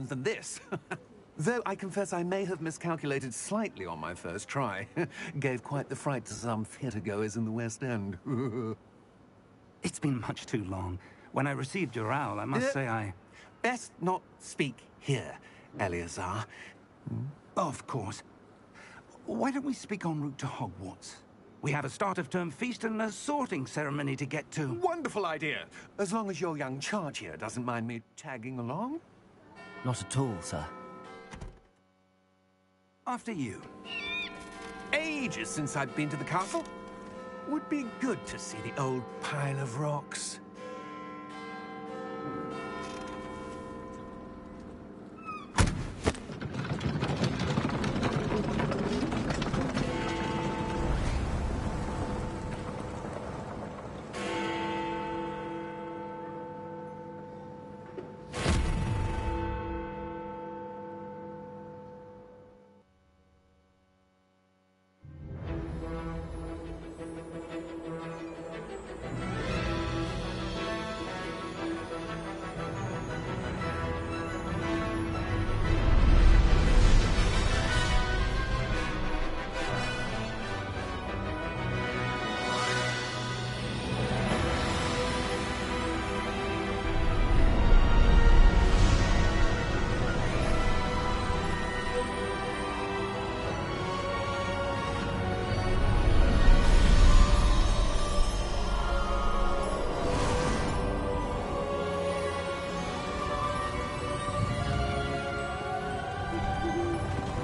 than this. Though I confess I may have miscalculated slightly on my first try. Gave quite the fright to some theatre-goers in the West End. It's been much too long. When I received your owl, I must say I... Best not speak here, Eleazar. Of course. Why don't we speak en route to Hogwarts? We have a start-of-term feast and a sorting ceremony to get to. Wonderful idea. As long as your young charge here doesn't mind me tagging along. Not at all, sir. After you. Ages since I've been to the castle. Would be good to see the old pile of rocks.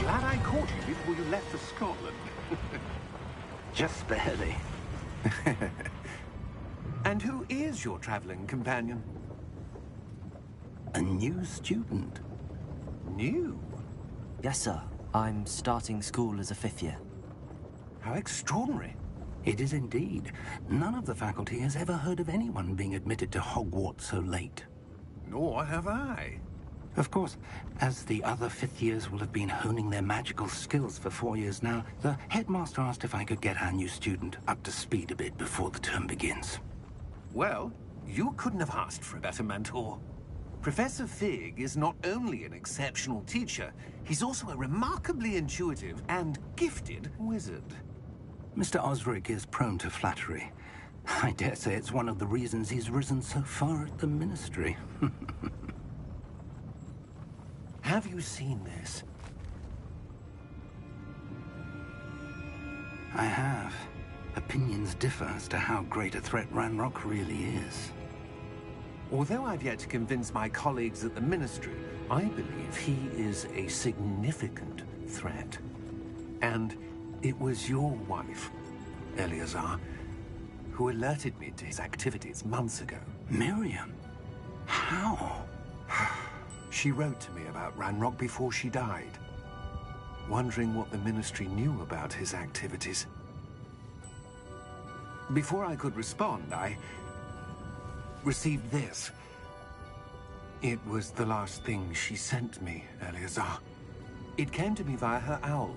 Glad I caught you before you left for Scotland. Just barely. And who is your traveling companion? A new student. New? Yes, sir. I'm starting school as a 5th year. How extraordinary. It is indeed. None of the faculty has ever heard of anyone being admitted to Hogwarts so late. Nor have I. Of course, as the other 5th years will have been honing their magical skills for 4 years now, the headmaster asked if I could get our new student up to speed a bit before the term begins. Well, you couldn't have asked for a better mentor. Professor Fig is not only an exceptional teacher, he's also a remarkably intuitive and gifted wizard. Mr. Osric is prone to flattery. I dare say it's one of the reasons he's risen so far at the Ministry. Have you seen this? I have. Opinions differ as to how great a threat Ranrock really is. Although I've yet to convince my colleagues at the Ministry, I believe he is a significant threat. And it was your wife, Eleazar, who alerted me to his activities months ago. Miriam? How? She wrote to me about Ranrock before she died, wondering what the Ministry knew about his activities. Before I could respond, I received this. It was the last thing she sent me, Eleazar. It came to me via her owl,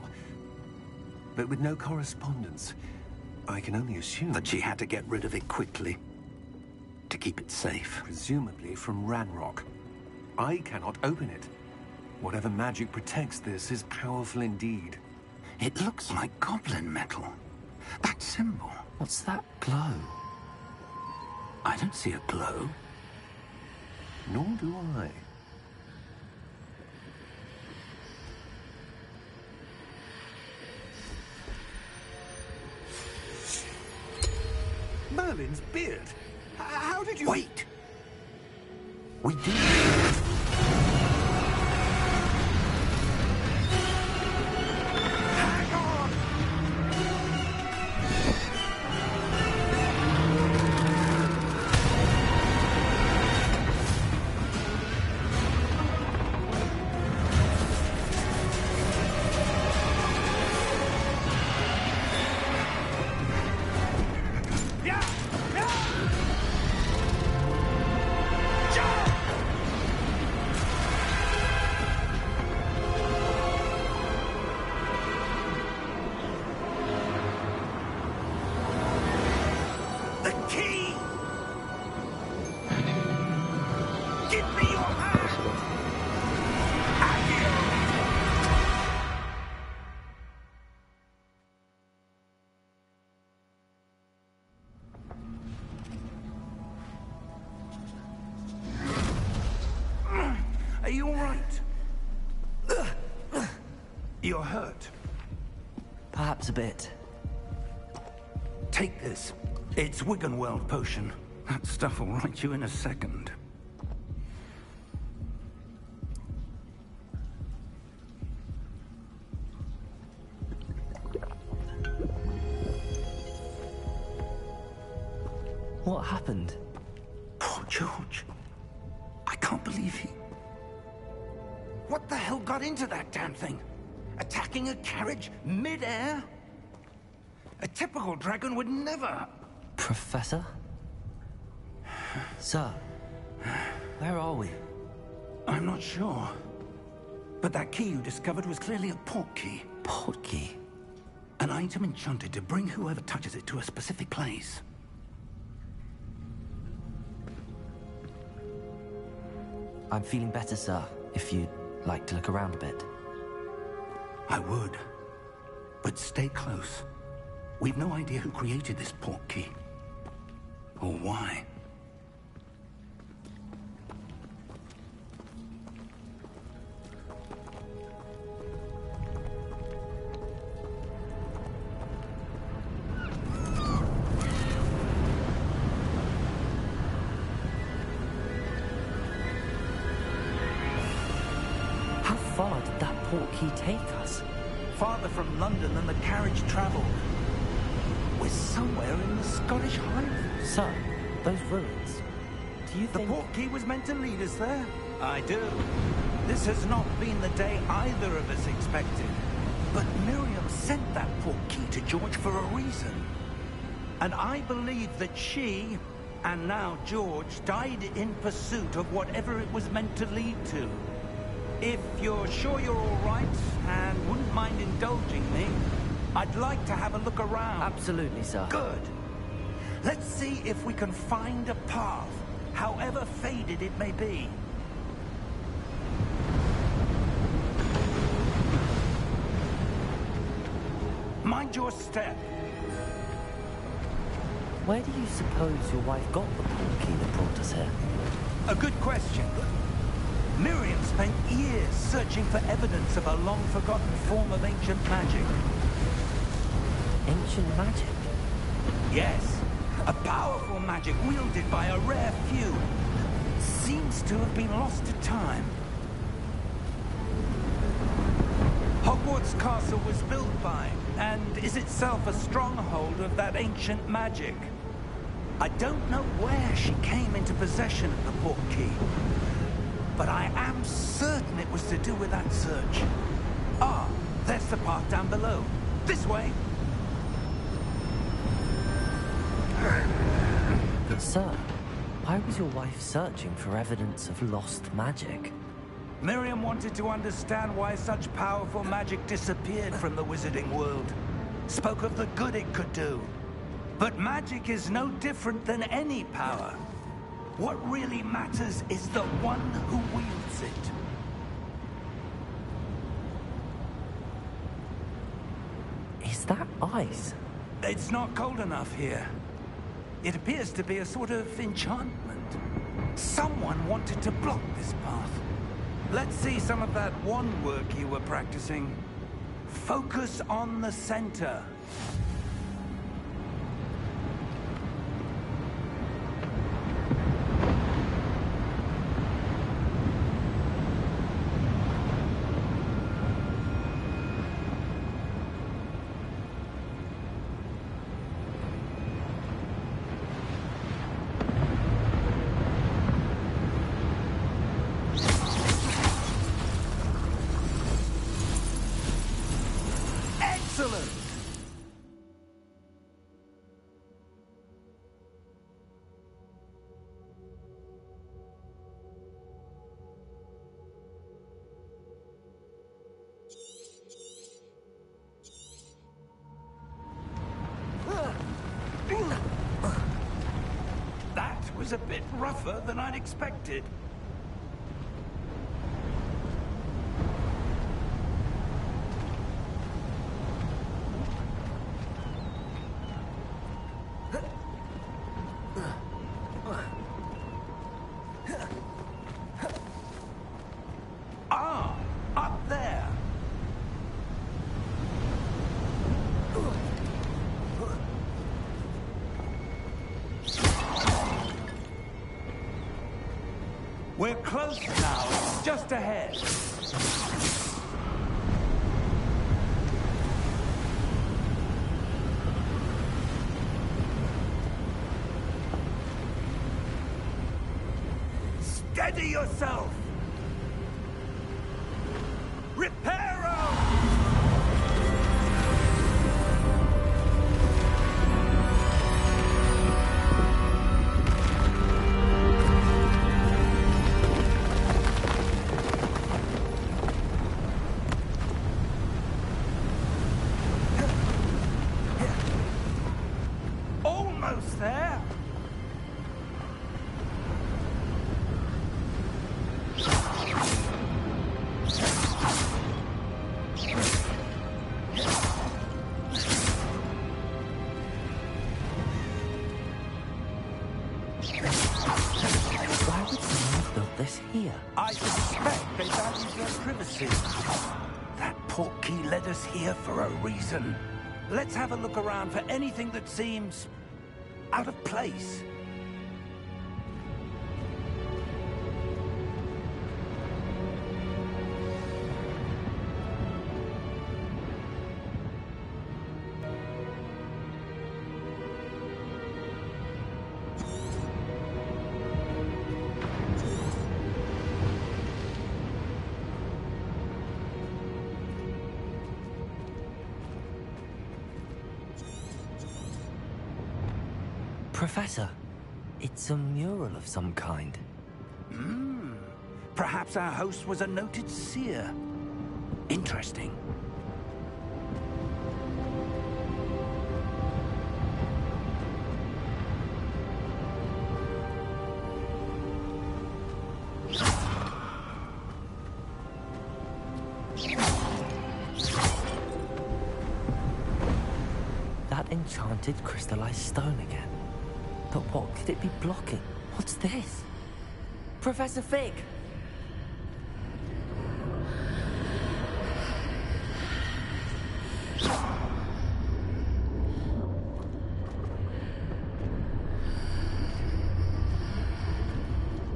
but with no correspondence. I can only assume that she had to get rid of it quickly, to keep it safe. Presumably from Ranrock. I cannot open it. Whatever magic protects this is powerful indeed. It looks like goblin metal. That symbol. What's that glow? I don't see a glow. Nor do I. Merlin's beard. How did you... Wait! We did. you all right? You're hurt. Perhaps a bit. Take this. It's Wiggenweld potion. That stuff will right you in a second. What happened? Poor George. I can't believe he... What the hell got into that damn thing? Attacking a carriage mid-air? A typical dragon would never... Professor? Sir, where are we? I'm not sure. But that key you discovered was clearly a port key. Port key? An item enchanted to bring whoever touches it to a specific place. I'm feeling better, sir, if you'd like to look around a bit. I would. But stay close. We've no idea who created this port key. Or why. How far did that port key take us? Farther from London than the carriage travelled. We're somewhere in the Scottish Highlands. Sir, those ruins. Do you think... The port key was meant to lead us there? I do. This has not been the day either of us expected. But Miriam sent that port key to George for a reason. And I believe that she, and now George, died in pursuit of whatever it was meant to lead to. If you're sure you're all right, and wouldn't mind indulging me, I'd like to have a look around. Absolutely, sir. Good. Let's see if we can find a path, however faded it may be. Mind your step. Where do you suppose your wife got the port key that brought us here? A good question. Miriam spent years searching for evidence of a long-forgotten form of ancient magic. Ancient magic? Yes, a powerful magic wielded by a rare few. Seems to have been lost to time. Hogwarts Castle was built by, and is itself a stronghold of that ancient magic. I don't know where she came into possession of the port key, but I am certain it was to do with that search. Ah, there's the path down below. This way. Sir, why was your wife searching for evidence of lost magic? Miriam wanted to understand why such powerful magic disappeared from the wizarding world. Spoke of the good it could do. But magic is no different than any power. What really matters is the one who wields it. Is that ice? It's not cold enough here. It appears to be a sort of enchantment. Someone wanted to block this path. Let's see some of that wand work you were practicing. Focus on the center. Excellent! That was a bit rougher than I'd expected. Up there! We're close now. It's just ahead. Steady yourself! Reparo! Almost there! I suspect they value their privacy. That portkey led us here for a reason. Let's have a look around for anything that seems out of place. Professor, it's a mural of some kind. Perhaps our host was a noted seer. Interesting. That enchanted crystallized stone again. But what could it be blocking? What's this? Professor Fig!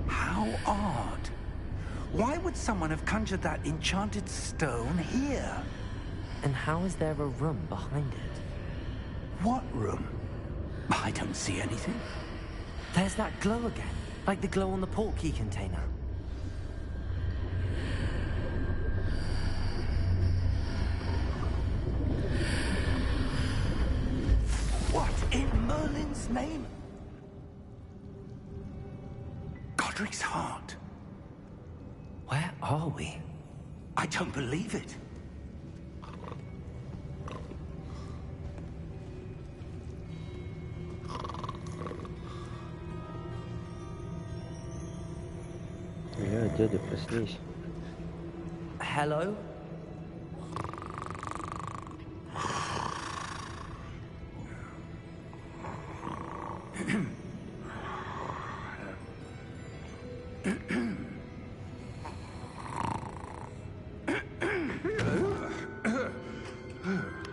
How odd. Why would someone have conjured that enchanted stone here? And how is there a room behind it? What room? I don't see anything. There's that glow again, like the glow on the portkey container. What in Merlin's name? Godric's heart. Where are we? I don't believe it. Дядя, проснись. Hello?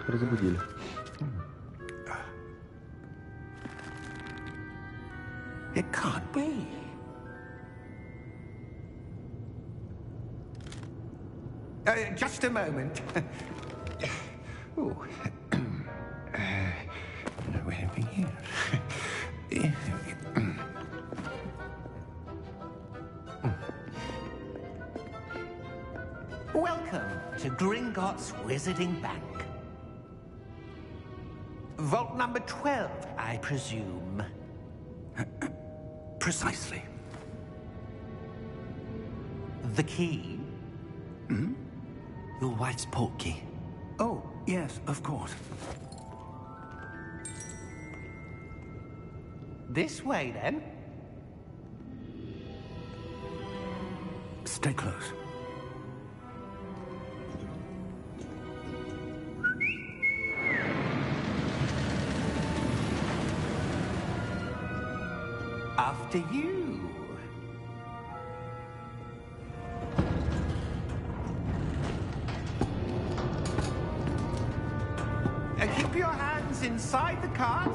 Разбудили. It can't be. Just a moment. Oh. Where are we here? Welcome to Gringotts Wizarding Bank. Vault number 12, I presume. Precisely. The key? Your wife's portkey. Oh, yes, of course. This way, then. Stay close. After you. your hands inside the cart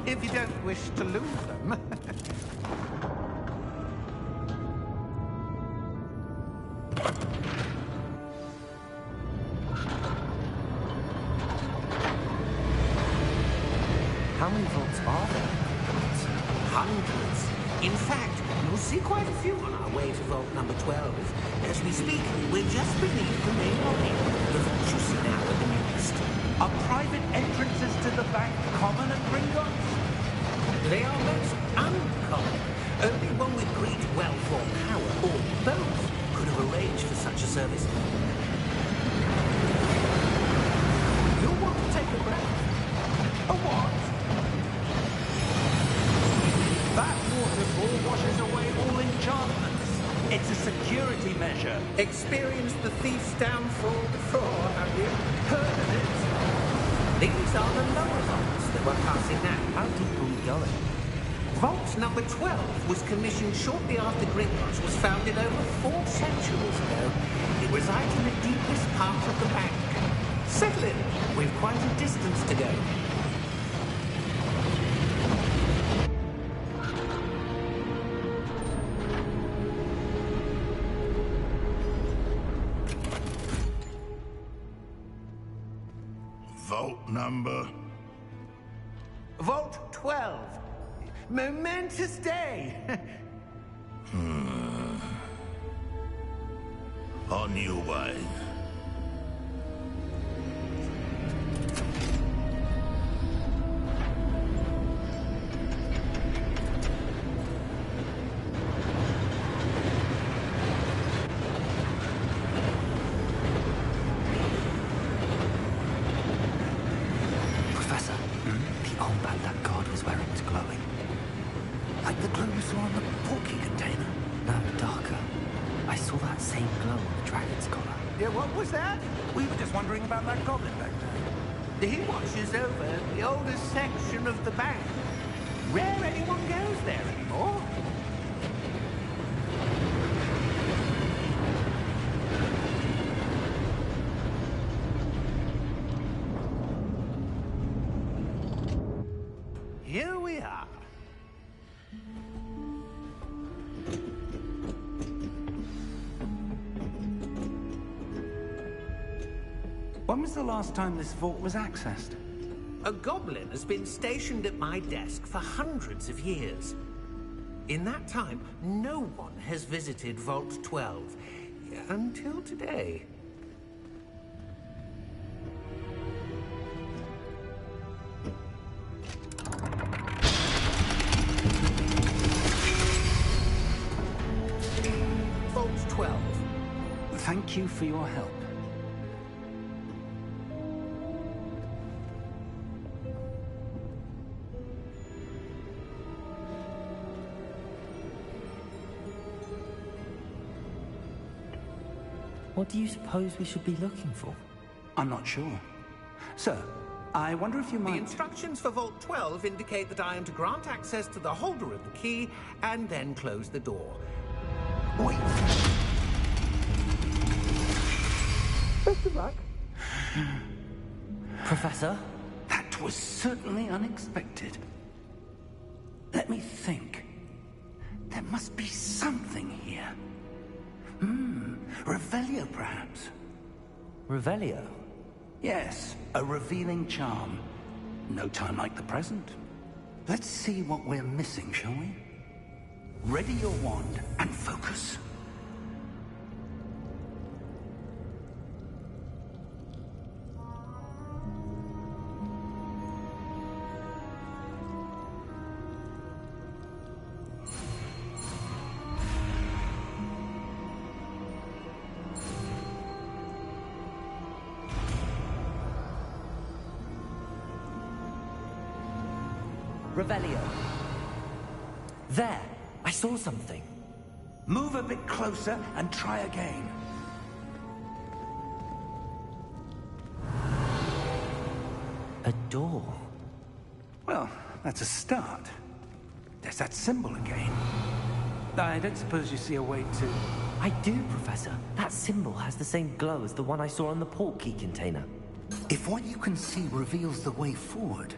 if you don't wish to lose them. How many vaults are there? Hundreds. In fact, you'll see quite a few on our way to vault number 12. As we speak, we're just beneath the main lobby. The vault you see now at the newest. Are private entrances to the bank common at Gringotts? They are most uncommon. Only one with great wealth or power, or both, could have arranged for such a service. You'll want to take a breath. A what? That waterfall washes away all enchantments. It's a security measure. Experienced the thief's downfall before, have you? Heard of it? These are the lower vaults that we're passing now. How deep are we going? Vault number 12 was commissioned shortly after Gringotts was founded over 4 centuries ago. It resides in the deepest part of the bank. Settle in. We've quite a distance to go. Vault number? Vault 12. Momentous day. On your way. Professor, the old band that guard was wearing was glowing. Like the glow you saw on the porky container. No, darker. I saw that same glow on the dragon's collar. Yeah, what was that? We were just wondering about that goblin back there. He watches over the oldest section of the bank. Rare anyone goes there anymore. Here we are. When was the last time this vault was accessed? A goblin has been stationed at my desk for hundreds of years. In that time, no one has visited Vault 12. Until today. Vault 12. Thank you for your help. What do you suppose we should be looking for? I'm not sure. Sir, I wonder if you The might... instructions for Vault 12 indicate that I am to grant access to the holder of the key and then close the door. Wait! Best of luck. Professor? That was certainly unexpected. Let me think. There must be something here. Revelio, perhaps? Revelio? Yes, a revealing charm. No time like the present. Let's see what we're missing, shall we? Ready your wand and focus. Revelio. There! I saw something. Move a bit closer and try again. A door. Well, that's a start. There's that symbol again. I don't suppose you see a way to... I do, Professor. That symbol has the same glow as the one I saw on the port key container. If what you can see reveals the way forward,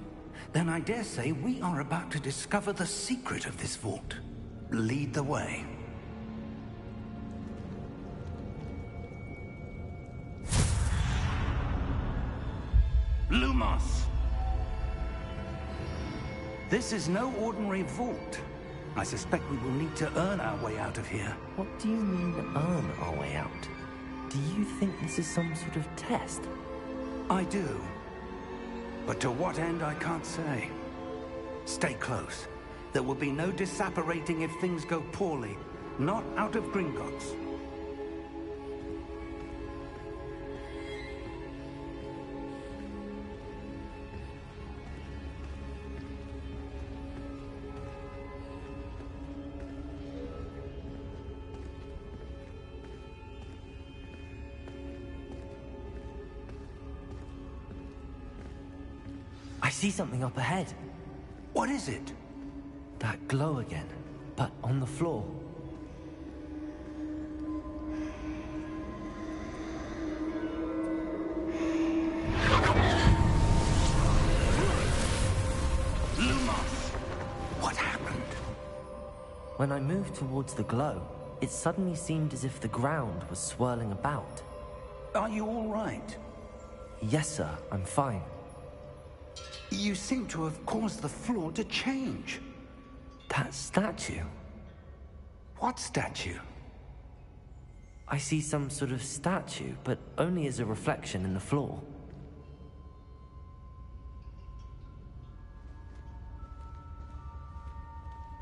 then I dare say we are about to discover the secret of this vault. Lead the way. Lumos! This is no ordinary vault. I suspect we will need to earn our way out of here. What do you mean, earn our way out? Do you think this is some sort of test? I do. But to what end, I can't say. Stay close. There will be no disapparating if things go poorly. Not out of Gringotts. I see something up ahead. What is it? That glow again, but on the floor. Lumos! What happened? When I moved towards the glow, it suddenly seemed as if the ground was swirling about. Are you all right? Yes, sir, I'm fine. You seem to have caused the floor to change. That statue? What statue? I see some sort of statue, but only as a reflection in the floor.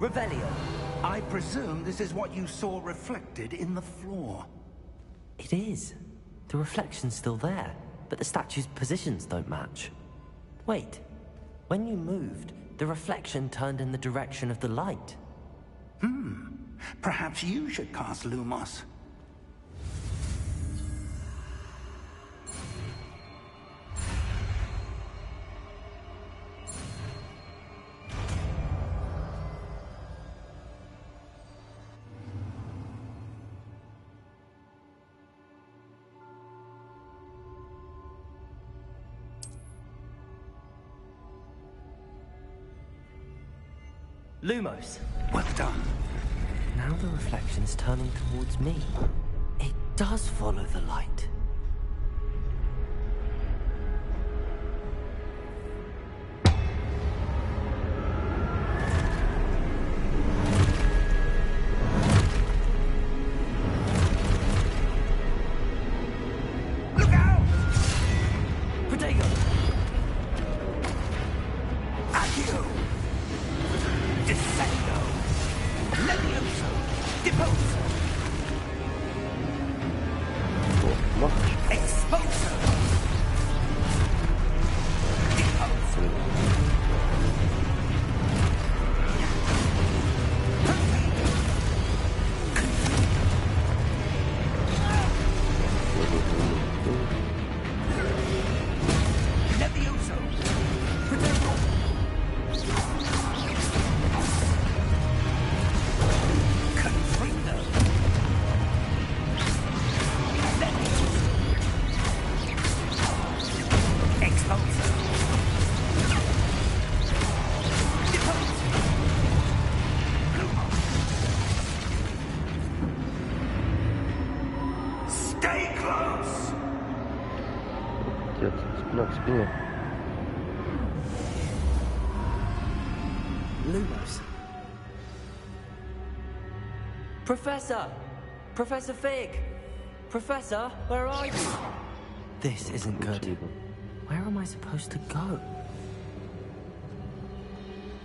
Revelio. I presume this is what you saw reflected in the floor. It is. The reflection's still there, but the statue's positions don't match. Wait. When you moved, the reflection turned in the direction of the light. Perhaps you should cast Lumos. Lumos. Well done. Now the reflection's turning towards me. It does follow the light. Look out! Protego! Accio! Descendo! Levioso! Deposo! Exposo! Deposo! Levioso! Protego! Confringo! Levioso! Exposo! Deposo! Lumos! Stay close! Идет спина к спине. Lumos. Professor! Professor Fig! Professor, where are you? This isn't good. Where am I supposed to go?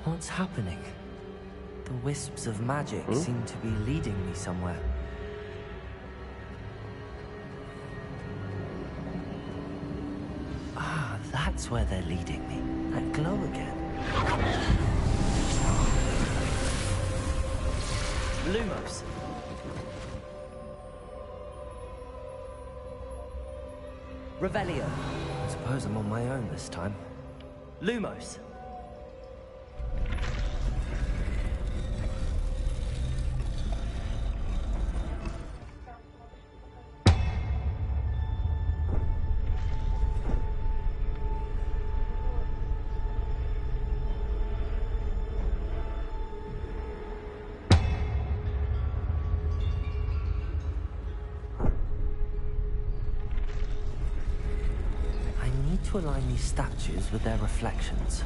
What's happening? The wisps of magic seem to be leading me somewhere. Ah, that's where they're leading me. That glow again. Lumos. Revelio. I suppose I'm on my own this time. Lumos. to align these statues with their reflections.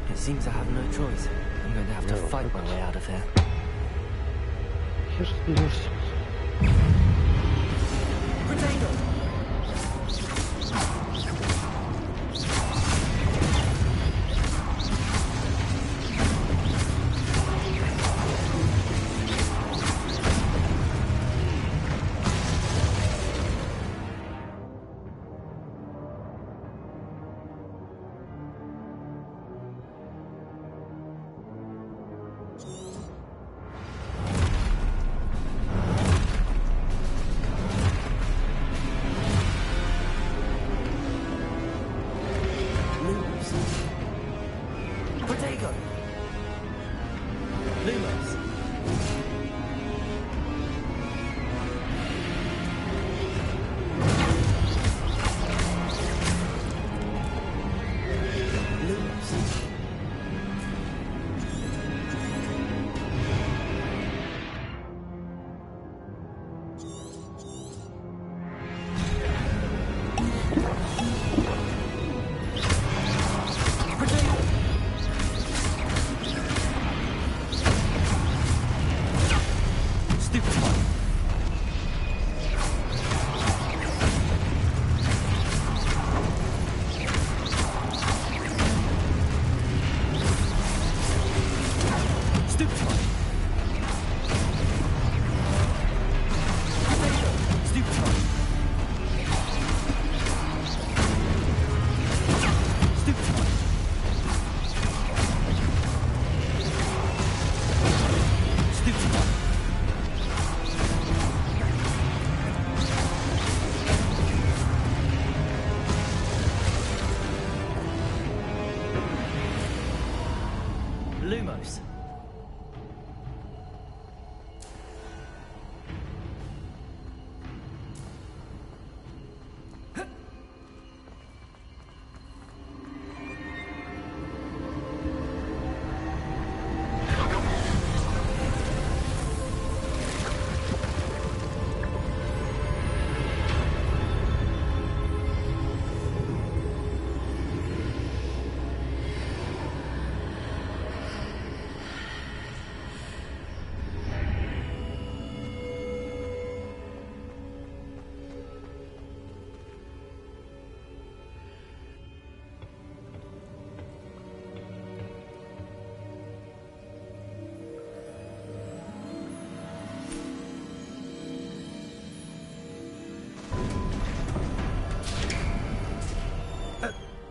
It seems I have no choice. I'm going to have to fight my way out of here. Potato!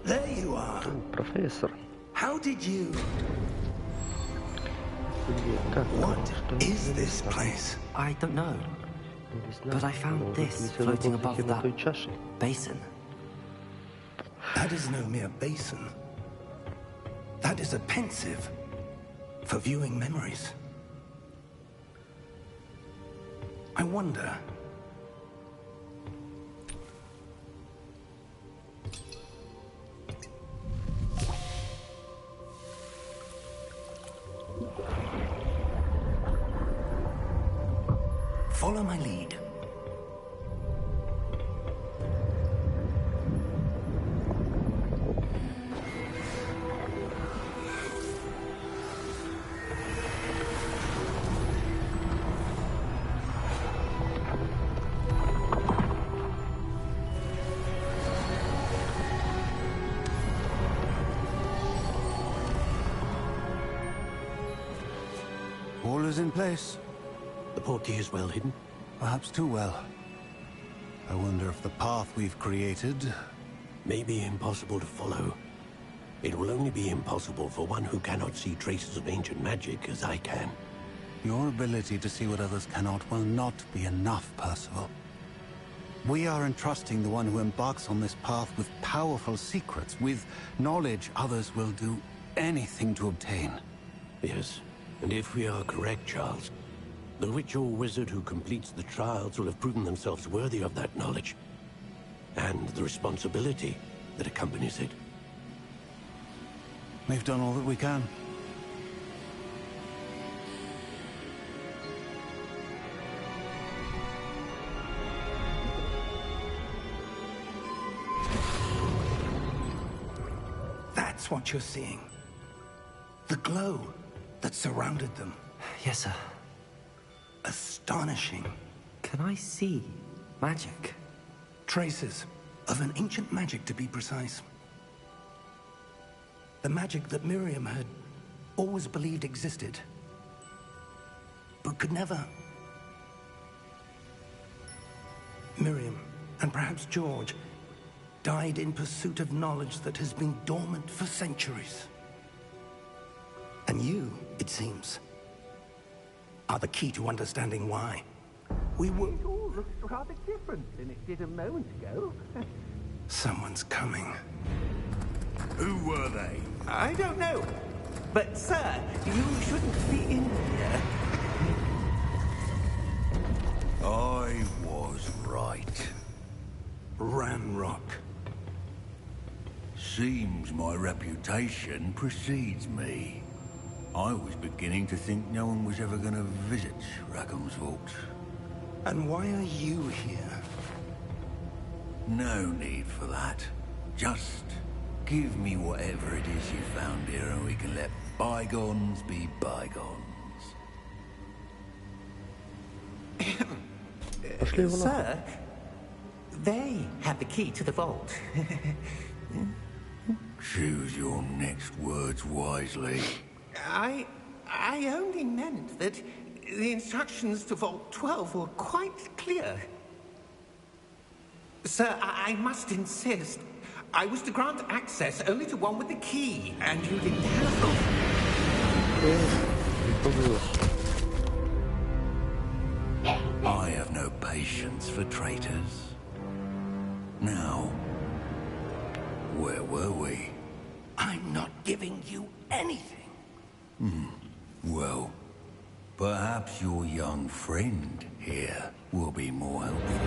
There you are. Professor. How did you... What is this place? I don't know. But I found this floating above that basin. That is no mere basin. That is a pensive for viewing memories. I wonder... Follow my lead. All is in place. The portkey is well hidden? Perhaps too well. I wonder if the path we've created... may be impossible to follow. It will only be impossible for one who cannot see traces of ancient magic as I can. Your ability to see what others cannot will not be enough, Percival. We are entrusting the one who embarks on this path with powerful secrets, with knowledge others will do anything to obtain. Yes, and if we are correct, Charles, the witch or wizard who completes the trials will have proven themselves worthy of that knowledge, and the responsibility that accompanies it. We've done all that we can. That's what you're seeing. The glow that surrounded them. Yes, sir. Astonishing. Can I see magic? Traces of an ancient magic, to be precise. The magic that Miriam had always believed existed, but could never. Miriam, and perhaps George, died in pursuit of knowledge that has been dormant for centuries. And you, it seems, are the key to understanding why. It all looks rather different than it did a moment ago. Someone's coming. Who were they? I don't know. But, sir, you shouldn't be in here. I was right. Ramrock. Seems my reputation precedes me. I was beginning to think no one was ever going to visit Rackham's vault. And why are you here? No need for that. Just give me whatever it is you found here and we can let bygones be bygones. Sir, they have the key to the vault. Choose your next words wisely. I only meant that the instructions to Vault 12 were quite clear. Sir, I must insist. I was to grant access only to one with the key, and you didn't have I have no patience for traitors. Now, where were we? I'm not giving you anything. Well, perhaps your young friend here will be more helpful.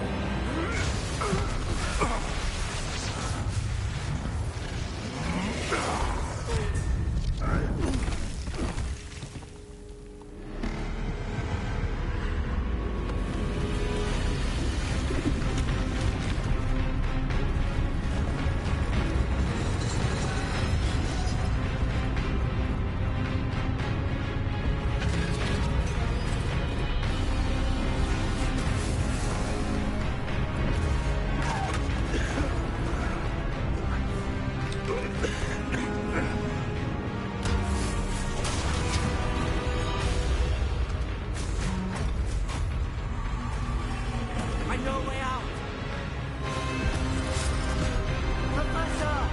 I know a way out! Professor!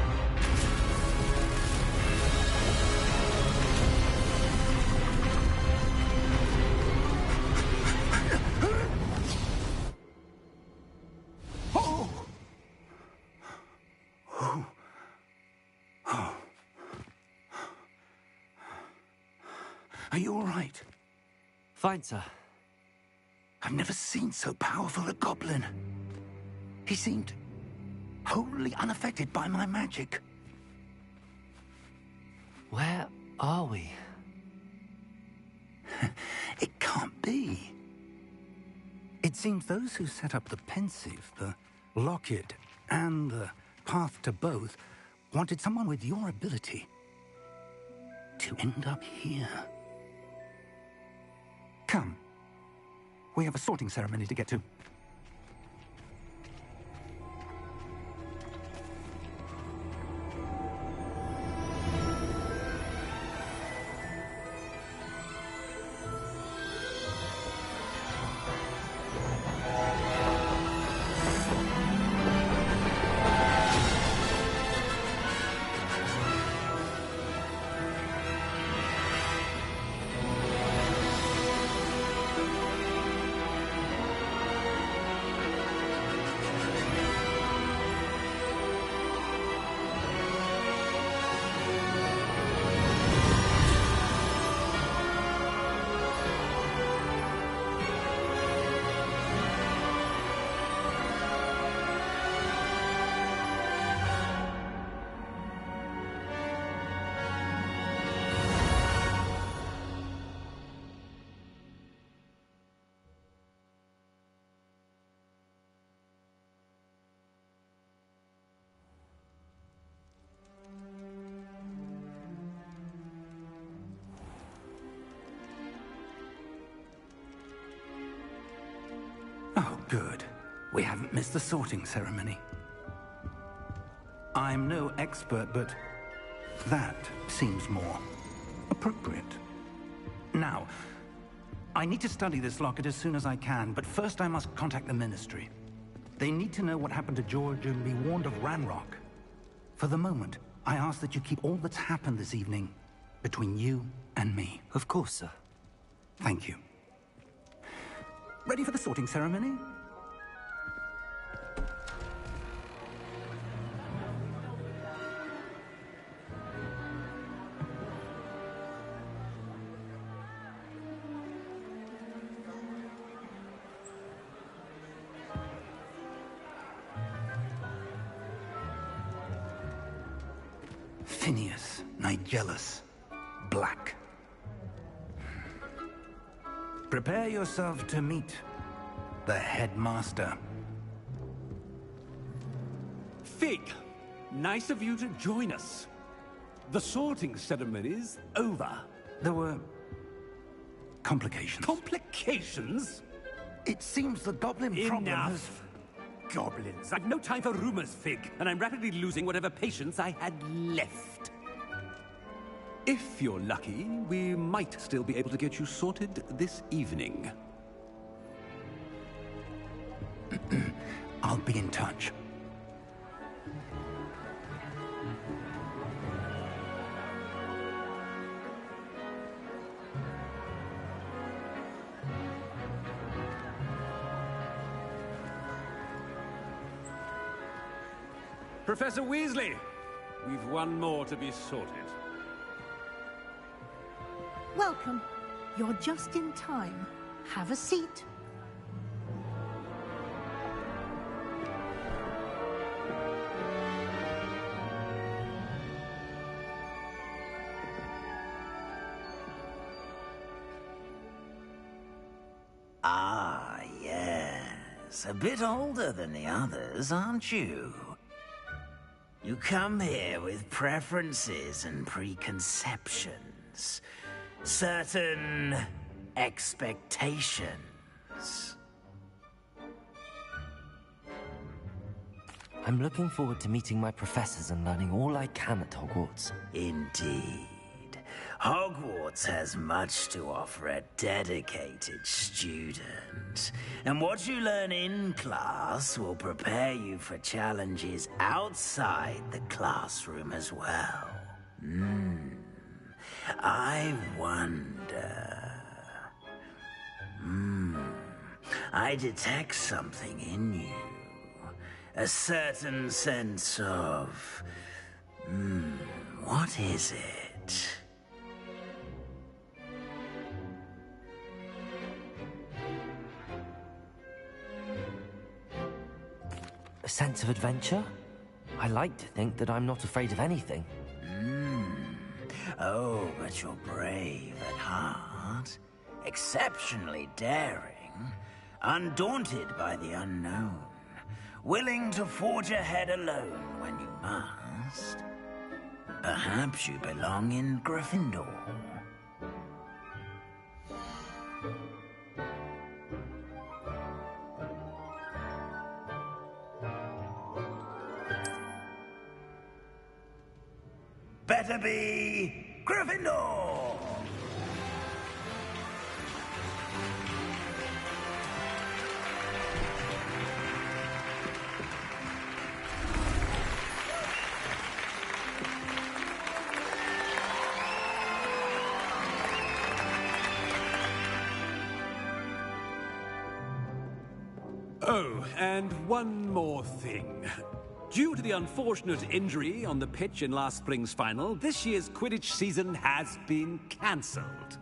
Are you all right? Fine, sir. I've never seen so powerful a goblin. He seemed wholly unaffected by my magic. Where are we? It can't be. It seems those who set up the pensive, the locket, and the path to both wanted someone with your ability to end up here. Come. We have a sorting ceremony to get to. Good. We haven't missed the sorting ceremony. I'm no expert, but that seems more appropriate. Now, I need to study this locket as soon as I can, but first I must contact the Ministry. They need to know what happened to George and be warned of Ranrock. For the moment, I ask that you keep all that's happened this evening between you and me. Of course, sir. Thank you. Ready for the sorting ceremony? Phineas, Nigellus, Black. Prepare yourself to meet the headmaster. Fig, nice of you to join us. The sorting ceremony's over. There were complications. Complications? It seems the goblin problem has... Enough! Goblins. I've no time for rumors, Fig, and I'm rapidly losing whatever patience I had left. If you're lucky, we might still be able to get you sorted this evening. I'll be in touch. Professor Weasley, we've one more to be sorted. Welcome. You're just in time. Have a seat. Ah, yes. A bit older than the others, aren't you? You come here with preferences and preconceptions. Certain expectations. I'm looking forward to meeting my professors and learning all I can at Hogwarts. Indeed. Hogwarts has much to offer a dedicated student. And what you learn in class will prepare you for challenges outside the classroom as well. I wonder... I detect something in you. A certain sense of... what is it? A sense of adventure? I like to think that I'm not afraid of anything. Oh, but you're brave at heart. Exceptionally daring. Undaunted by the unknown. Willing to forge ahead alone when you must. Perhaps you belong in Gryffindor. Better be Gryffindor! Oh, and one more thing. Due to the unfortunate injury on the pitch in last spring's final, this year's Quidditch season has been cancelled.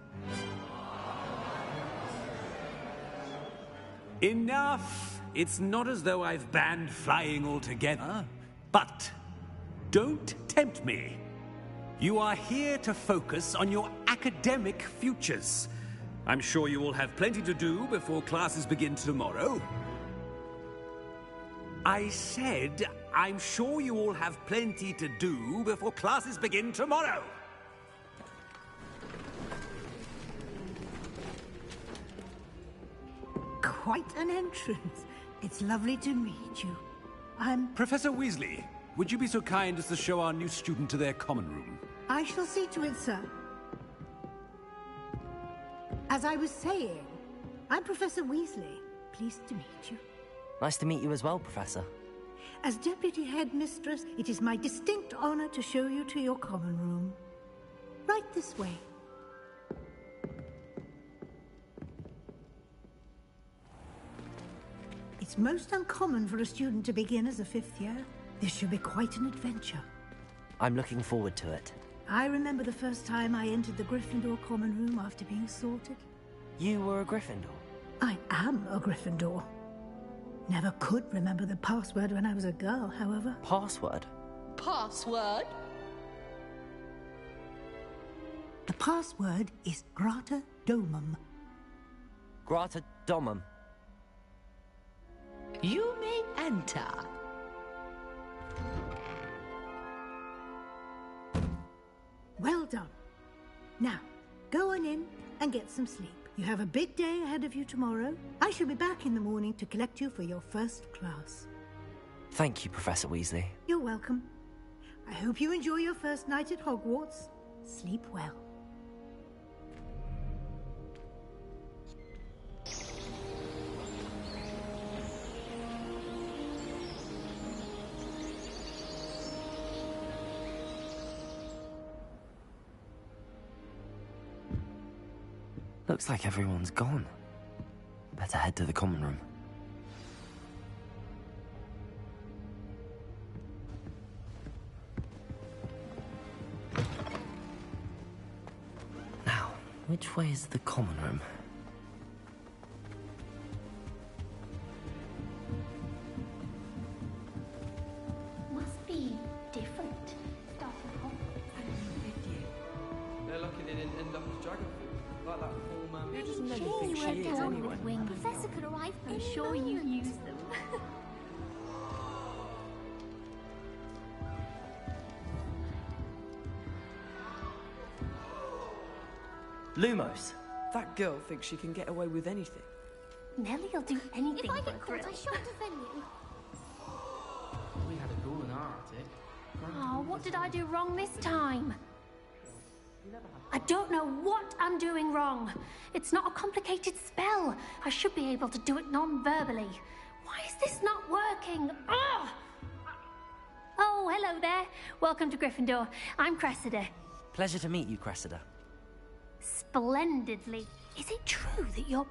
Enough! It's not as though I've banned flying altogether. But don't tempt me. You are here to focus on your academic futures. I'm sure you will have plenty to do before classes begin tomorrow. I said, I'm sure you all have plenty to do before classes begin tomorrow. Quite an entrance. It's lovely to meet you. I'm... Professor Weasley, would you be so kind as to show our new student to their common room? I shall see to it, sir. As I was saying, I'm Professor Weasley. Pleased to meet you. Nice to meet you as well, Professor. As Deputy Headmistress, it is my distinct honor to show you to your common room. Right this way. It's most uncommon for a student to begin as a 5th year. This should be quite an adventure. I'm looking forward to it. I remember the first time I entered the Gryffindor common room after being sorted. You were a Gryffindor? I am a Gryffindor. Never could remember the password when I was a girl, however. Password? Password? The password is Grata Domum. Grata Domum. You may enter. Well done. Now, go on in and get some sleep. You have a big day ahead of you tomorrow. I shall be back in the morning to collect you for your first class. Thank you, Professor Weasley. You're welcome. I hope you enjoy your first night at Hogwarts. Sleep well. Looks like everyone's gone. Better head to the common room. Now, which way is the common room? Must be different. Starting off. They're lucky they didn't end up as dragon food, like that poor man. Who doesn't never think she is anyway? Professor could arrive. I'm sure you use them. Lumos! That girl thinks she can get away with anything. Nelly'll do anything. If I get caught, I shan't defend you. We had a goal in our attic. Oh, what did I do wrong this time? I don't know what I'm doing wrong. It's not a complicated spell. I should be able to do it non-verbally. Why is this not working? Ugh! Oh, hello there. Welcome to Gryffindor. I'm Cressida. Pleasure to meet you, Cressida. Splendidly. Is it true that you're...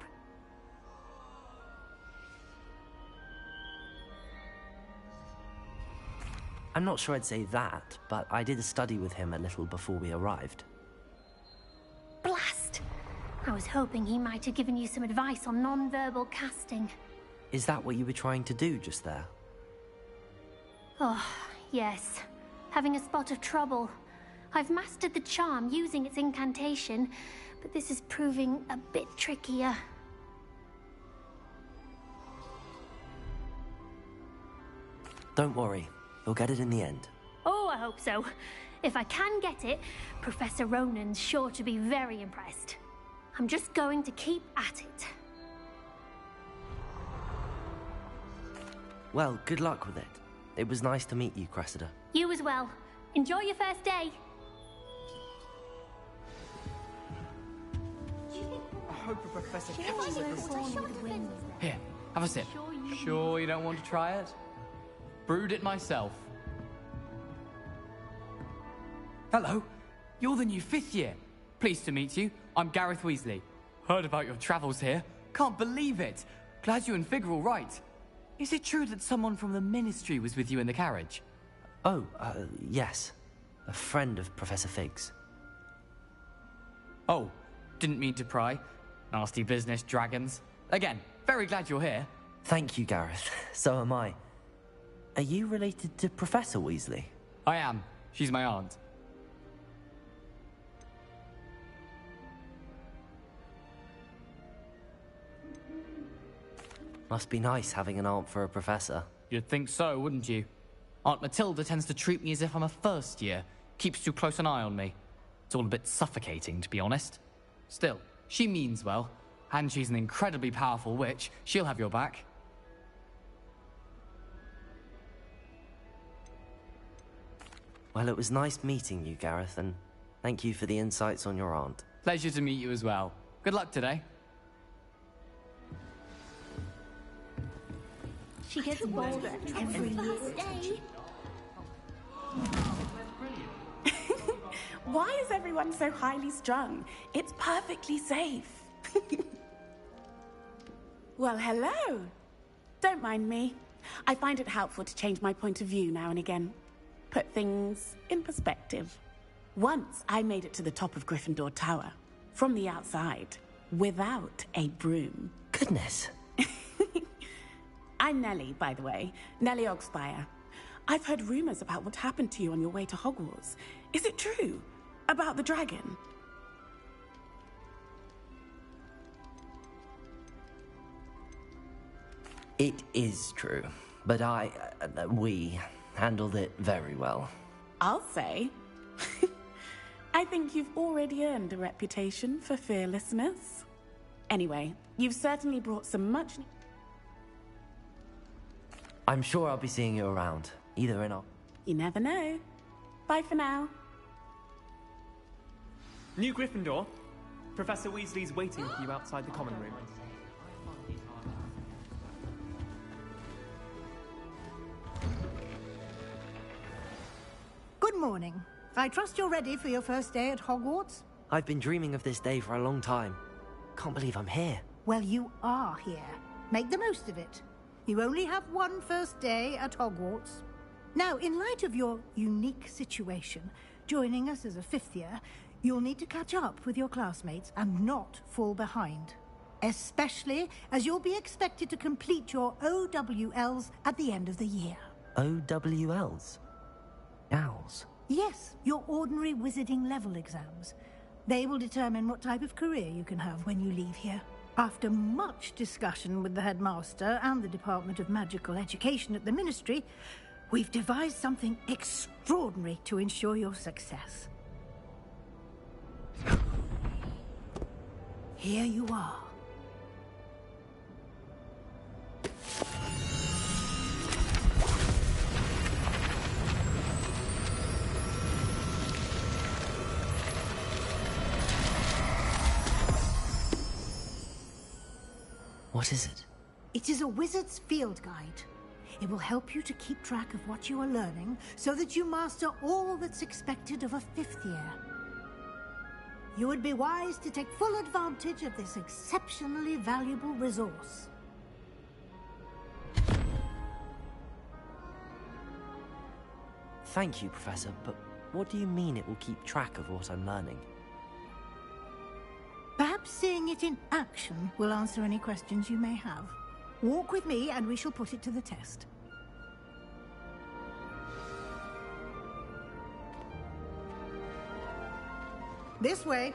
I'm not sure I'd say that, but I did study with him a little before we arrived. Blast! I was hoping he might have given you some advice on non-verbal casting. Is that what you were trying to do just there? Oh, yes. Having a spot of trouble. I've mastered the charm using its incantation, but this is proving a bit trickier. Don't worry. You'll get it in the end. Oh, I hope so. If I can get it, Professor Ronan's sure to be very impressed. I'm just going to keep at it. Well, good luck with it. It was nice to meet you, Cressida. You as well. Enjoy your first day. I hope a professor If I catches get it this caught, I time. shan't defend you. Here, have a sip. Sure you don't want to try it? Brewed it myself. Hello, you're the new 5th year. Pleased to meet you. I'm Gareth Weasley. Heard about your travels here. Can't believe it. Glad you and Fig are all right. Is it true that someone from the Ministry was with you in the carriage? Oh, yes. A friend of Professor Fig's. Oh, didn't mean to pry. Nasty business, dragons. Again, very glad you're here. Thank you, Gareth. So am I. Are you related to Professor Weasley? I am. She's my aunt. Must be nice having an aunt for a professor. You'd think so, wouldn't you? Aunt Matilda tends to treat me as if I'm a first year. Keeps too close an eye on me. It's all a bit suffocating, to be honest. Still, she means well. And she's an incredibly powerful witch. She'll have your back. Well, it was nice meeting you, Gareth, and thank you for the insights on your aunt. Pleasure to meet you as well. Good luck today. She gets bolder every year. Why is everyone so highly strung? It's perfectly safe. Well, hello. Don't mind me. I find it helpful to change my point of view now and again. Put things in perspective. Once I made it to the top of Gryffindor Tower, from the outside, without a broom. Goodness. I'm Nellie, by the way. Nellie Ogspire. I've heard rumors about what happened to you on your way to Hogwarts. Is it true? About the dragon? It is true, but we handled it very well. I'll say. I think you've already earned a reputation for fearlessness. Anyway, you've certainly brought some much... I'm sure I'll be seeing you around, either in our... You never know. Bye for now. New Gryffindor. Professor Weasley's waiting for you outside the common room. Good morning. I trust you're ready for your first day at Hogwarts? I've been dreaming of this day for a long time. Can't believe I'm here. Well, you are here. Make the most of it. You only have one first day at Hogwarts. Now, in light of your unique situation, joining us as a fifth year, you'll need to catch up with your classmates and not fall behind. Especially as you'll be expected to complete your OWLs at the end of the year. OWLs? Owls? Yes, your ordinary wizarding level exams. They will determine what type of career you can have when you leave here. After much discussion with the headmaster and the Department of Magical Education at the Ministry, we've devised something extraordinary to ensure your success. Here you are. What is it? It is a wizard's field guide. It will help you to keep track of what you are learning so that you master all that's expected of a fifth year. You would be wise to take full advantage of this exceptionally valuable resource. Thank you, Professor, but what do you mean it will keep track of what I'm learning? Perhaps seeing it in action will answer any questions you may have. Walk with me and we shall put it to the test. This way.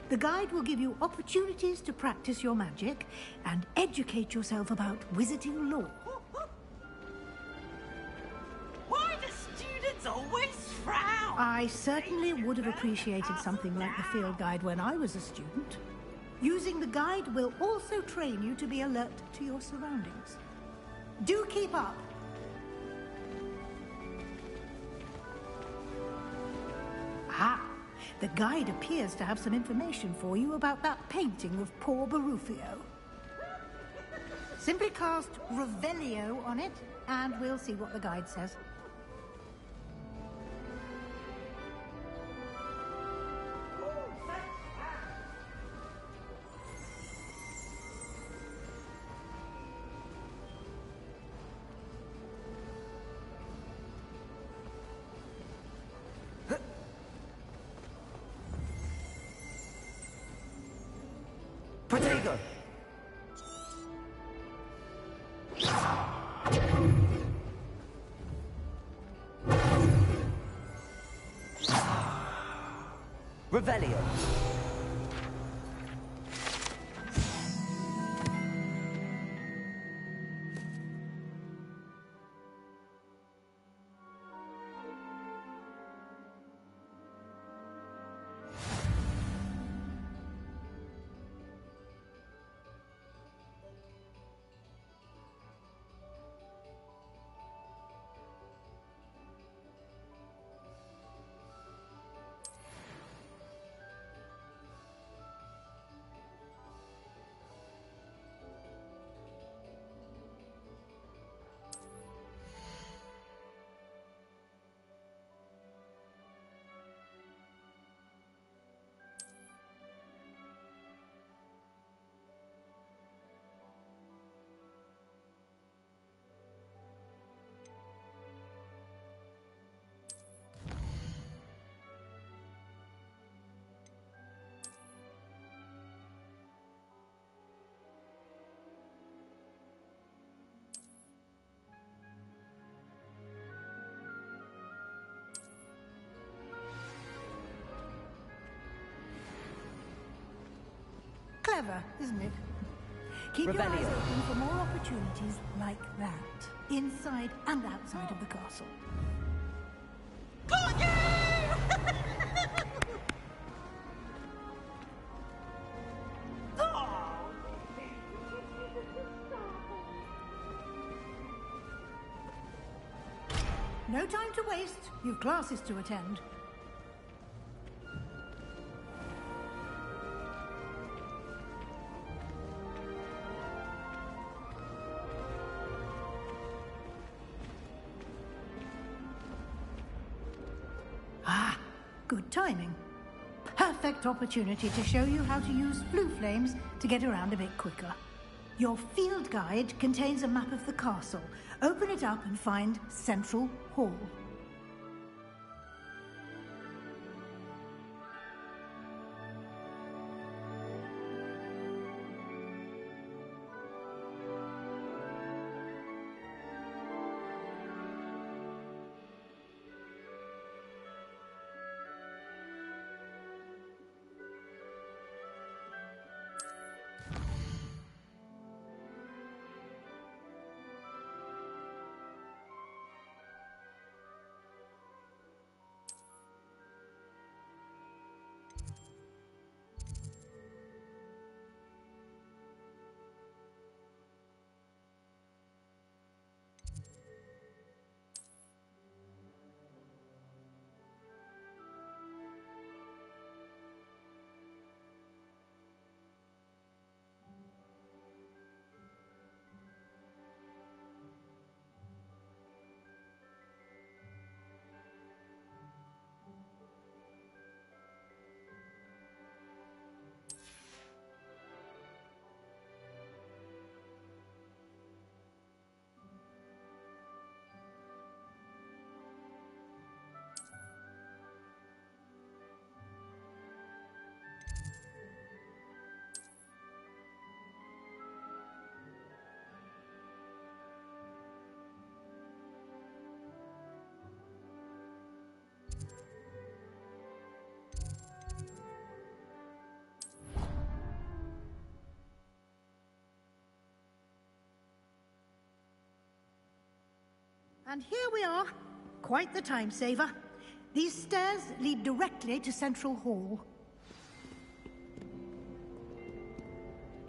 The guide will give you opportunities to practice your magic and educate yourself about wizarding lore. Why do students always frown? I certainly would have appreciated something like the field guide when I was a student. Using the guide will also train you to be alert to your surroundings. Do keep up. Ah, the guide appears to have some information for you about that painting of poor Barufio. Simply cast Revelio on it, and we'll see what the guide says. Protego! Revelio! Clever, isn't it? Keep your eyes Revelio. open for more opportunities like that, inside and outside of the castle. No time to waste. You've classes to attend. Ah, good timing. Perfect opportunity to show you how to use flue flames to get around a bit quicker. Your field guide contains a map of the castle. Open it up and find Central Hall. And here we are. Quite the time saver. These stairs lead directly to Central Hall.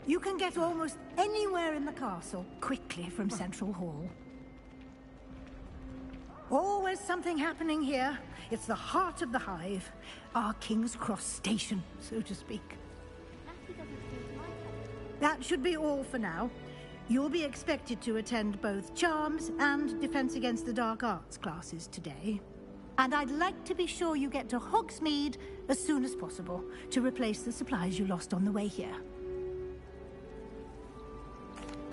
You can get almost anywhere in the castle quickly from Central Hall. Always something happening here. It's the heart of the hive. Our King's Cross station, so to speak. That should be all for now. You'll be expected to attend both Charms and Defense Against the Dark Arts classes today. And I'd like to be sure you get to Hogsmeade as soon as possible to replace the supplies you lost on the way here.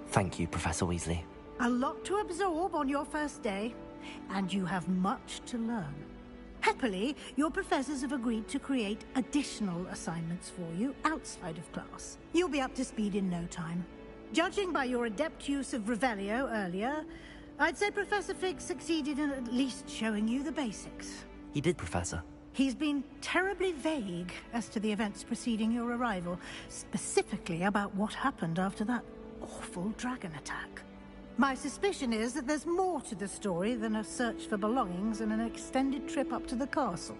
Thank you, Professor Weasley. A lot to absorb on your first day, and you have much to learn. Happily, your professors have agreed to create additional assignments for you outside of class. You'll be up to speed in no time. Judging by your adept use of Revelio earlier, I'd say Professor Fig succeeded in at least showing you the basics. He did, Professor. He's been terribly vague as to the events preceding your arrival, specifically about what happened after that awful dragon attack. My suspicion is that there's more to the story than a search for belongings and an extended trip up to the castle.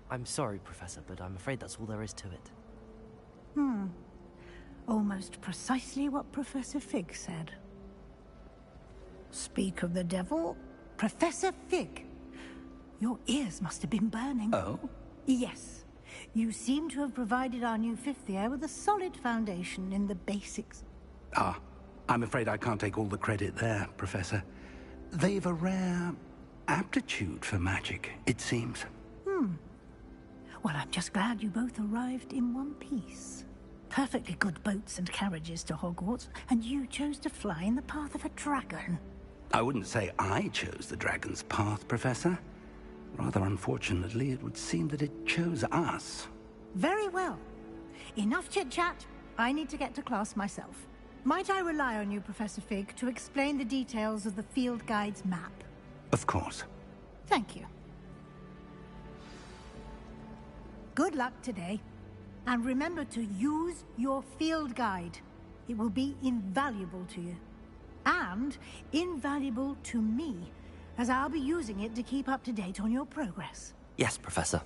I'm sorry, Professor, but I'm afraid that's all there is to it. Almost precisely what Professor Fig said. Speak of the devil, Professor Fig. Your ears must have been burning. Oh? Yes. You seem to have provided our new fifth year with a solid foundation in the basics. Ah, I'm afraid I can't take all the credit there, Professor. They've a rare aptitude for magic, it seems. Well, I'm just glad you both arrived in one piece. Perfectly good boats and carriages to Hogwarts, and you chose to fly in the path of a dragon. I wouldn't say I chose the dragon's path, Professor. Rather unfortunately, it would seem that it chose us. Very well. Enough chit-chat. I need to get to class myself. Might I rely on you, Professor Fig, to explain the details of the field guide's map? Of course. Thank you. Good luck today. And remember to use your field guide. It will be invaluable to you. And invaluable to me, as I'll be using it to keep up to date on your progress. Yes, Professor.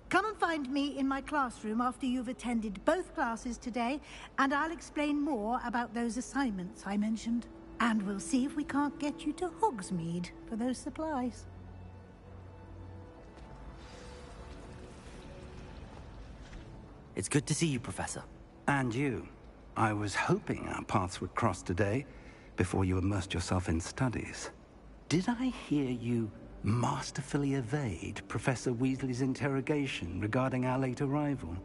Come and find me in my classroom after you've attended both classes today, and I'll explain more about those assignments I mentioned. And we'll see if we can't get you to Hogsmeade for those supplies. It's good to see you, Professor. And you. I was hoping our paths would cross today, before you immersed yourself in studies. Did I hear you masterfully evade Professor Weasley's interrogation regarding our late arrival?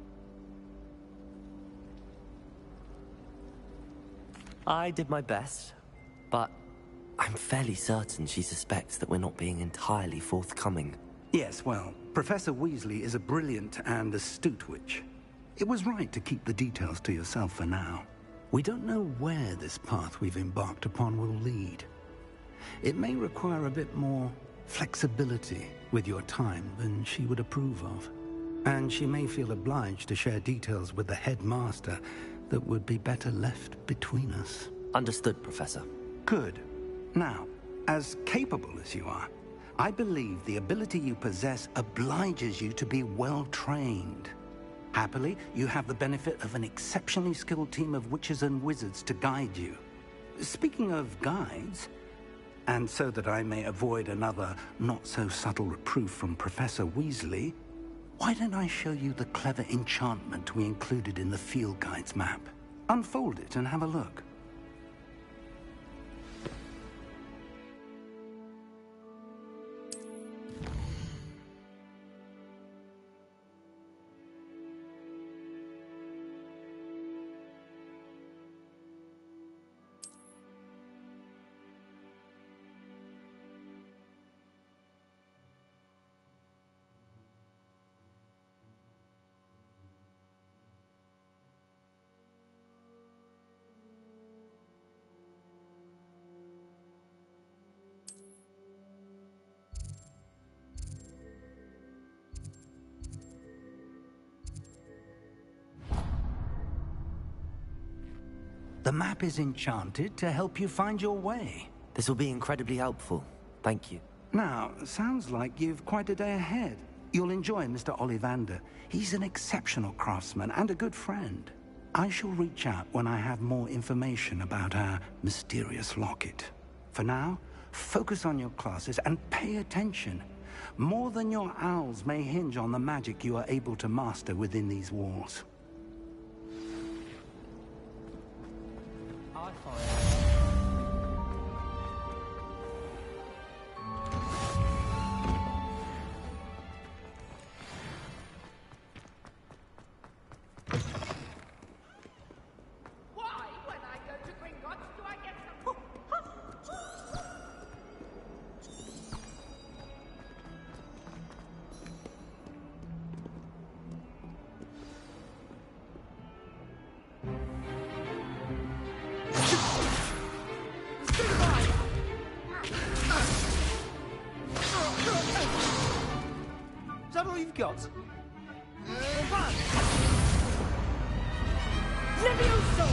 I did my best, but I'm fairly certain she suspects that we're not being entirely forthcoming. Yes, well, Professor Weasley is a brilliant and astute witch. It was right to keep the details to yourself for now. We don't know where this path we've embarked upon will lead. It may require a bit more flexibility with your time than she would approve of. And she may feel obliged to share details with the headmaster that would be better left between us. Understood, Professor. Good. Now, as capable as you are, I believe the ability you possess obliges you to be well trained. Happily, you have the benefit of an exceptionally skilled team of witches and wizards to guide you. Speaking of guides, and so that I may avoid another not-so-subtle reproof from Professor Weasley, why don't I show you the clever enchantment we included in the field guide's map? Unfold it and have a look. The map is enchanted to help you find your way. This will be incredibly helpful. Thank you. Now, sounds like you've quite a day ahead. You'll enjoy Mr. Ollivander. He's an exceptional craftsman and a good friend. I shall reach out when I have more information about our mysterious locket. For now, focus on your classes and pay attention. More than your owls may hinge on the magic you are able to master within these walls. Is that all you've got? Levioso!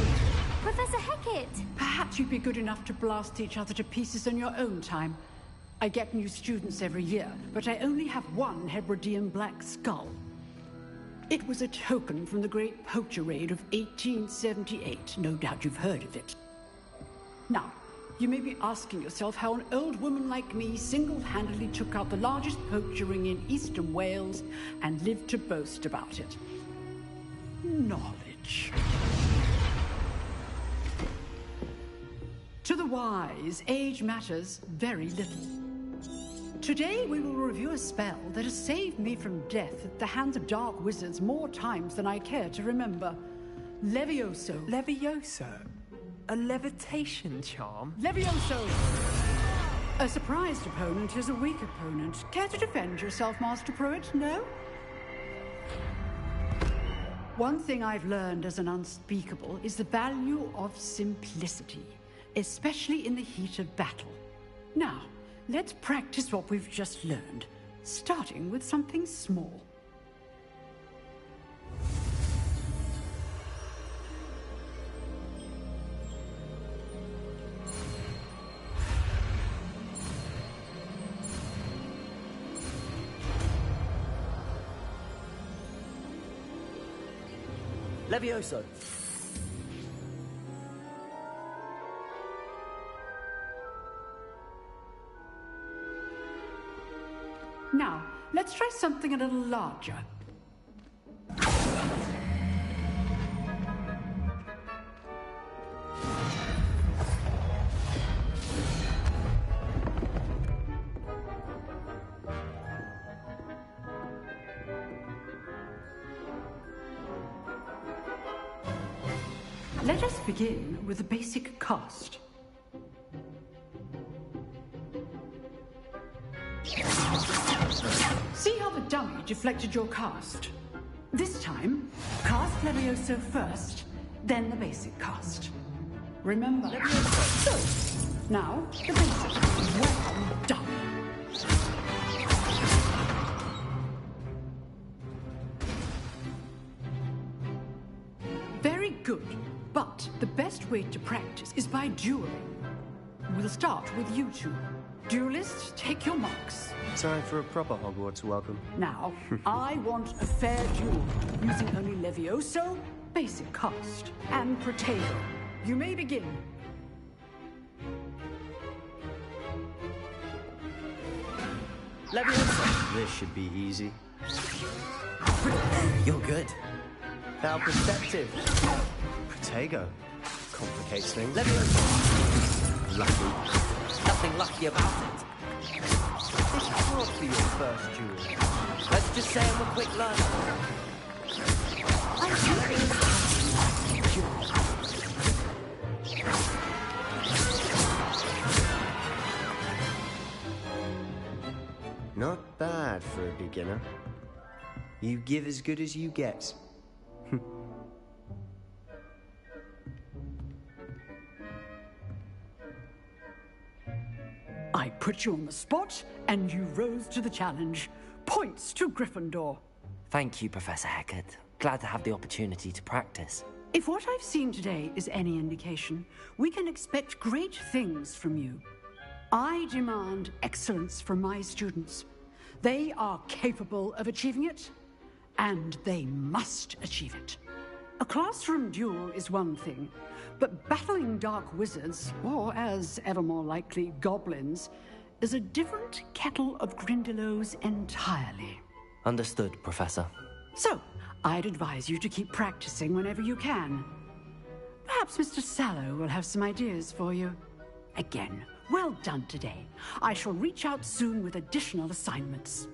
Professor Hecat! Perhaps you'd be good enough to blast each other to pieces on your own time. I get new students every year, but I only have one Hebridean black skull. It was a token from the Great Poacher Raid of 1878. No doubt you've heard of it. Now, you may be asking yourself how an old woman like me single-handedly took out the largest poacher ring in eastern Wales and lived to boast about it. Knowledge. To the wise, age matters very little. Today we will review a spell that has saved me from death at the hands of dark wizards more times than I care to remember. Levioso. Levioso? A levitation charm? Levioso! A surprised opponent is a weak opponent. Care to defend yourself, Master Pruitt? No? One thing I've learned as an unspeakable is the value of simplicity, especially in the heat of battle. Now, let's practice what we've just learned, starting with something small. Levioso. Now, let's try something a little larger. Let us begin with the basic cast. See how the dummy deflected your cast? This time, cast Levioso first, then the basic cast. Remember, Levioso. So, now, the basic. Well done. Very good. But the best way to practice is by dueling. We'll start with you two. Duelists, take your marks. Time for a proper Hogwarts welcome. Now, I want a fair duel, using only Levioso, basic cast, and Protego. You may begin. Levioso. This should be easy. You're good. How perceptive. Protego. Complicates things. Levioso. Lucky. Nothing lucky about it. It's hard for your first duel. Let's just say I'm a quick learner. Not bad for a beginner. You give as good as you get. I put you on the spot, and you rose to the challenge. Points to Gryffindor. Thank you, Professor Hecat. Glad to have the opportunity to practice. If what I've seen today is any indication, we can expect great things from you. I demand excellence from my students. They are capable of achieving it, and they must achieve it. A classroom duel is one thing, but battling dark wizards, or as ever more likely, goblins, is a different kettle of Grindylows entirely. Understood, Professor. So, I'd advise you to keep practicing whenever you can. Perhaps Mr. Sallow will have some ideas for you. Again, well done today. I shall reach out soon with additional assignments.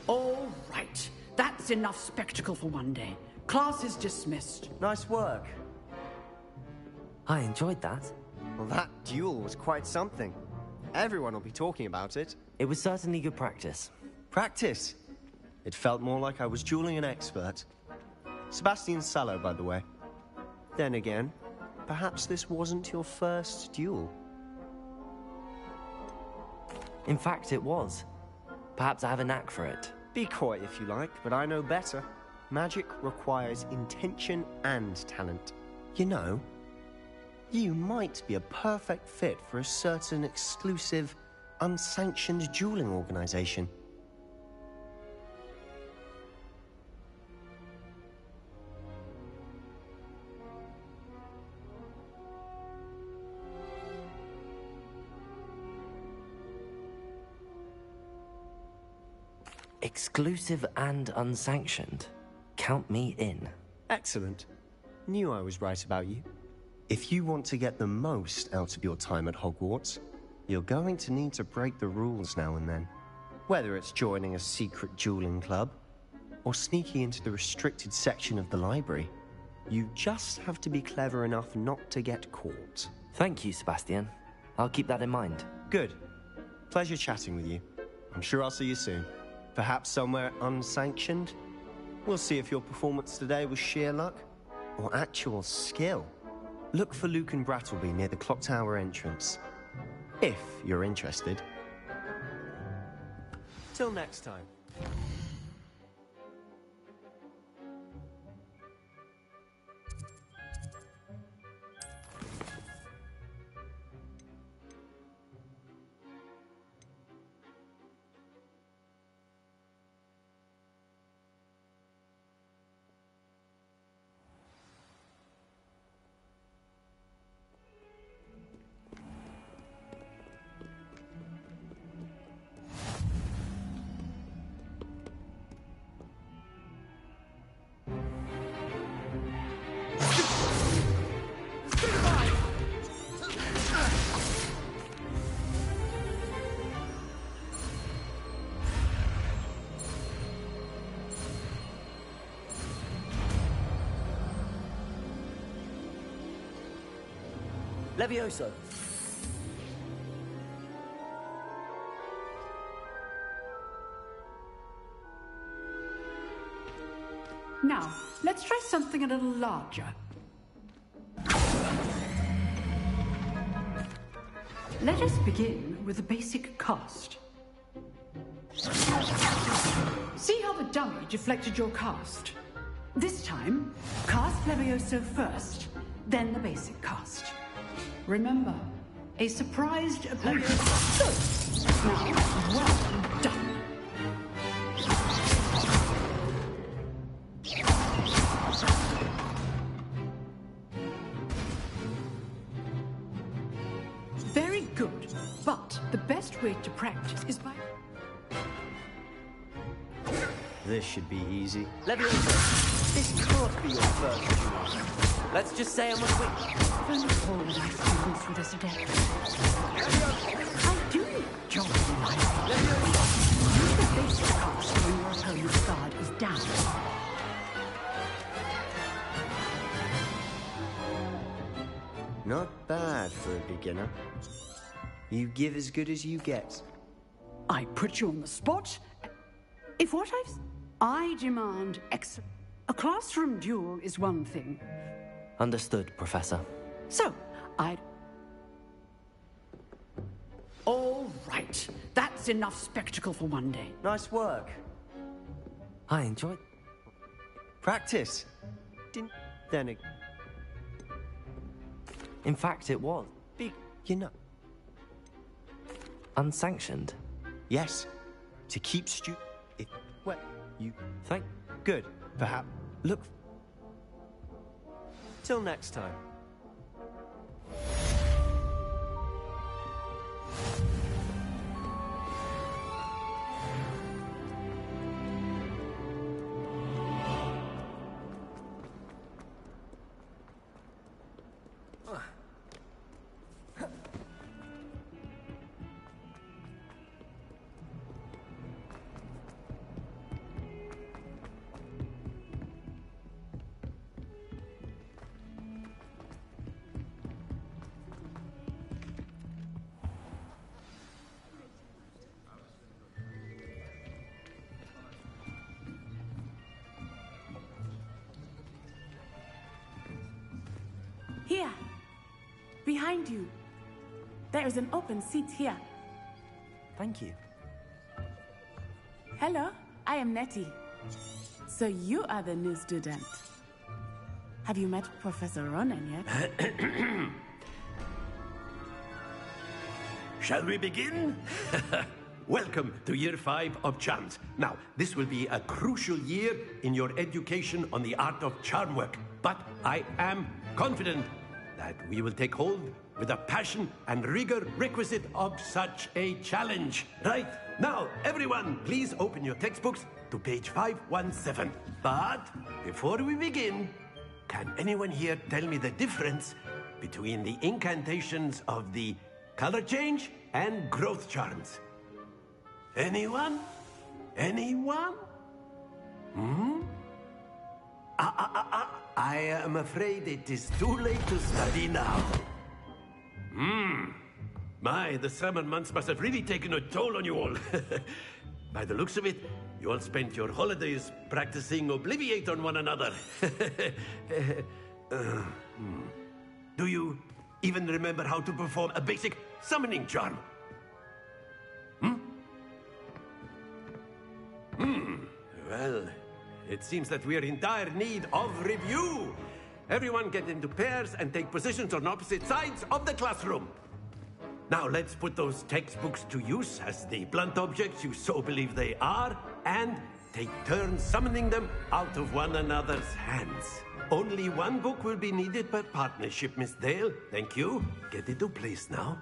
All right. That's enough spectacle for one day. Class is dismissed. Nice work. I enjoyed that. Well, that duel was quite something. Everyone will be talking about it. It was certainly good practice. Practice? It felt more like I was dueling an expert. Sebastian Sallow, by the way. Then again, perhaps this wasn't your first duel. In fact, it was. Perhaps I have a knack for it. Be coy if you like, but I know better. Magic requires intention and talent. You know, you might be a perfect fit for a certain exclusive, unsanctioned dueling organization. Exclusive and unsanctioned. Count me in. Excellent. Knew I was right about you. If you want to get the most out of your time at Hogwarts, you're going to need to break the rules now and then. Whether it's joining a secret dueling club, or sneaking into the restricted section of the library, you just have to be clever enough not to get caught. Thank you, Sebastian. I'll keep that in mind. Good. Pleasure chatting with you. I'm sure I'll see you soon. Perhaps somewhere unsanctioned? We'll see if your performance today was sheer luck or actual skill. Look for Luke and Brattleby near the clock tower entrance. If you're interested. Till next time. Levioso. Now, let's try something a little larger. Let us begin with the basic cast. See how the dummy deflected your cast? This time, cast Levioso first, then the basic cast. Remember, a surprised opponent. Good. Now, well done. Very good, but the best way to practice is by... This should be easy. Levioso. This can't be your first duel. Let's just say I'm a quick. If only all of my students were this adept. I do enjoy life. Use the basic cast when your opponent's guard is down. Not bad for a beginner. You give as good as you get. I put you on the spot. If what I demand excellence. A classroom duel is one thing. Understood, Professor. So, all right. That's enough spectacle for one day. Nice work. I enjoyed... Practice. Then In fact, it was. You know. Unsanctioned. Yes. To keep Well, you... Thank... Good. Perhaps... Look... Till next time. Here. Behind you. There is an open seat here. Thank you. Hello, I am Nettie. So you are the new student. Have you met Professor Ronan yet? Shall we begin? Welcome to Year 5 of Charms. Now, this will be a crucial year in your education on the art of charm work. But I am confident that we will take hold with the passion and rigor requisite of such a challenge. Right, now, everyone, please open your textbooks to page 517. But before we begin, can anyone here tell me the difference between the incantations of the color change and growth charms? Anyone? Anyone? I am afraid it is too late to study now. My, the summer months must have really taken a toll on you all. By the looks of it, you all spent your holidays practicing Obliviate on one another. Do you even remember how to perform a basic summoning charm? Well, it seems that we're in dire need of review. Everyone get into pairs and take positions on opposite sides of the classroom. Now let's put those textbooks to use as the blunt objects you so believe they are, and take turns summoning them out of one another's hands. Only one book will be needed per partnership, Miss Dale. Thank you. Get into place now.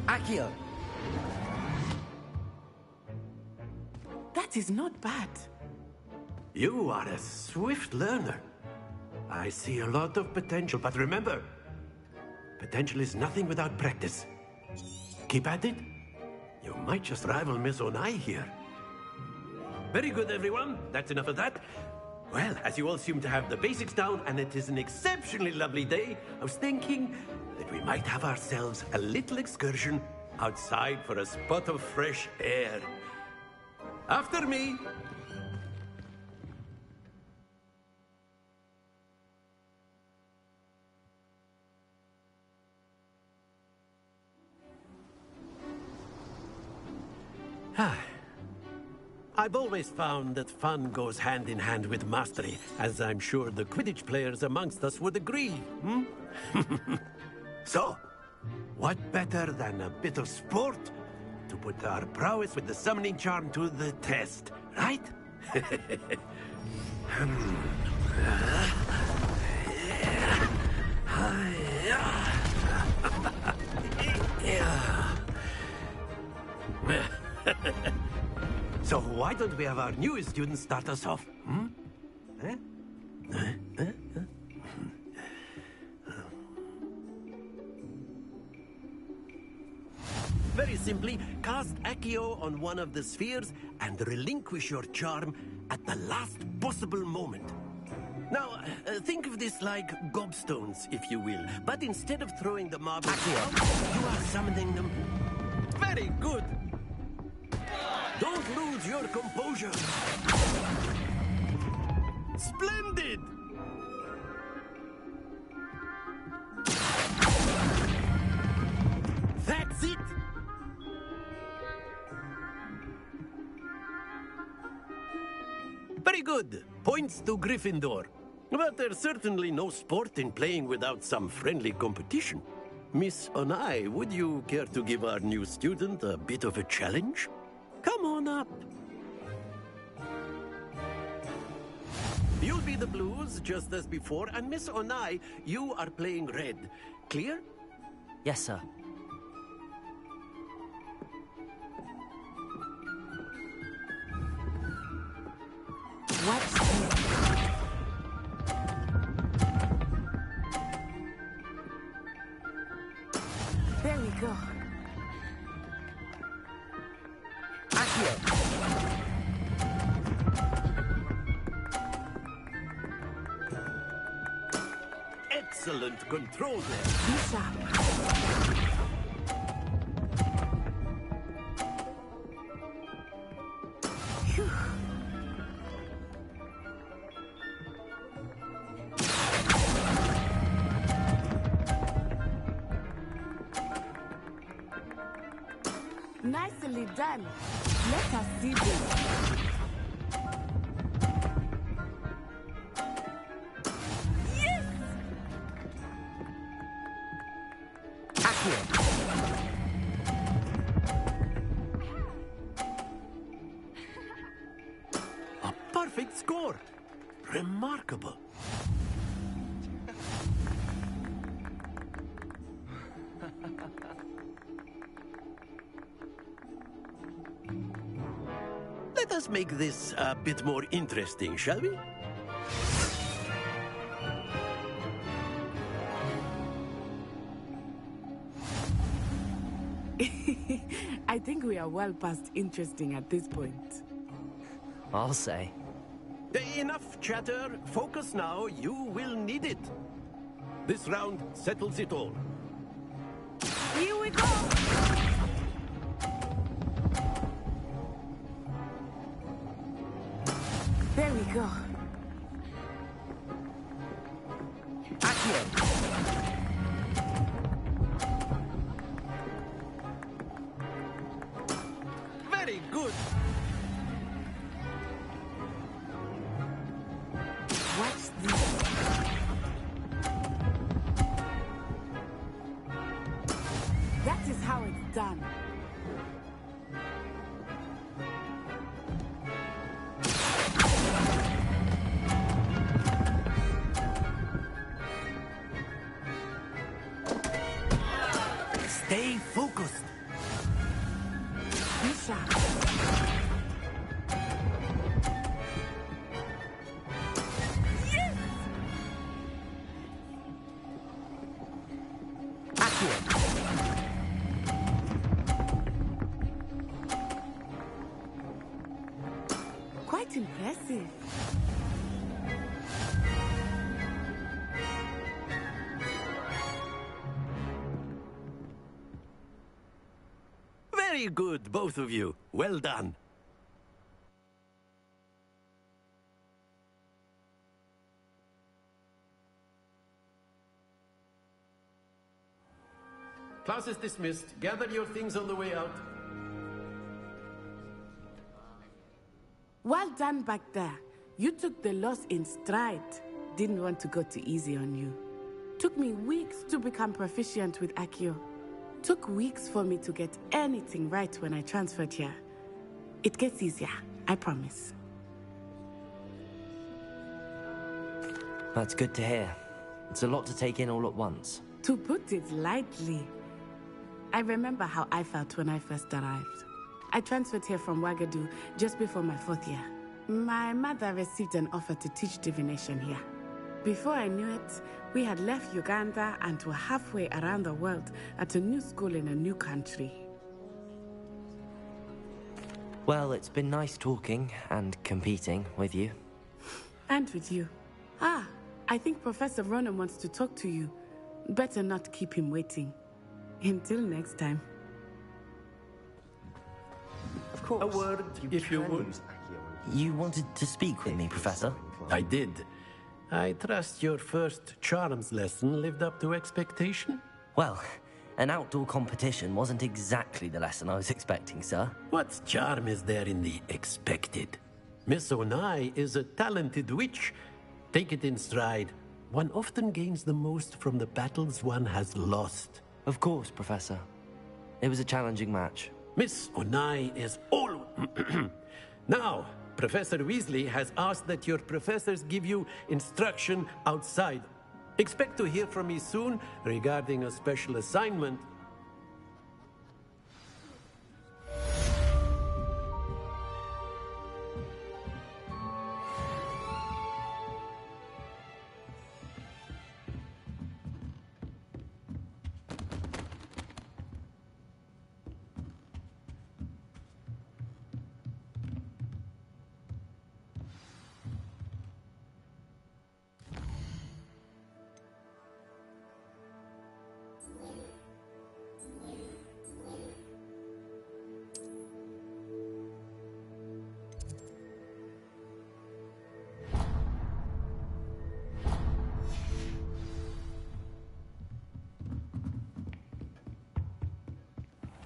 Akio. That is not bad. You are a swift learner. I see a lot of potential, but remember, potential is nothing without practice. Keep at it. You might just rival Miss Onai here. Very good, everyone. That's enough of that. Well, as you all seem to have the basics down, and it is an exceptionally lovely day, I was thinking that we might have ourselves a little excursion outside for a spot of fresh air. After me. I've always found that fun goes hand in hand with mastery, as I'm sure the Quidditch players amongst us would agree, So, what better than a bit of sport to put our prowess with the summoning charm to the test, right? So why don't we have our newest student start us off? Very simply, cast Accio on one of the spheres and relinquish your charm at the last possible moment. Now, think of this like gobstones, if you will. But instead of throwing the marbles out, you are summoning them. Very good! Don't lose your composure. Splendid! That's it! Very good. Points to Gryffindor. But there's certainly no sport in playing without some friendly competition. Miss Onai, would you care to give our new student a bit of a challenge? Come on up. You'll be the blues, just as before, and Miss Onai, you are playing red. Clear? Yes, sir. What's There we go. Akio. Excellent control there. Be sharp. Phew. Nicely done. Let us see this. Yes! Accio. A perfect score. Remarkable. Let us make this a bit more interesting, shall we? I think we are well past interesting at this point. I'll say. Enough chatter. Focus now. You will need it. This round settles it all. Here we go! There we go. Very good. Watch this. That is how it's done. Stay focused. Misha. Yes! Quite impressive. Very good, both of you. Well done. Class is dismissed. Gather your things on the way out. Well done back there. You took the loss in stride. Didn't want to go too easy on you. Took me weeks to become proficient with Accio. Took weeks for me to get anything right when I transferred here. It gets easier, I promise. That's good to hear. It's a lot to take in all at once. To put it lightly, I remember how I felt when I first arrived. I transferred here from Wagadu just before my 4th year. My mother received an offer to teach divination here. Before I knew it, we had left Uganda and were halfway around the world at a new school in a new country. Well, it's been nice talking and competing with you. And with you. Ah, I think Professor Ronan wants to talk to you. Better not keep him waiting. Until next time. Of course. A word, if you would. You wanted to speak with me, Professor? I did. I trust your first charms lesson lived up to expectation? Well, an outdoor competition wasn't exactly the lesson I was expecting, sir. What charm is there in the expected? Miss Onai is a talented witch. Take it in stride. One often gains the most from the battles one has lost. Of course, Professor. It was a challenging match. Miss Onai is all... Now, Professor Weasley has asked that your professors give you instruction outside. Expect to hear from me soon regarding a special assignment.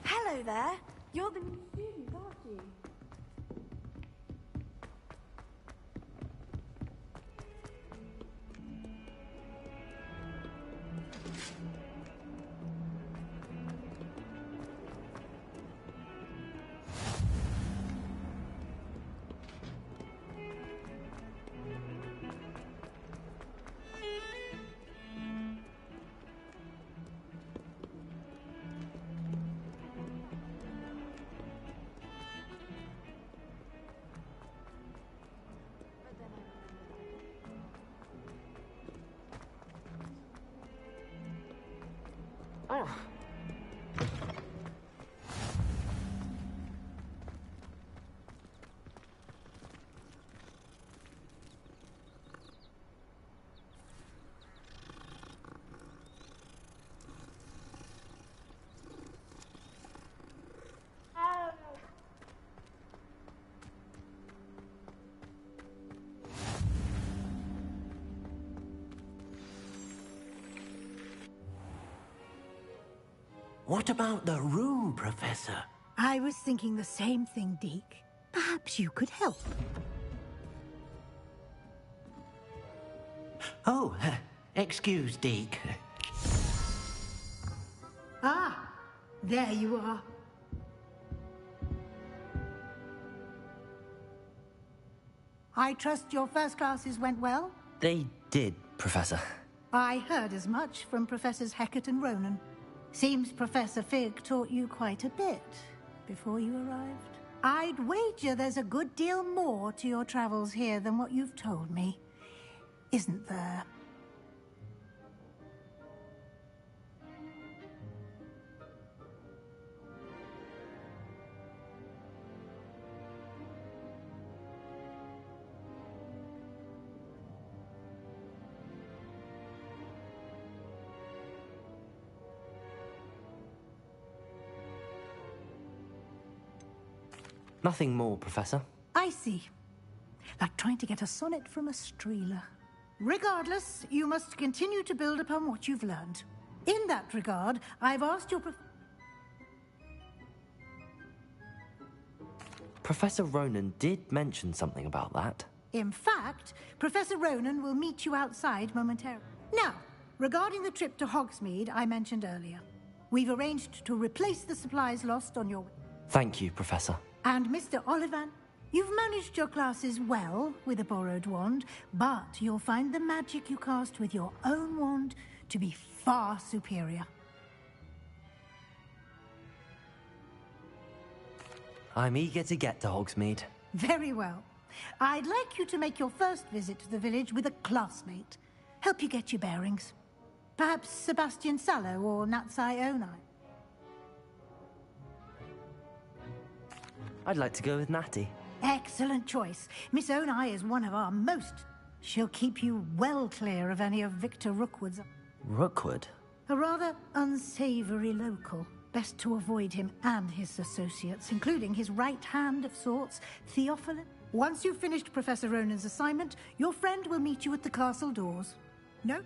Hello there. You're the new student, aren't you? What about the room, Professor? I was thinking the same thing, Deke. Perhaps you could help. Oh, excuse, Deke. Ah, there you are. I trust your first classes went well? They did, Professor. I heard as much from Professors Hecat and Ronan. Seems Professor Fig taught you quite a bit before you arrived. I'd wager there's a good deal more to your travels here than what you've told me. Isn't there? Nothing more, Professor. I see. Like trying to get a sonnet from a streeler. Regardless, you must continue to build upon what you've learned. In that regard, I've asked your Professor Ronan did mention something about that. In fact, Professor Ronan will meet you outside momentarily. Now, regarding the trip to Hogsmeade I mentioned earlier, we've arranged to replace the supplies lost on your way. Thank you, Professor. And Mr. Olivan, you've managed your classes well with a borrowed wand, but you'll find the magic you cast with your own wand to be far superior. I'm eager to get to Hogsmeade. Very well. I'd like you to make your first visit to the village with a classmate. Help you get your bearings. Perhaps Sebastian Sallow or Natsai Onai. I'd like to go with Natty. Excellent choice. Miss Onai is one of our most. She'll keep you well clear of any of Victor Rookwood's. Rookwood? A rather unsavory local. Best to avoid him and his associates, including his right hand of sorts, Theophilus. Once you've finished Professor Ronan's assignment, your friend will meet you at the castle doors. No?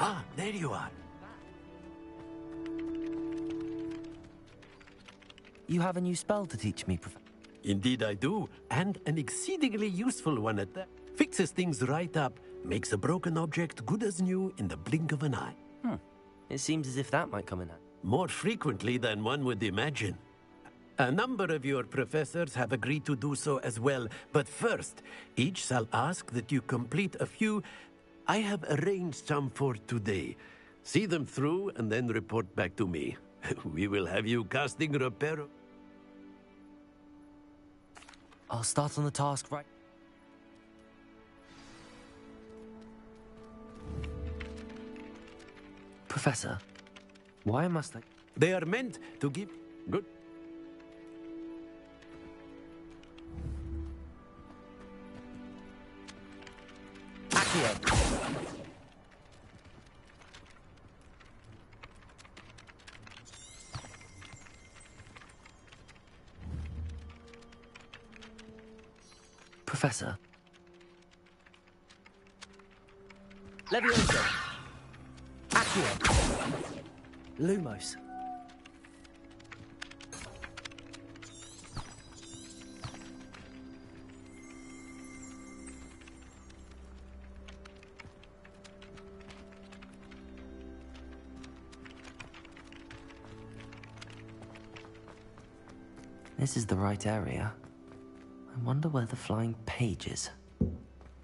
Ah, there you are. You have a new spell to teach me, Professor. Indeed I do, and an exceedingly useful one at that. Fixes things right up, makes a broken object good as new in the blink of an eye. It seems as if that might come in handy. More frequently than one would imagine. A number of your professors have agreed to do so as well, but first, each shall ask that you complete a few. I have arranged some for today. See them through and then report back to me. We will have you casting Reparo. I'll start on the task right. Professor, why must I? They are meant to give good. Accio. Professor. Levioso. Accio. Lumos. This is the right area. I wonder where the flying page is.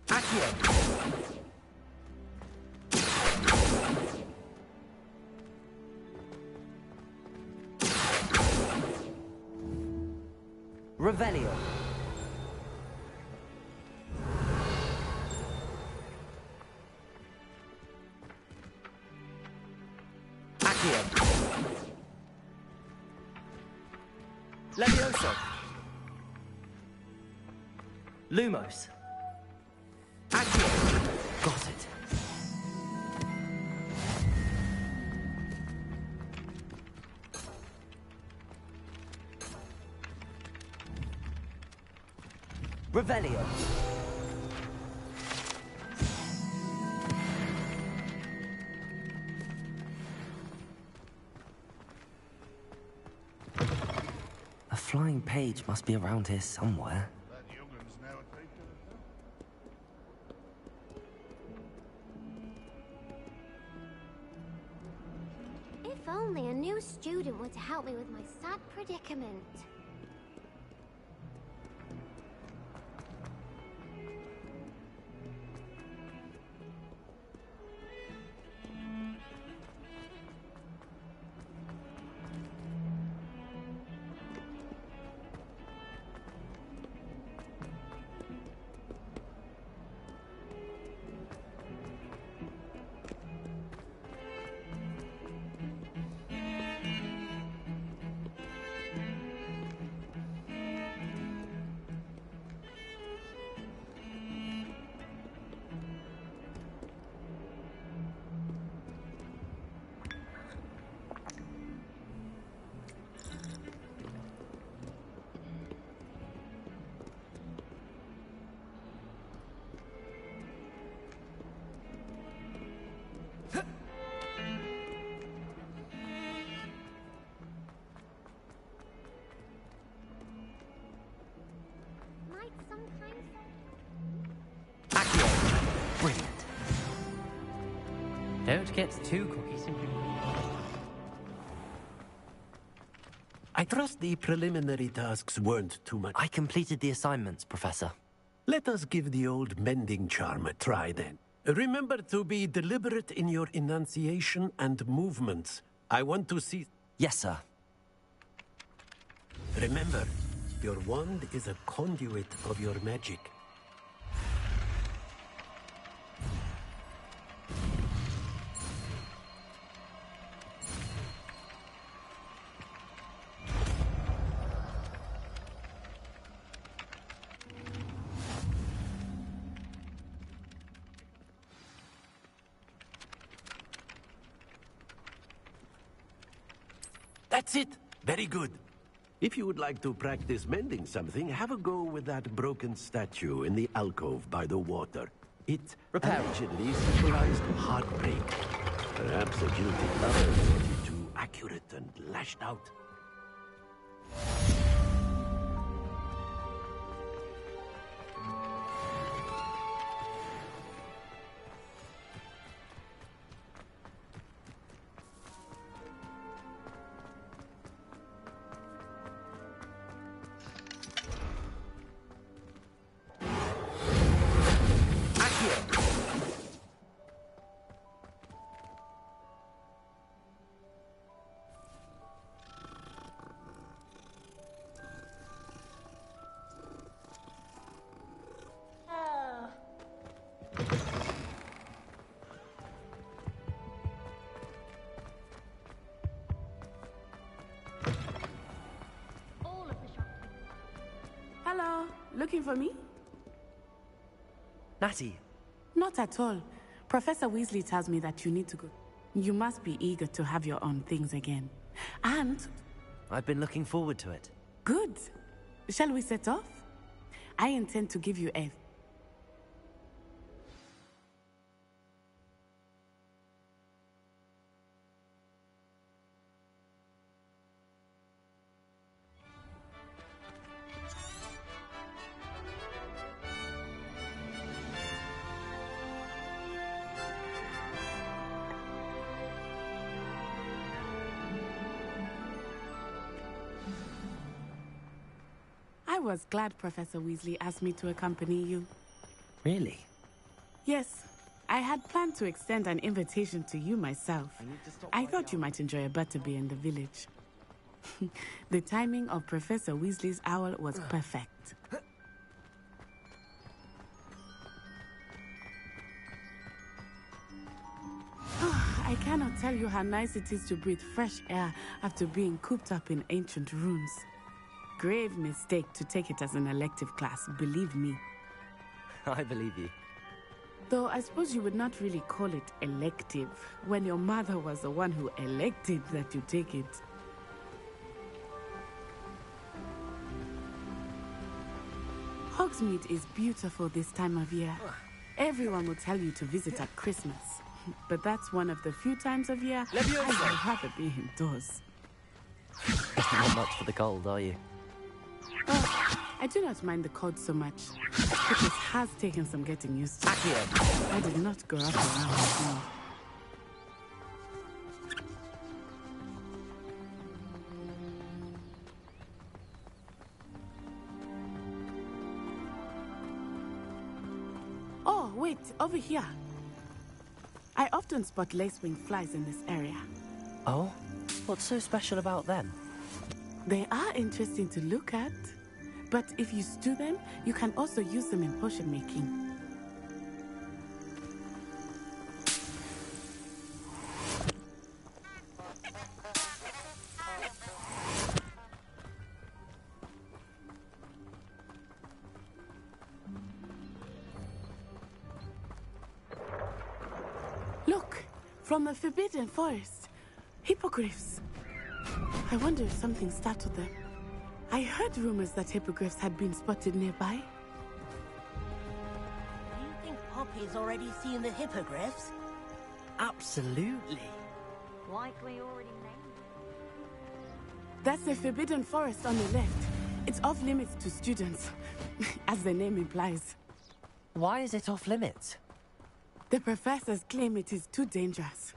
Accio! Revelio. Accio. Levioso. Lumos. Accio. Got it. Revelio. A flying page must be around here somewhere. If only a new student were to help me with my sad predicament. Brilliant. Don't get too cocky simply. I trust the preliminary tasks weren't too much. I completed the assignments, Professor. Let us give the old mending charm a try then. Remember to be deliberate in your enunciation and movements. I want to see... Yes, sir. Remember, your wand is a conduit of your magic. That's it! Very good. If you would like to practice mending something, have a go with that broken statue in the alcove by the water. It allegedly symbolized heartbreak. Perhaps a guilty lover thought it too accurate and lashed out. Hello, looking for me? Natty. Not at all. Professor Weasley tells me that you need to go. You must be eager to have your own things again. And... I've been looking forward to it. Good. Shall we set off? I intend to give you a... I was glad Professor Weasley asked me to accompany you. Really? Yes. I had planned to extend an invitation to you myself. I thought you might enjoy a butterbeer in the village. The timing of Professor Weasley's owl was perfect. I cannot tell you how nice it is to breathe fresh air after being cooped up in ancient ruins. Grave mistake to take it as an elective class, believe me. I believe you. Though I suppose you would not really call it elective when your mother was the one who elected that you take it. Hogsmeade is beautiful this time of year. Everyone will tell you to visit at Christmas. But that's one of the few times of year I would rather be indoors. Not much for the cold, are you? Oh, I do not mind the cold so much. But it has taken some getting used to. I did not grow up around the snow. Oh, wait, over here. I often spot lacewing flies in this area. Oh? What's so special about them? They are interesting to look at. But if you stew them, you can also use them in potion making. Look, from the Forbidden Forest. Hippogriffs. I wonder if something startled them. I heard rumors that hippogriffs had been spotted nearby. Do you think Poppy's already seen the hippogriffs? Absolutely. Likely already named. That's the Forbidden Forest on the left. It's off limits to students, as the name implies. Why is it off limits? The professors claim it is too dangerous.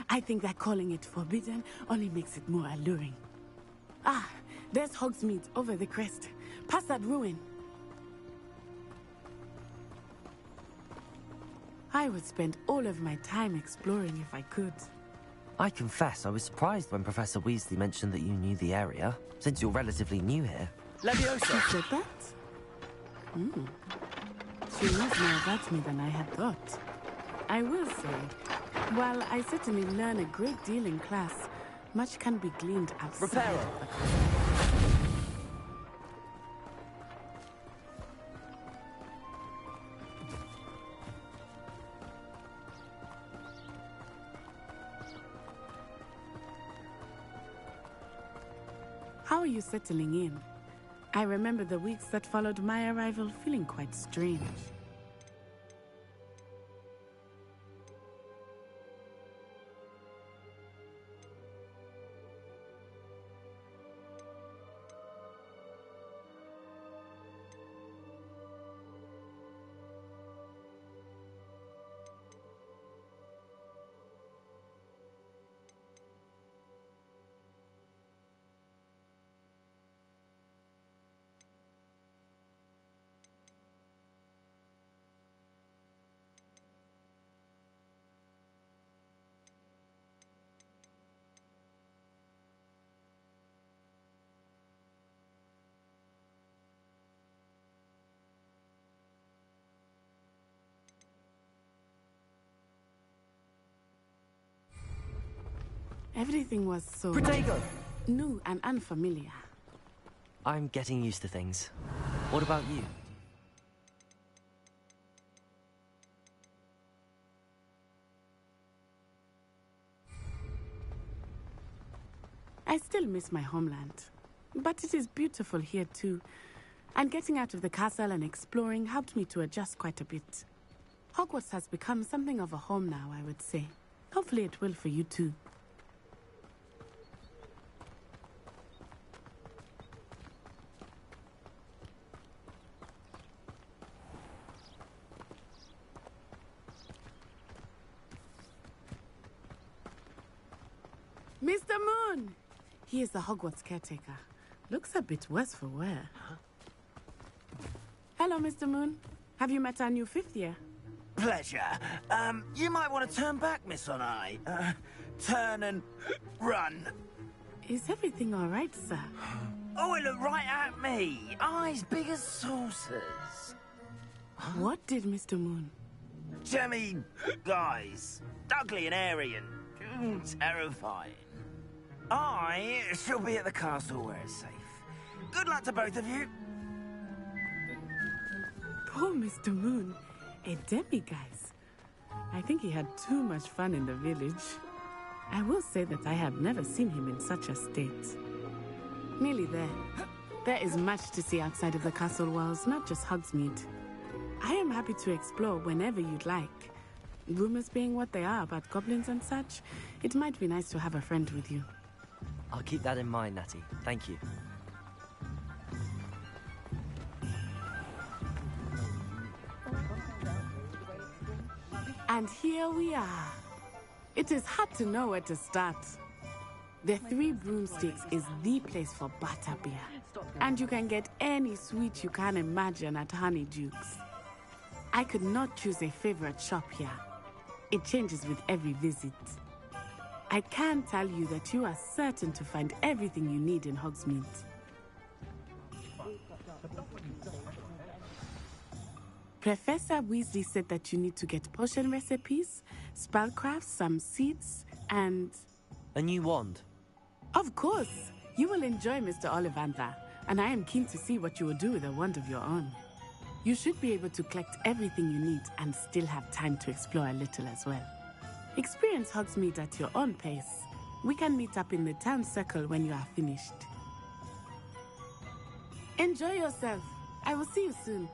I think that calling it forbidden only makes it more alluring. Ah, there's Hogsmeade over the crest. Past that ruin. I would spend all of my time exploring if I could. I confess I was surprised when Professor Weasley mentioned that you knew the area, since you're relatively new here. Leviosa! You said that? Hmm. She knows more about me than I had thought. I will say, while I certainly learn a great deal in class, much can be gleaned outside. Reparo. How are you settling in? I remember the weeks that followed my arrival feeling quite strange. Everything was so new and unfamiliar. I'm getting used to things. What about you? I still miss my homeland. But it is beautiful here too. And getting out of the castle and exploring helped me to adjust quite a bit. Hogwarts has become something of a home now, I would say. Hopefully it will for you too. Mr. Moon! He is the Hogwarts caretaker. Looks a bit worse for wear. Hello, Mr. Moon. Have you met our new fifth year? Pleasure. You might want to turn back, Miss On-Eye. Turn and run. Is everything all right, sir? Oh, it looked right at me. Eyes big as saucers. What did Mr. Moon? Jemmy guys. Ugly and airy and Terrifying. I shall be at the castle where it's safe. Good luck to both of you. Poor Mr. Moon, a demiguise. I think he had too much fun in the village. I will say that I have never seen him in such a state. Nearly there. There is much to see outside of the castle walls, not just Hogsmeade. I am happy to explore whenever you'd like. Rumors being what they are about goblins and such, it might be nice to have a friend with you. I'll keep that in mind, Natty. Thank you. And here we are. It is hard to know where to start. The Three Broomsticks is the place for butterbeer. And you can get any sweet you can imagine at Honeydukes. I could not choose a favorite shop here. It changes with every visit. I can tell you that you are certain to find everything you need in Hogsmeade. Professor Weasley said that you need to get potion recipes, spellcrafts, some seeds, and... a new wand? Of course! You will enjoy Mr. Ollivander, and I am keen to see what you will do with a wand of your own. You should be able to collect everything you need and still have time to explore a little as well. Experience Hogsmeade at your own pace. We can meet up in the town circle when you are finished. Enjoy yourself. I will see you soon.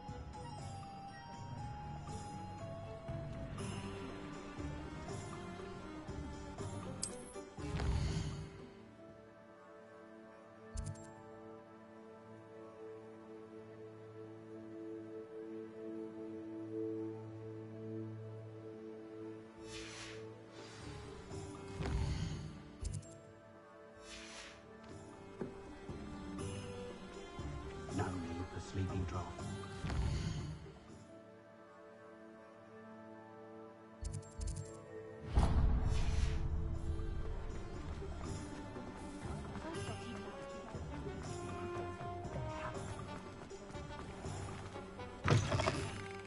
No need for sleeping draught.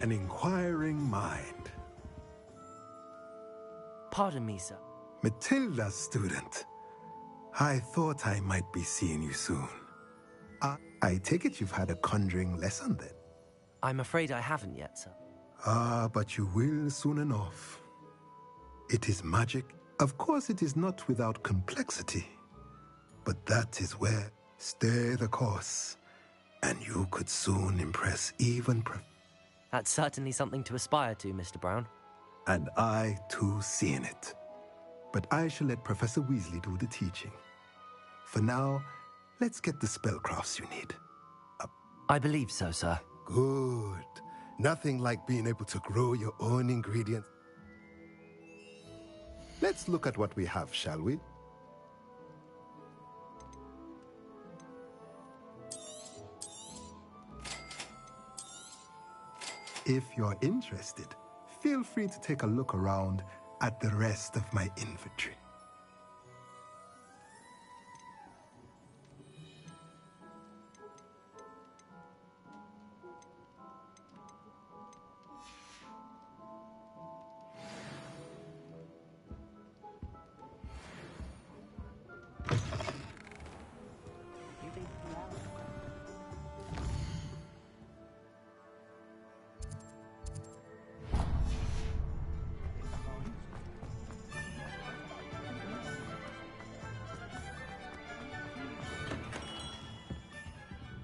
An inquiring mind. Pardon me, sir. Matilda's student. I thought I might be seeing you soon. I take it you've had a conjuring lesson then? I'm afraid I haven't yet, sir. But you will soon enough. It is magic. Of course, it is not without complexity. But that is where stay the course, and you could soon impress even That's certainly something to aspire to, Mr. Brown. And I, too, seeing it. But I shall let Professor Weasley do the teaching. For now, let's get the spellcrafts you need. I believe so, sir. Good. Nothing like being able to grow your own ingredients. Let's look at what we have, shall we? If you're interested, feel free to take a look around at the rest of my inventory.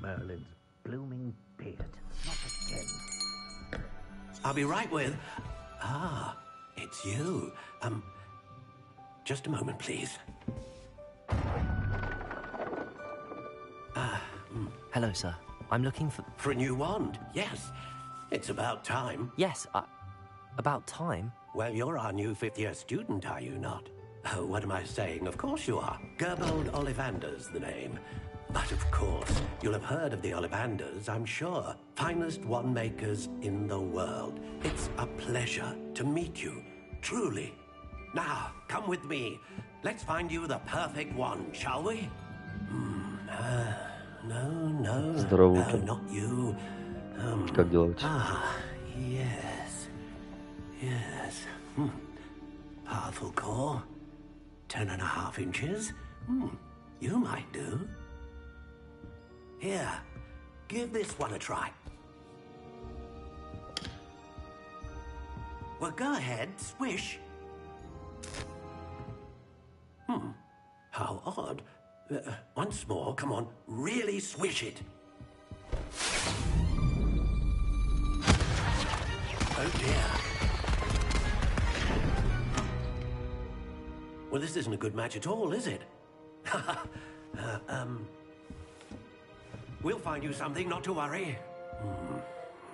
Merlin's blooming beard. Not again. I'll be right with... Ah, it's you. Just a moment, please. Hello, sir. I'm looking for... For a new wand, yes. It's about time. Yes, about time? Well, you're our new fifth-year student, are you not? Oh, what am I saying? Of course you are. Gerbold Ollivander's the name. But of course, you'll have heard of the Ollivanders, I'm sure. Finest wand makers in the world. It's a pleasure to meet you, truly. Now, come with me. Let's find you the perfect wand, shall we? No, Здорово, not you. Как дела у тебя? Yes. Pathful core. 10.5 inches. You might do. Here, give this one a try. Well, go ahead, swish. How odd. Once more, come on, really swish it. Oh dear. Well, this isn't a good match at all, is it? We'll find you something, not to worry.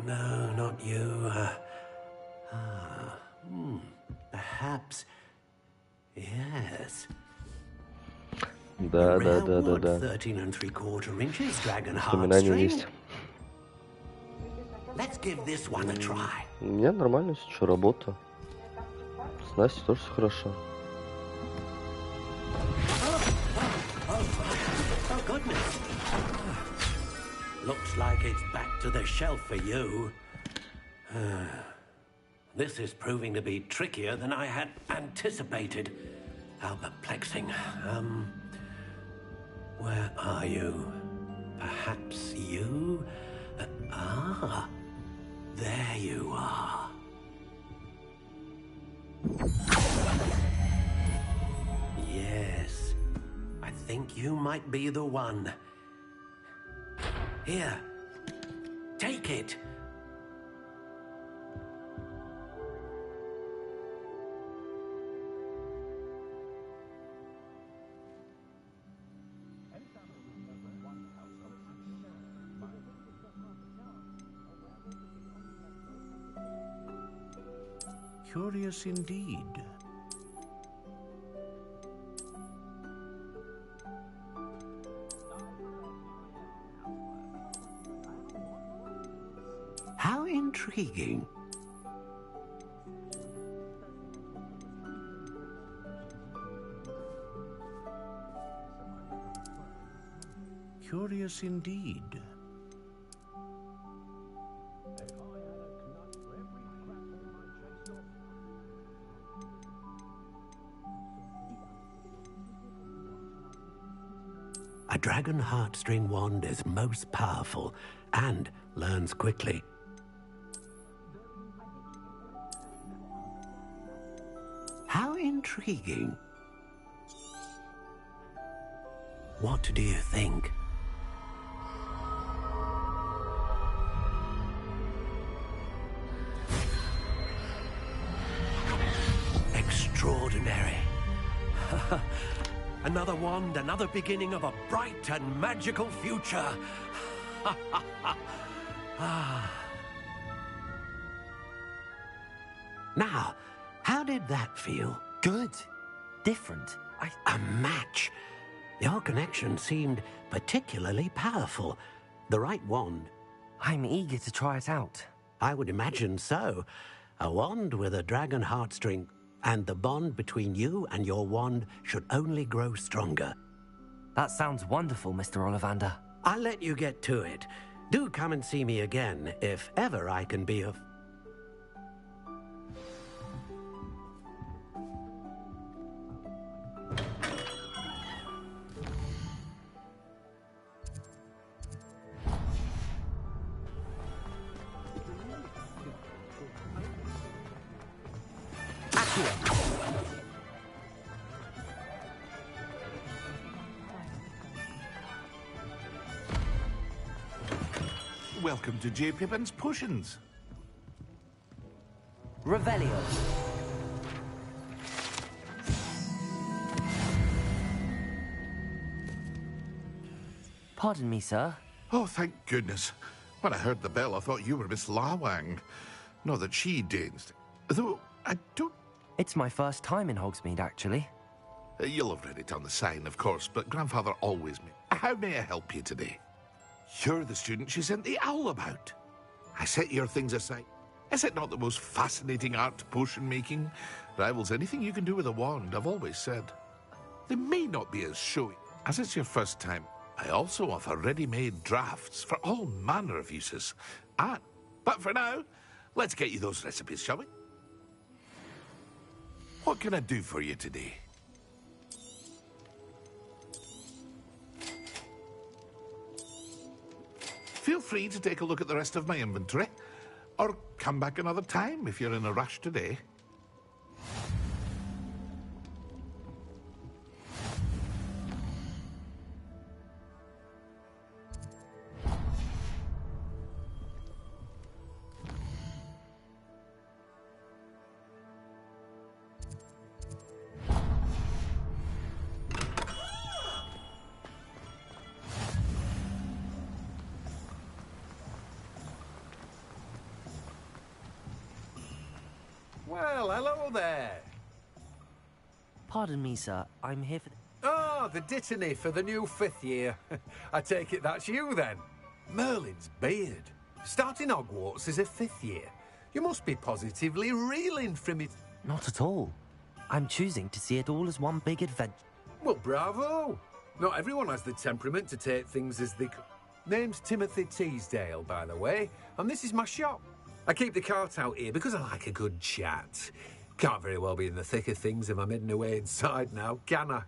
No, not you. Perhaps. Yes. Да. 13 3/4 inches, dragon Воспоминания heartstring. есть. Let's give this one a try. Не, нормально, что работа. С Настей тоже все хорошо. Oh, goodness. Looks like it's back to the shelf for you. This is proving to be trickier than I had anticipated. How perplexing. Where are you? Perhaps you? There you are. Yes, I think you might be the one. Here, take it. Curious indeed. How intriguing. Curious indeed. A dragon heartstring wand is most powerful and learns quickly. How intriguing. What do you think? Extraordinary. Another wand, another beginning of a bright and magical future. Now, how did that feel? Good. Different. A match. Your connection seemed particularly powerful. The right wand. I'm eager to try it out. I would imagine so. A wand with a dragon heartstring, and the bond between you and your wand should only grow stronger. That sounds wonderful, Mr. Ollivander. I'll let you get to it. Do come and see me again, if ever I can be of... Welcome to J. Pippin's Potions. Revelio. Pardon me, sir. Oh, thank goodness. When I heard the bell, I thought you were Miss Lawang. Not that she deigned. Though, I don't... It's my first time in Hogsmeade, actually. You'll have read it on the sign, of course, but Grandfather always... How may I help you today? You're the student she sent the owl about. I set your things aside. Is it not the most fascinating art, potion making? Rivals anything you can do with a wand, I've always said. They may not be as showy, as it's your first time. I also offer ready-made drafts for all manner of uses. But for now, let's get you those recipes, shall we? What can I do for you today? Feel free to take a look at the rest of my inventory, or come back another time if you're in a rush today. Well, hello there. Pardon me, sir. I'm here for the... Ah, the dittany for the new 5th year. I take it that's you, then. Merlin's beard. Starting Hogwarts as a 5th year. You must be positively reeling from it. Not at all. I'm choosing to see it all as one big adventure. Well, bravo. Not everyone has the temperament to take things as they... Name's Timothy Teasdale, by the way, and this is my shop. I keep the cart out here because I like a good chat. Can't very well be in the thick of things if I'm hidden away inside now, can I?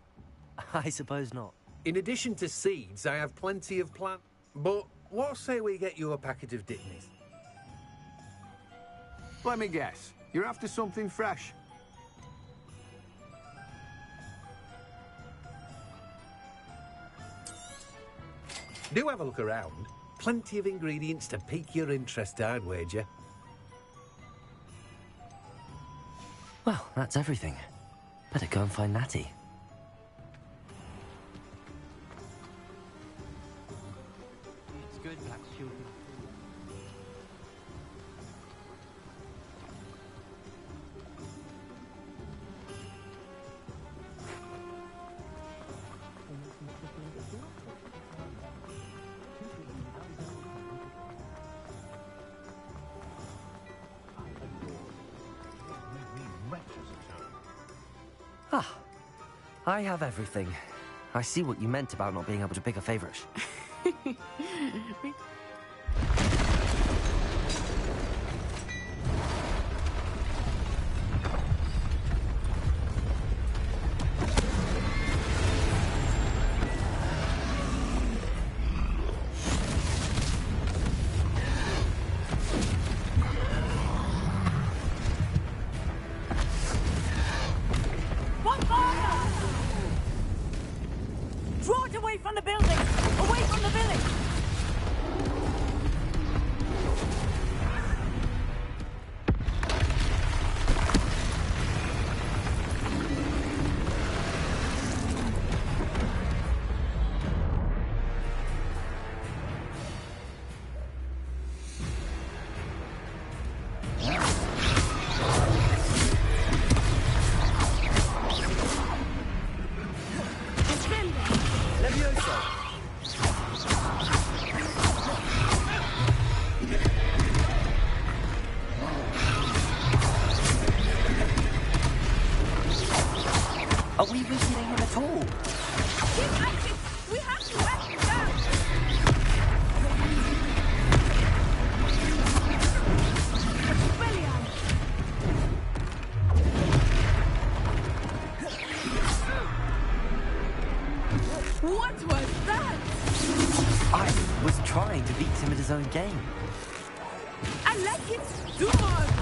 I suppose not. In addition to seeds, I have plenty of plant... But what say we get you a packet of Dittany's? Let me guess. You're after something fresh. Do have a look around. Plenty of ingredients to pique your interest, I'd wager. Well, that's everything. Better go and find Natty. It's good, black children. Ah, I have everything. I see what you meant about not being able to pick a favourite. Draw it away from the building! Away from the village! Are we weakening him at all? We have to whack him down! What was that? I was trying to beat him at his own game. I like it too much!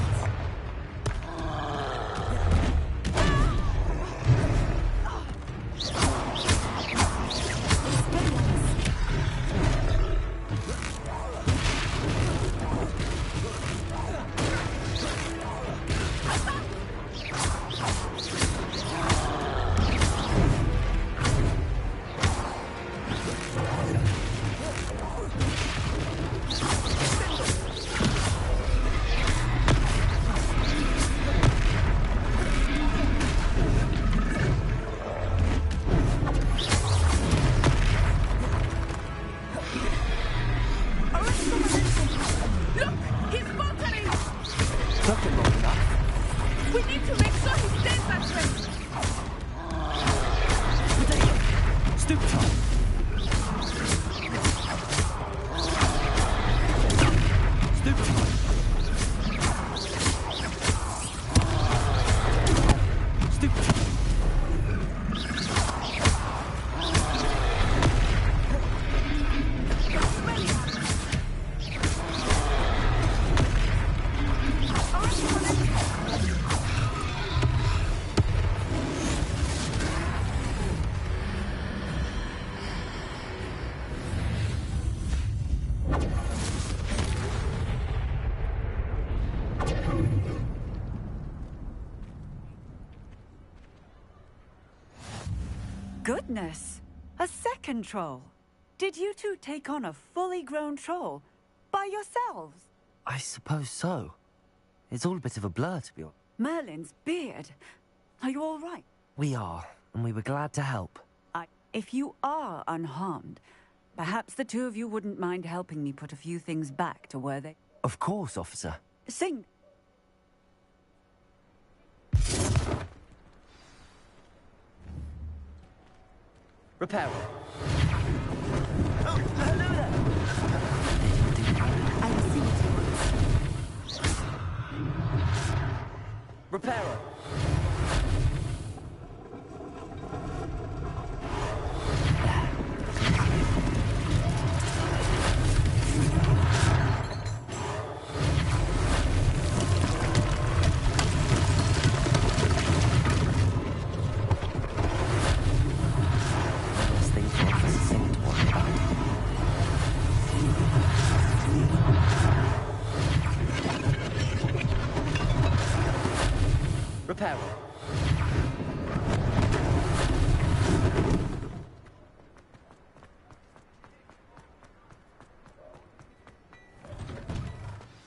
goodness! A second troll. Did you two take on a fully grown troll by yourselves? I suppose so. It's all a bit of a blur, to be honest. Merlin's beard. Are you all right? We are, and we were glad to help. If you are unharmed, perhaps the two of you wouldn't mind helping me put a few things back to where they... Of course, officer. Sing. Repair. Oh, hello there! I will see what you want. Repairer.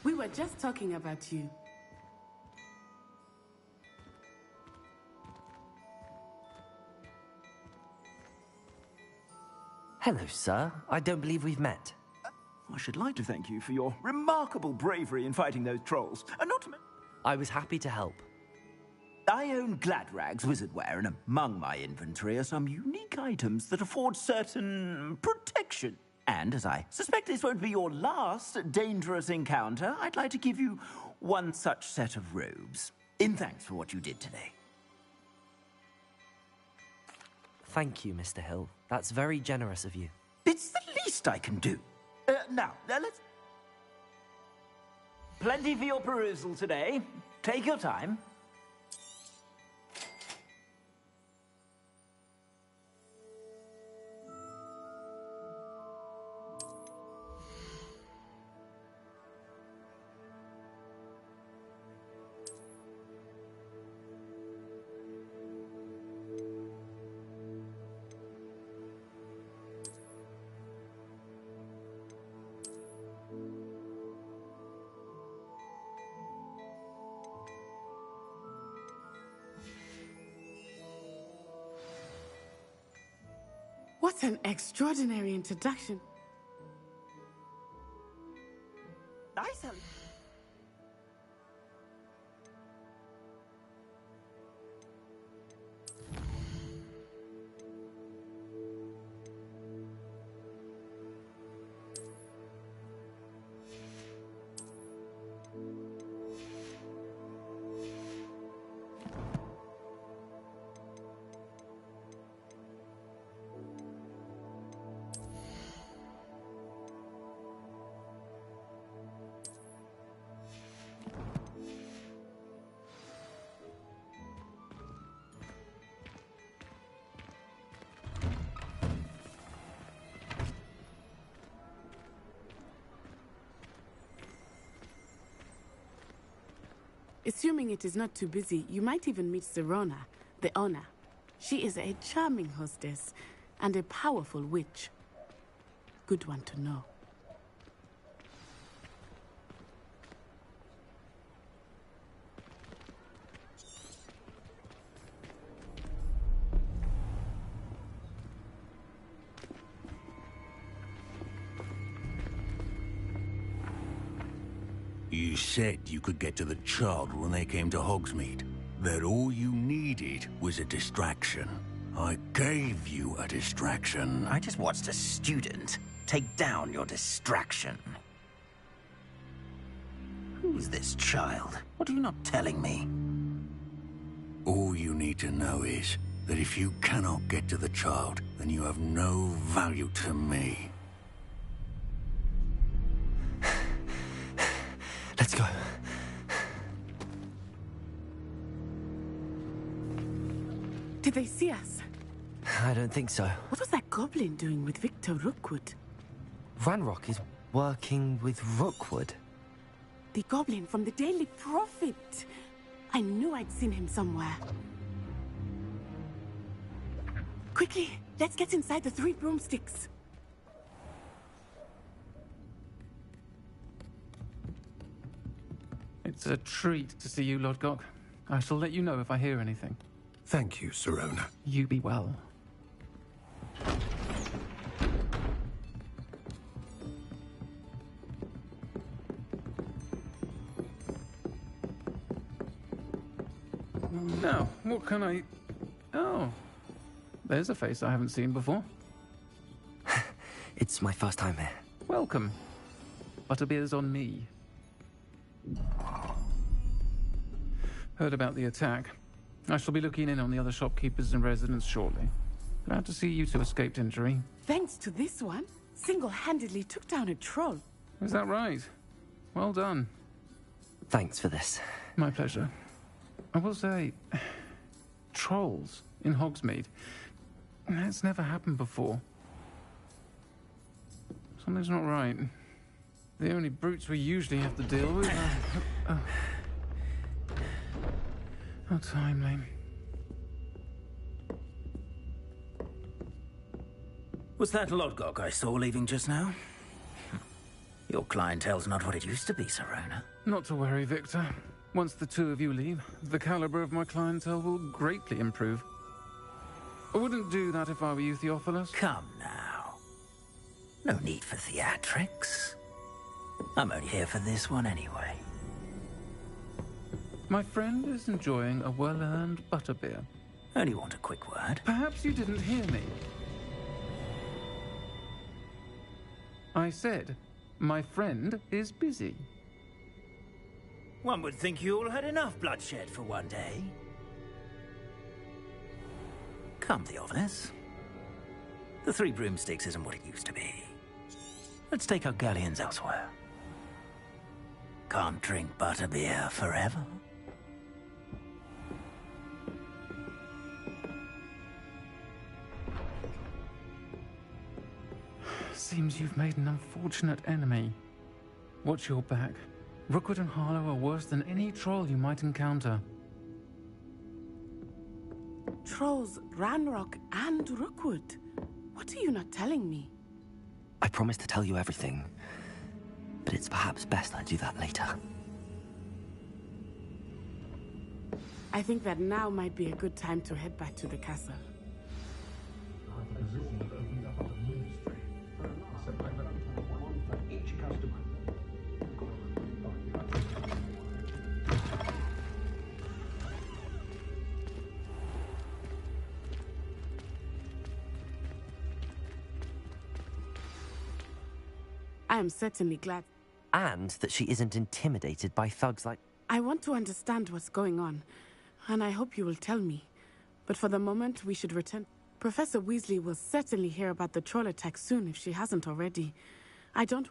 We were just talking about you. Hello, sir. I don't believe we've met. I should like to thank you for your remarkable bravery in fighting those trolls. And not to I was happy to help. I own Gladrag's wizardware, and among my inventory are some unique items that afford certain protection. And as I suspect this won't be your last dangerous encounter, I'd like to give you one such set of robes, in thanks for what you did today. Thank you, Mr. Hill. That's very generous of you. It's the least I can do. Now, let's... Plenty for your perusal today. Take your time. What an extraordinary introduction. Nice. Assuming it is not too busy, you might even meet Serona, the owner. She is a charming hostess and a powerful witch. Good one to know. You said you could get to the child when they came to Hogsmeade. That all you needed was a distraction. I gave you a distraction. I just watched a student take down your distraction. Who's this child? What are you not telling me? All you need to know is that if you cannot get to the child, then you have no value to me. Let's go. Did they see us? I don't think so. What was that goblin doing with Victor Rookwood? Ranrock is working with Rookwood. The goblin from the Daily Prophet. I knew I'd seen him somewhere. Quickly, let's get inside the 3 broomsticks. It's a treat to see you, Lodgok. I shall let you know if I hear anything. Thank you, Sirona. You be well. Now, what can I... Oh, there's a face I haven't seen before. It's my first time here. Welcome. Butterbeer's on me. Heard about the attack. I shall be looking in on the other shopkeepers and residents shortly. Glad to see you two escaped injury. Thanks to this one, single-handedly took down a troll. Is that right? Well done. Thanks for this. My pleasure. I will say, trolls in Hogsmeade. That's never happened before. Something's not right. The only brutes we usually have to deal with are... How timely. Was that Lodgok I saw leaving just now? Your clientele's not what it used to be, Sirona. Not to worry, Victor. Once the two of you leave, the caliber of my clientele will greatly improve. I wouldn't do that if I were you, Theophilus. Come now. No need for theatrics. I'm only here for this one anyway. My friend is enjoying a well-earned butterbeer. Only want a quick word. Perhaps you didn't hear me. I said, my friend is busy. One would think you all had enough bloodshed for one day. Come, Theophilus. The 3 broomsticks isn't what it used to be. Let's take our galleons elsewhere. Can't drink butterbeer forever. Seems you've made an unfortunate enemy. Watch your back. Rookwood and Harlow are worse than any troll you might encounter. Trolls, Ranrock, and Rookwood. What are you not telling me? I promised to tell you everything, but it's perhaps best I do that later. I think that now might be a good time to head back to the castle. I am certainly glad. And that she isn't intimidated by thugs like... I want to understand what's going on, and I hope you will tell me. But for the moment, we should return. Professor Weasley will certainly hear about the troll attack soon if she hasn't already. I don't...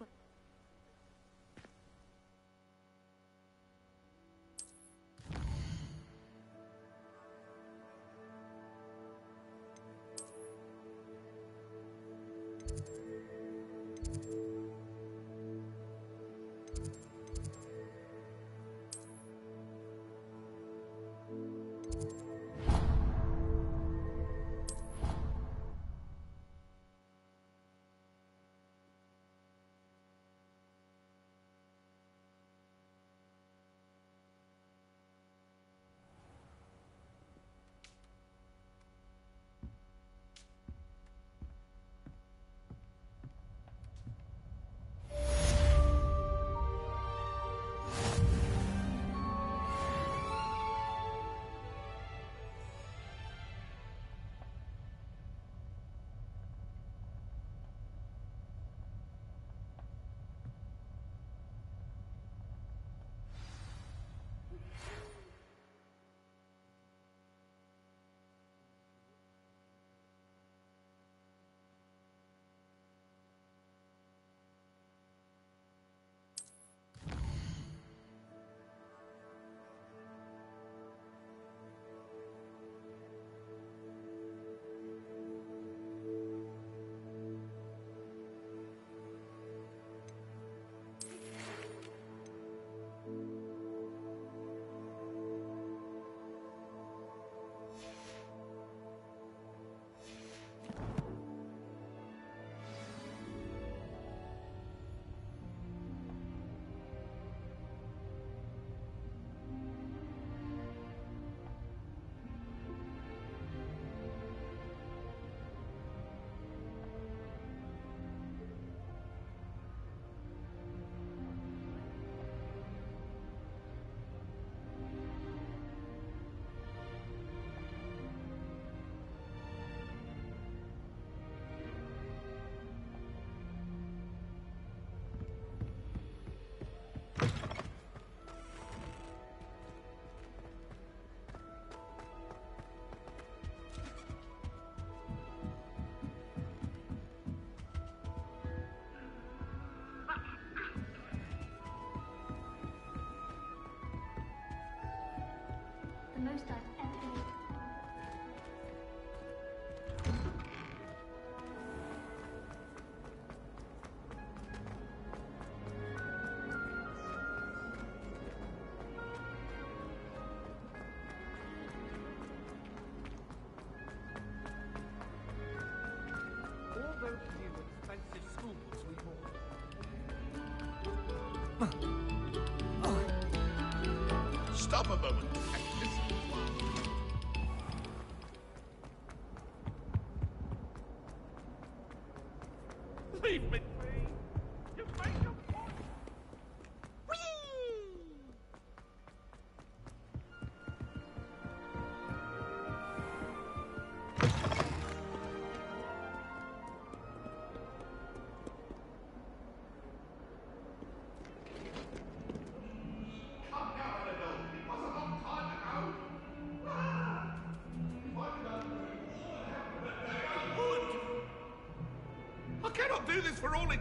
Stop a moment. Leave me. You made your point. I cannot do this for all eternity.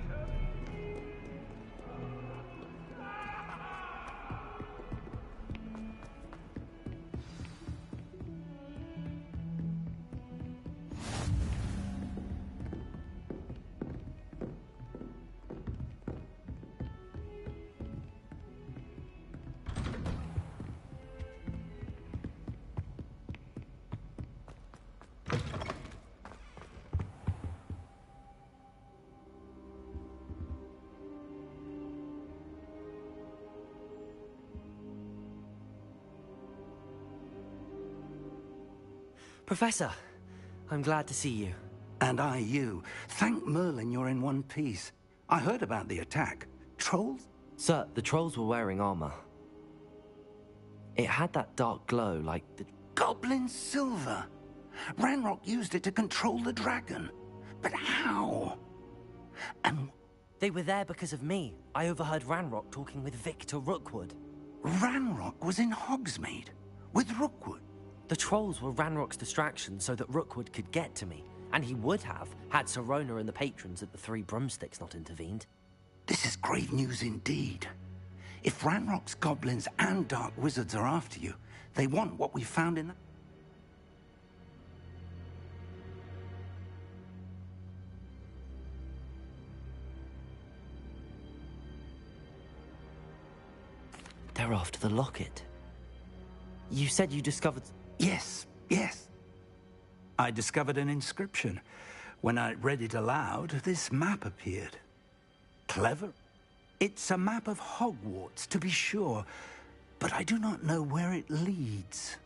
Professor, I'm glad to see you. And I you. Thank Merlin you're in one piece. I heard about the attack. Trolls? Sir, the trolls were wearing armor. It had that dark glow like the... Goblin silver! Ranrock used it to control the dragon. But how? And... They were there because of me. I overheard Ranrock talking with Victor Rookwood. Ranrock was in Hogsmeade? With Rookwood? The trolls were Ranrock's distraction so that Rookwood could get to me. And he would have, had Sirona and the patrons at the Three Broomsticks not intervened. This is grave news indeed. If Ranrock's goblins and dark wizards are after you, they want what we found in the... They're after the locket. You said you discovered... Yes. I discovered an inscription. When I read it aloud, this map appeared. Clever. It's a map of Hogwarts, to be sure, but I do not know where it leads.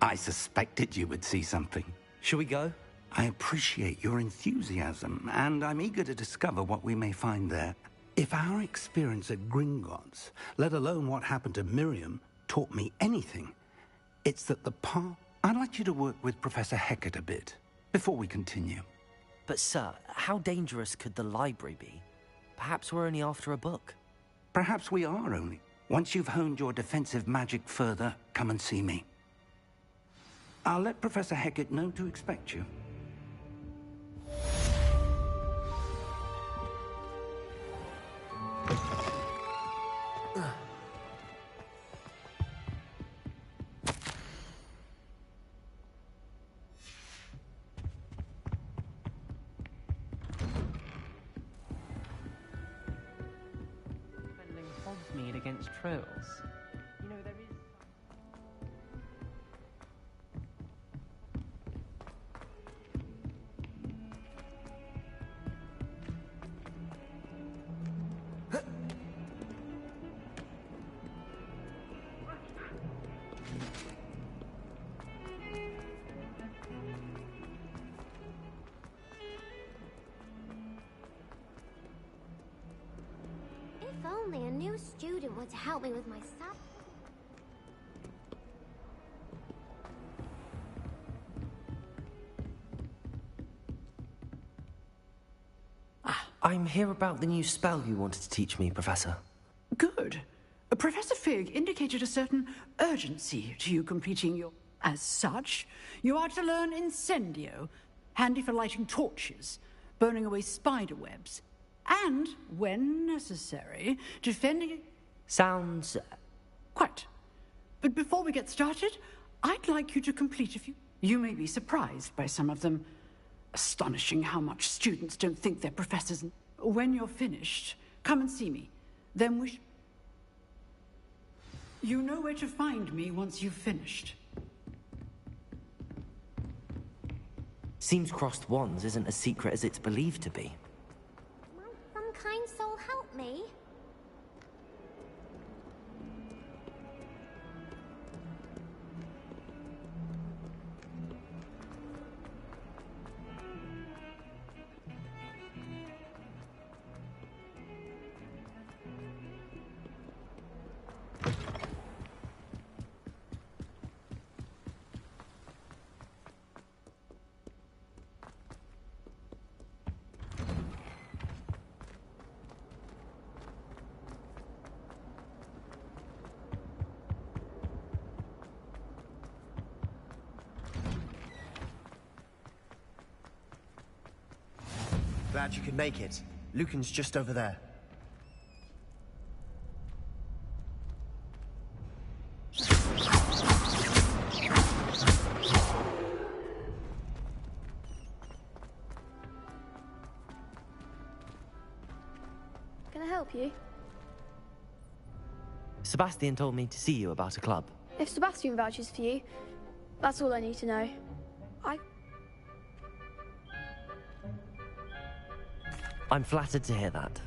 I suspected you would see something. Shall we go? I appreciate your enthusiasm, and I'm eager to discover what we may find there. If our experience at Gringotts, let alone what happened to Miriam, taught me anything, it's that the path... I'd like you to work with Professor Hecat a bit, before we continue. But sir, how dangerous could the library be? Perhaps we're only after a book. Perhaps we are only. Once you've honed your defensive magic further, come and see me. I'll let Professor Hecat know to expect you. Hogsmeade against trolls. You know, there is... If only a new student were to help me with my sub. I'm here about the new spell you wanted to teach me, Professor. Good. Professor Fig indicated a certain urgency to you completing your... As such, you are to learn Incendio, handy for lighting torches, burning away spider webs, and, when necessary, defending... Sounds... Quite. But before we get started, I'd like you to complete a few... You may be surprised by some of them. Astonishing how much students don't think they're professors. When you're finished, come and see me. Then we... You know where to find me once you've finished. Seems crossed wands isn't as secret as it's believed to be. Might some kind soul help me? Glad you could make it. Lucan's just over there. Can I help you? Sebastian told me to see you about a club. If Sebastian vouches for you, that's all I need to know. I'm flattered to hear that.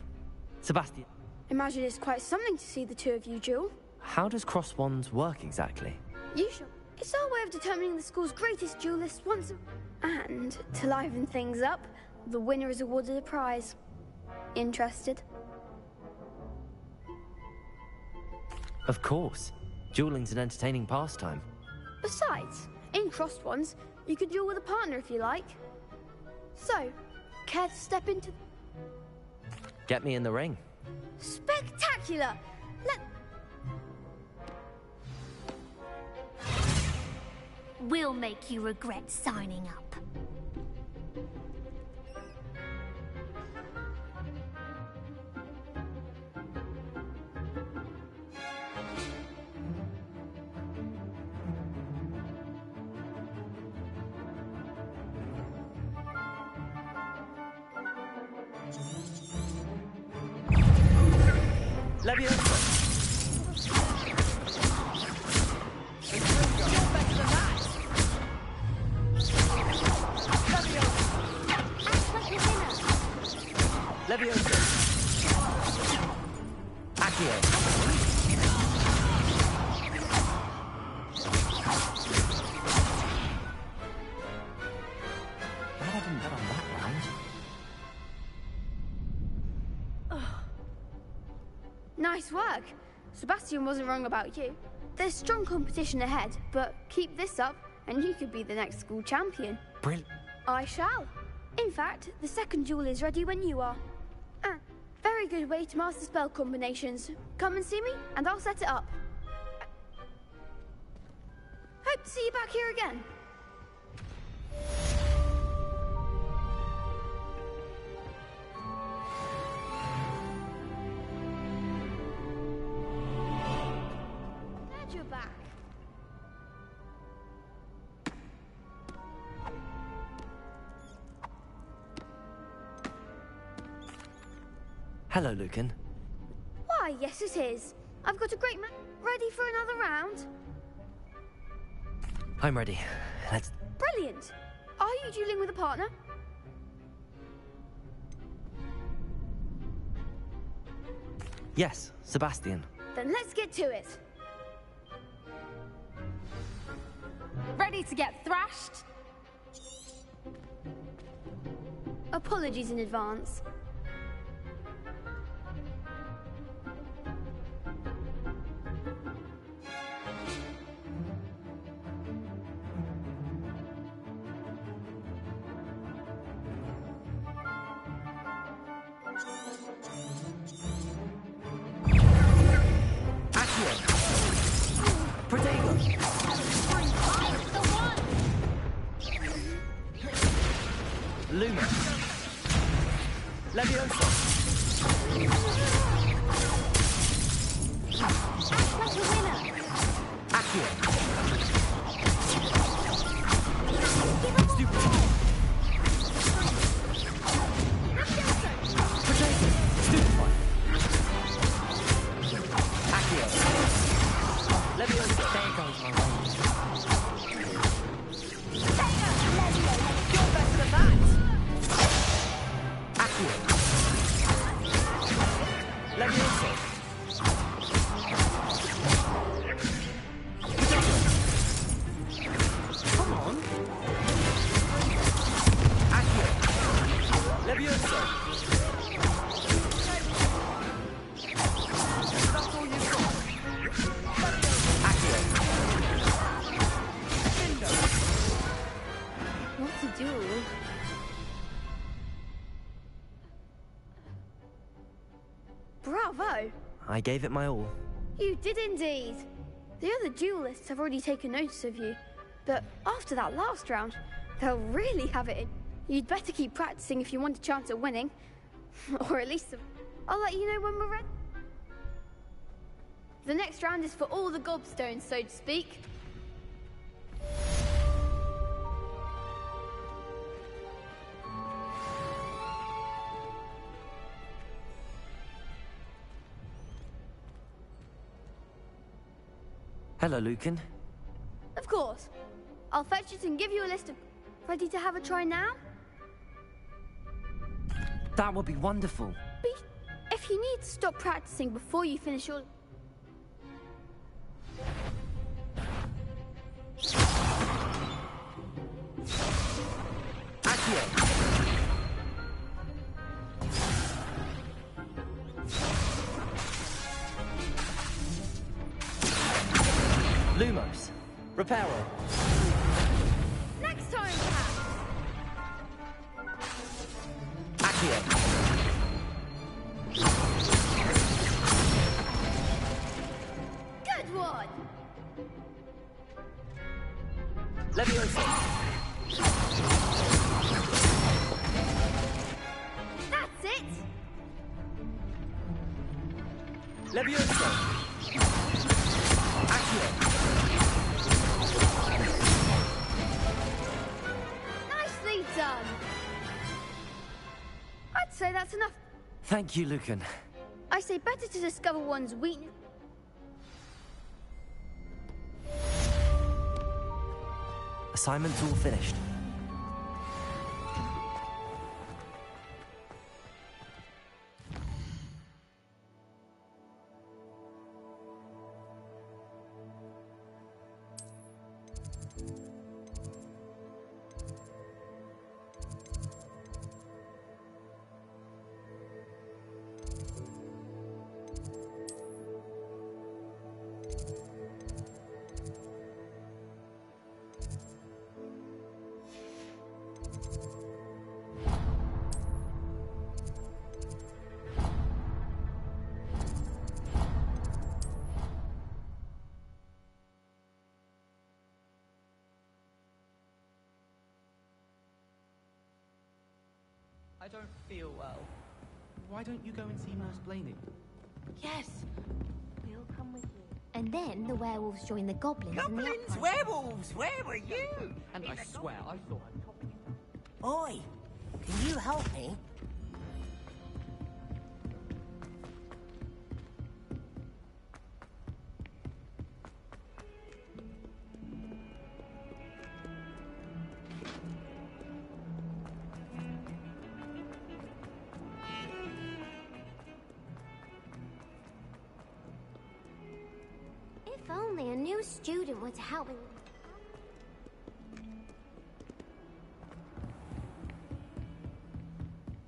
Sebastian, Imagine it's quite something to see the two of you duel. how does cross wands work exactly? Usual. It's our way of determining the school's greatest duelist once and to liven things up, the winner is awarded a prize. Interested? Of course. Dueling's an entertaining pastime. Besides, in crossed ones, you could duel with a partner if you like. So, care to step into... Get me in the ring. Spectacular! We'll make you regret signing up. Leviosa! Leviosa! Accio! Glad I didn't get on that round. Nice work. Sebastian wasn't wrong about you. There's strong competition ahead, but keep this up and you could be the next school champion. Brilliant. I shall. In fact, the second duel is ready when you are. Ah, very good way to master spell combinations. Come and see me, and I'll set it up. Hope to see you back here again. Glad you're back. Hello, Lucan. Why, yes it is. I've got a great man ready for another round. I'm ready. Let's... Brilliant. Are you dueling with a partner? Yes, Sebastian. Then let's get to it. Ready to get thrashed? Apologies in advance. Luma. Leviosa. Act like a winner. Accio. Stupid. Potato. Stupefy. Accio. Leviosa. There goes my range. You're better than that! Accio. Leviosa. Come on. Accio. Leviosa. That's all you've got. Accio. What to do? Bravo! I gave it my all. You did indeed. The other duelists have already taken notice of you, but after that last round, they'll really have it in. You'd better keep practicing if you want a chance at winning. Or at least I'll let you know when we're ready. The next round is for all the gobstones, so to speak. Hello, Lucan. Of course. I'll fetch it and give you a list of... Ready to have a try now? That would be wonderful. If you need to stop practicing before you finish your... Lumos. Reparo. Next time, perhaps. Accio. Good one. Leviosa. That's it. Leviosa. Accio. Nicely done. I'd say that's enough. Thank you, Lucan. I say better to discover one's weakness. Assignment's all finished. I don't feel well. Why don't you go and see Nurse Blaney? Yes. We'll come with you. And then the werewolves join the goblins. Goblins? Werewolves? Where were you? And I swear, I thought Oi, can you help me? If only a new student were to help me.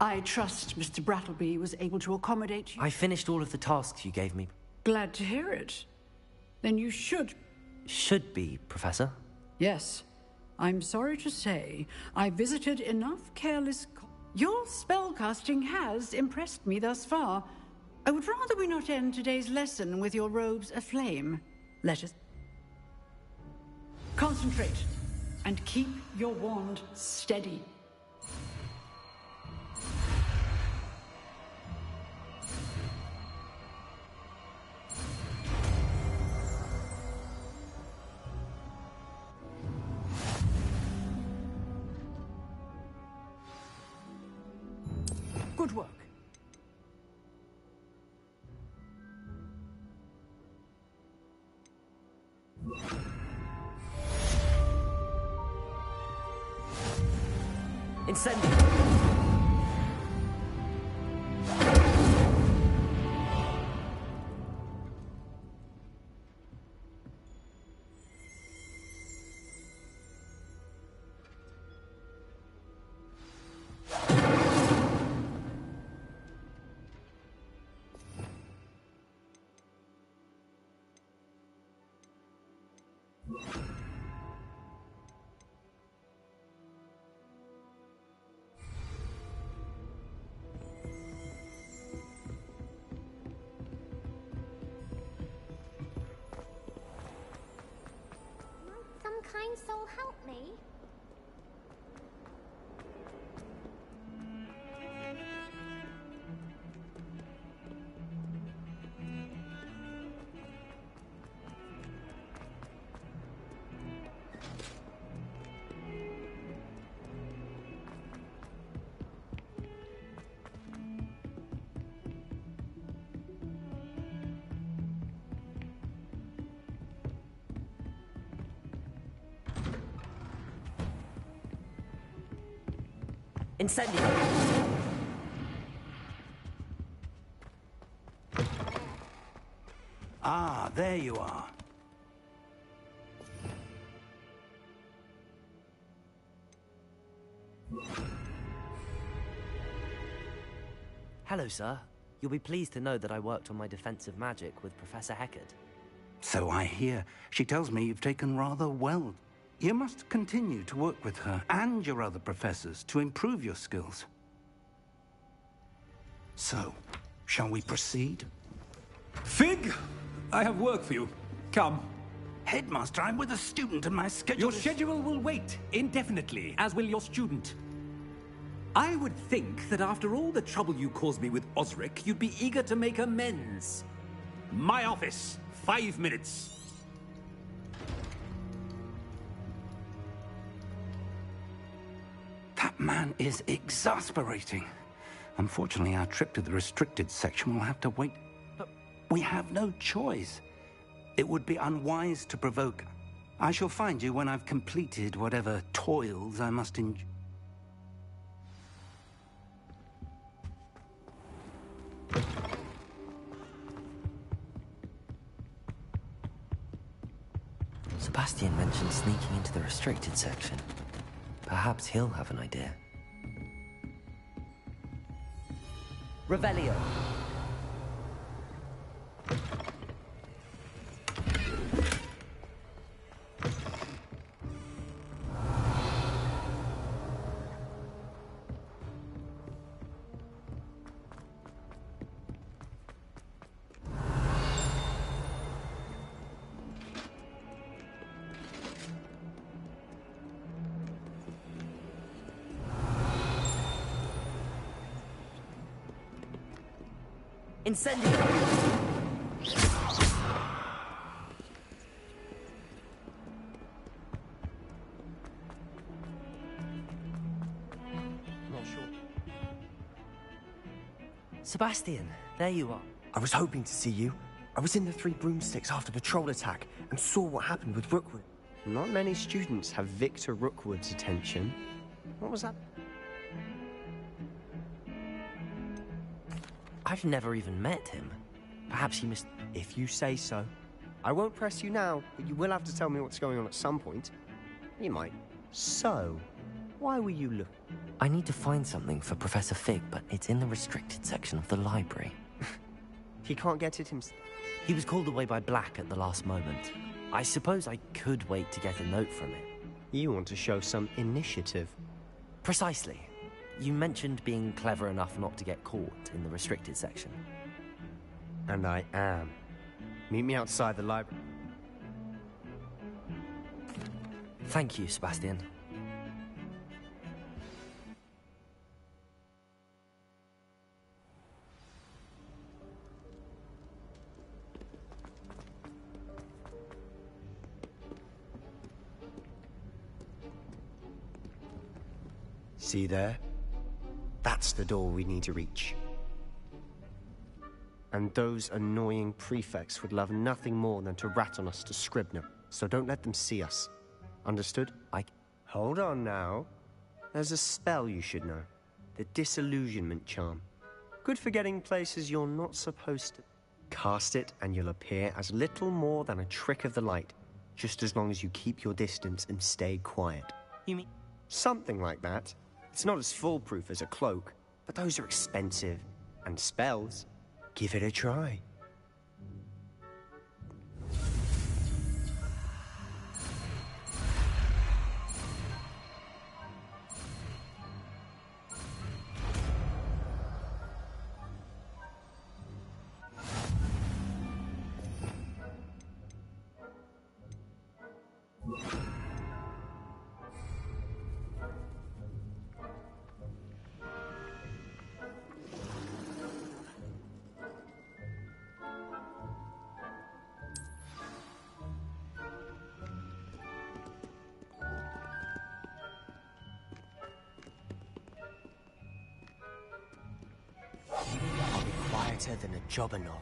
I trust Mr. Brattleby was able to accommodate you. I finished all of the tasks you gave me. Glad to hear it. Then you should... Should be, Professor. Yes. I'm sorry to say, I visited enough careless... Your spellcasting has impressed me thus far. I would rather we not end today's lesson with your robes aflame. Let us... Concentrate, and keep your wand steady. Good work. Incendio. Some kind soul help me? Incendio! Ah, there you are. Hello, sir. You'll be pleased to know that I worked on my defensive magic with Professor Heckard. So I hear. She tells me you've taken rather well. You must continue to work with her and your other professors to improve your skills. So, shall we proceed? Fig! I have work for you. Come. Headmaster, I'm with a student and my schedule Your schedule will wait indefinitely, as will your student. I would think that after all the trouble you caused me with Osric, you'd be eager to make amends. My office. 5 minutes. That man is exasperating. Unfortunately, our trip to the restricted section will have to wait. But we have no choice. It would be unwise to provoke. I shall find you when I've completed whatever toils I must endure. Sebastian mentioned sneaking into the restricted section. Perhaps he'll have an idea. Revelio! Incendio! Not sure. Sebastian, there you are. I was hoping to see you. I was in the Three Broomsticks after patrol attack and saw what happened with Rookwood. Not many students have Victor Rookwood's attention. What was that? I've never even met him. Perhaps he missed... If you say so. I won't press you now, but you will have to tell me what's going on at some point. You might. So, why were you looking? I need to find something for Professor Fig, but it's in the restricted section of the library. He can't get it himself. He was called away by Black at the last moment. I suppose I could wait to get a note from him. You want to show some initiative. Precisely. You mentioned being clever enough not to get caught in the restricted section. And I am. Meet me outside the library. Thank you, Sebastian. See there? That's the door we need to reach. And those annoying prefects would love nothing more than to rat on us to Scribner, so don't let them see us. Understood? Hold on now. There's a spell you should know. The Disillusionment Charm. Good for getting places you're not supposed to. Cast it and you'll appear as little more than a trick of the light, just as long as you keep your distance and stay quiet. You mean? Something like that. It's not as foolproof as a cloak, but those are expensive. And spells, give it a try. I'll be quieter than a jobberknoll.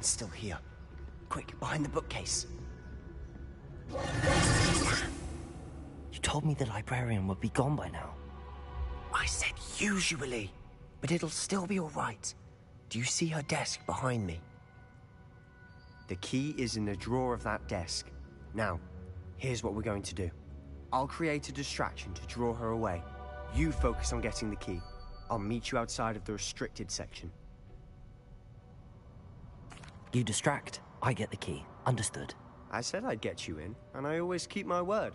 Someone's still here. Quick, behind the bookcase. You told me the librarian would be gone by now. I said usually, but it'll still be all right. Do you see her desk behind me? The key is in the drawer of that desk. Now, here's what we're going to do. I'll create a distraction to draw her away. You focus on getting the key. I'll meet you outside of the restricted section. You distract, I get the key. Understood. I said I'd get you in, and I always keep my word.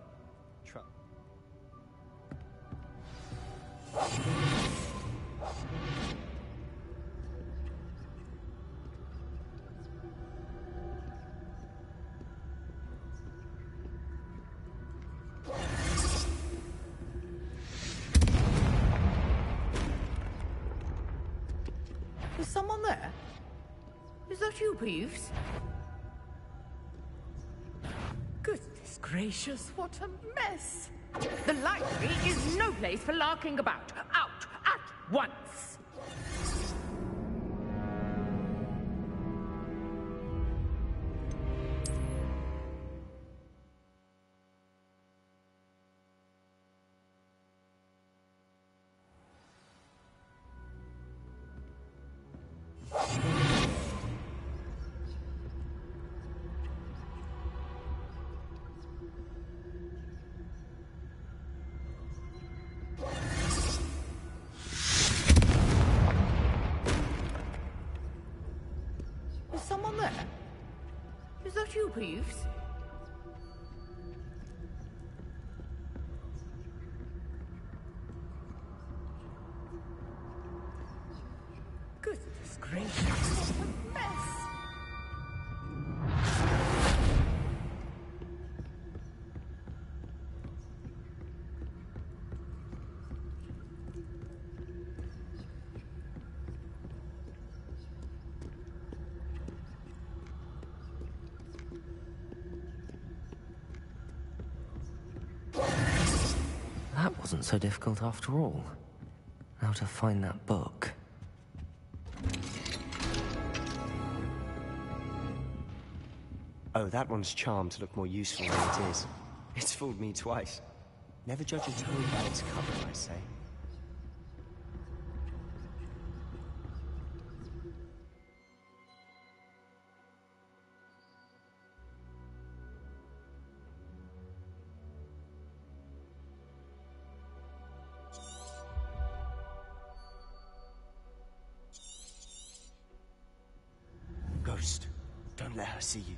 Is someone there? Is that you, Peeves? Goodness gracious, what a mess! The library is no place for larking about. Out at once! Is someone there? Is that you, Peeves? Goodness gracious, what a mess! That wasn't so difficult after all. How to find that book. Oh, that one's charmed to look more useful than it is. It's fooled me twice. Never judge a toad by its cover, I say. Ghost, don't let her see you.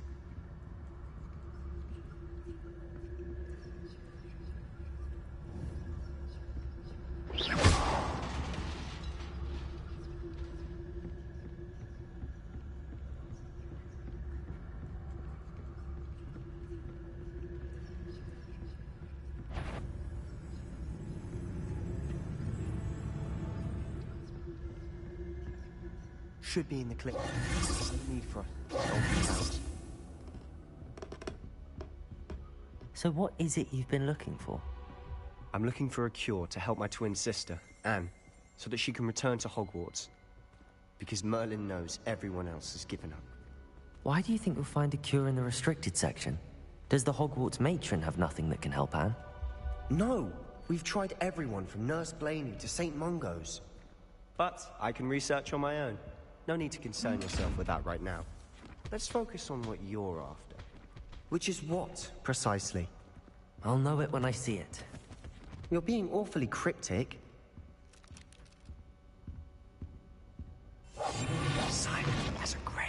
Should be in the clip. No need for a So what is it you've been looking for? I'm looking for a cure to help my twin sister, Anne, so that she can return to Hogwarts. Because Merlin knows everyone else has given up. Why do you think you'll find a cure in the restricted section? Does the Hogwarts matron have nothing that can help Anne? No! We've tried everyone from Nurse Blaney to St. Mungo's. But I can research on my own. No need to concern yourself with that right now. Let's focus on what you're after. Which is what, precisely? I'll know it when I see it. You're being awfully cryptic. Silent as a grave.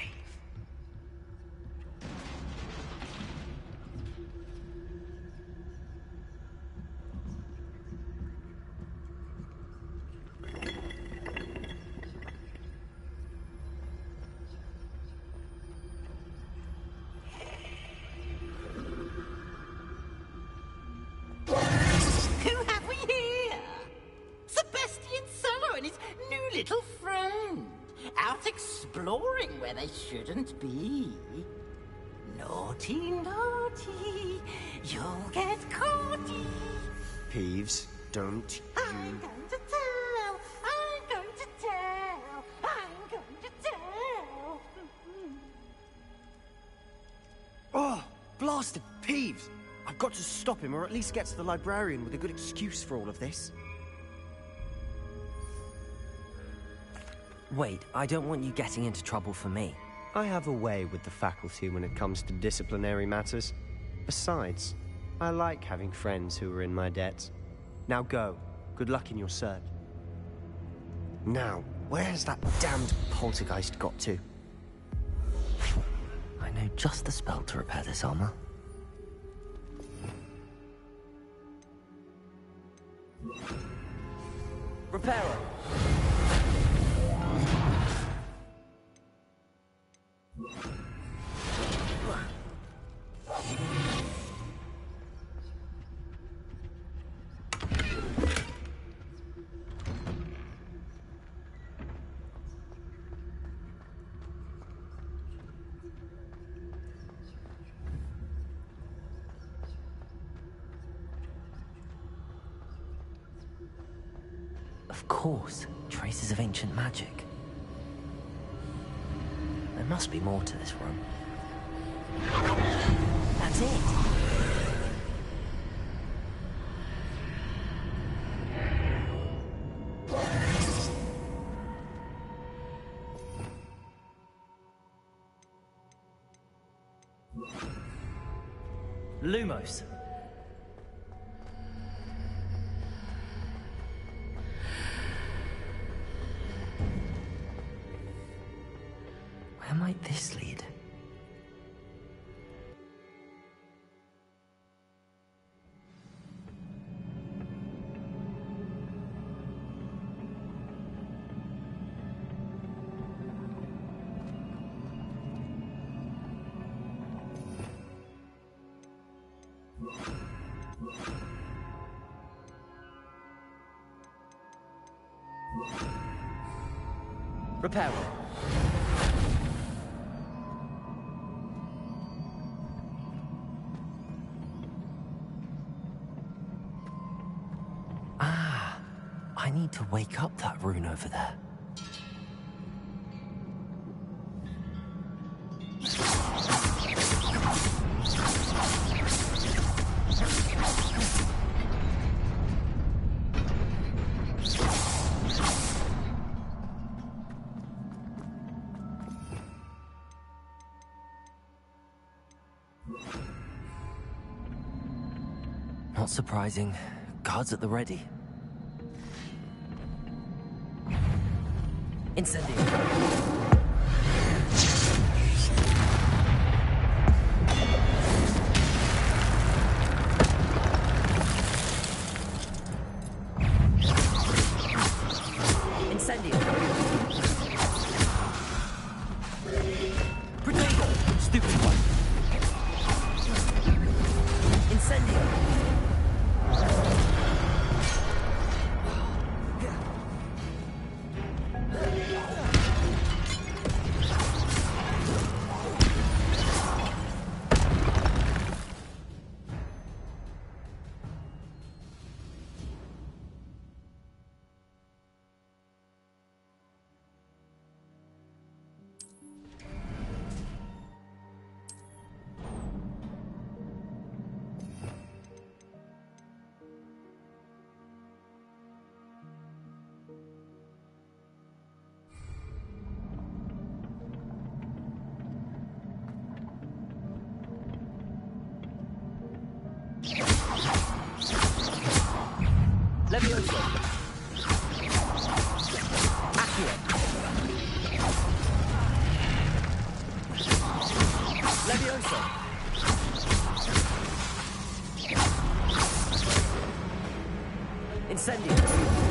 Little friend, out exploring where they shouldn't be. Naughty, naughty, you'll get caughty. Peeves, don't you... I'm going to tell, I'm going to tell, I'm going to tell. got to stop him, or at least get to the librarian with a good excuse for all of this. Wait, I don't want you getting into trouble for me. I have a way with the faculty when it comes to disciplinary matters. Besides, I like having friends who are in my debt. Now go. Good luck in your search. Now, where's that damned poltergeist got to? I know just the spell to repair this armor. Reparo! Of course, traces of ancient magic. There must be more to this room. That's it! Lumos. Where might this lead? Repair. I need to wake up that rune over there. Not surprising. Guards at the ready. Incendio. Incendio. Protego. Stupid one. Incendio. Levioso. Accurate. Levioso. Incendio.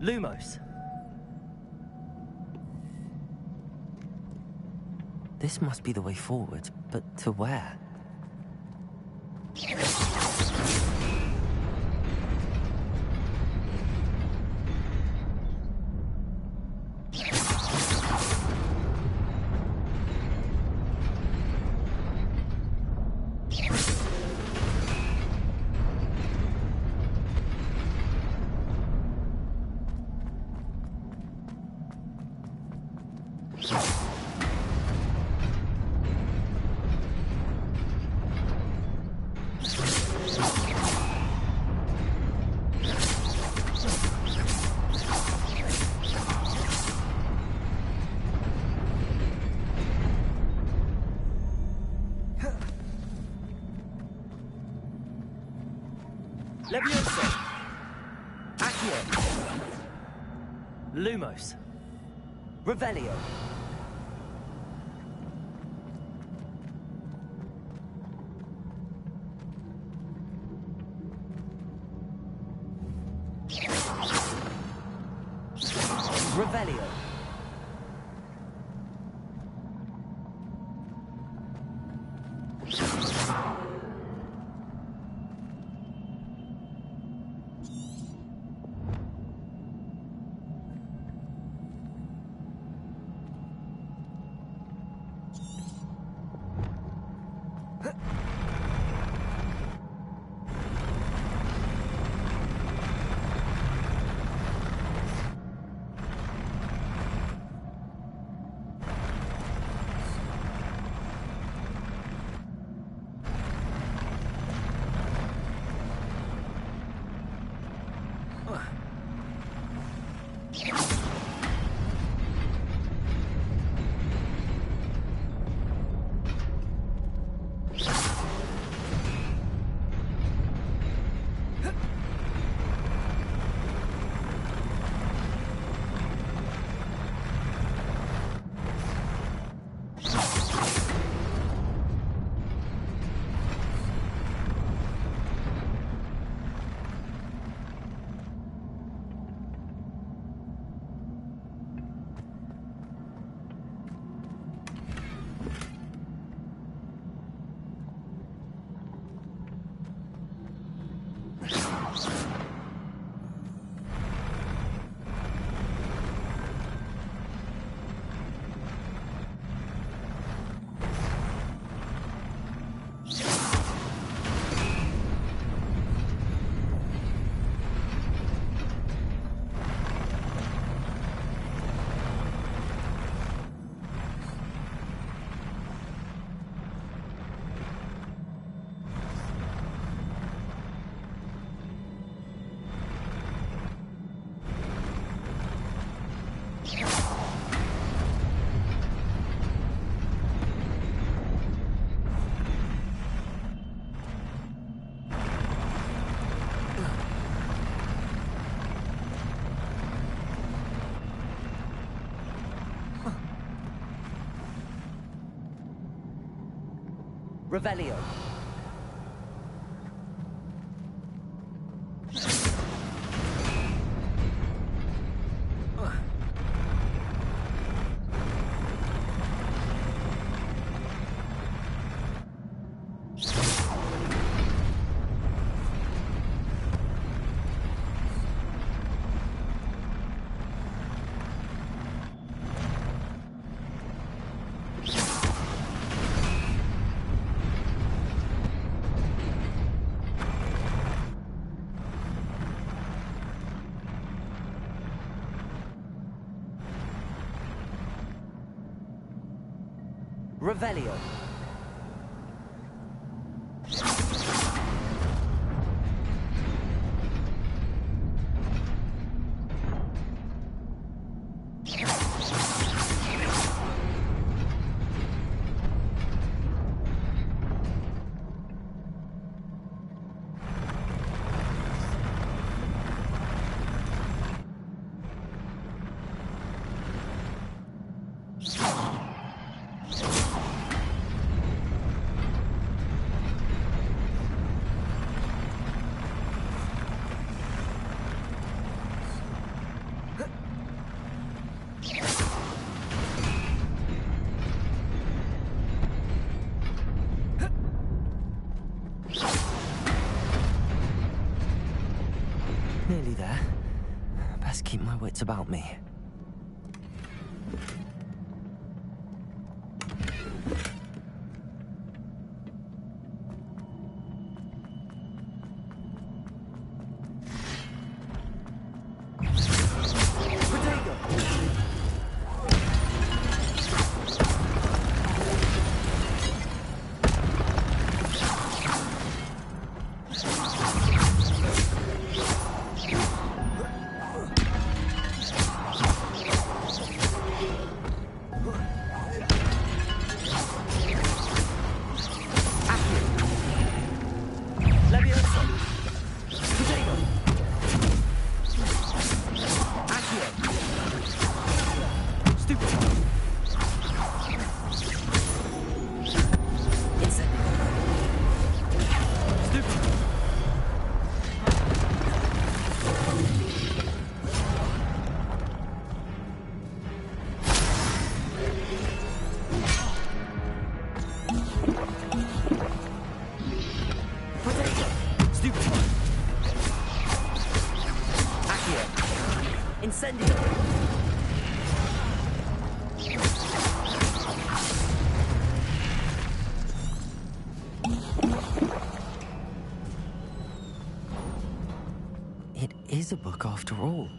Lumos. This must be the way forward, but to where? Levioso. Accio. Lumos. Revelio. Revelio. Revelio. Revelio. there. Best keep my wits about me. It is a book after all.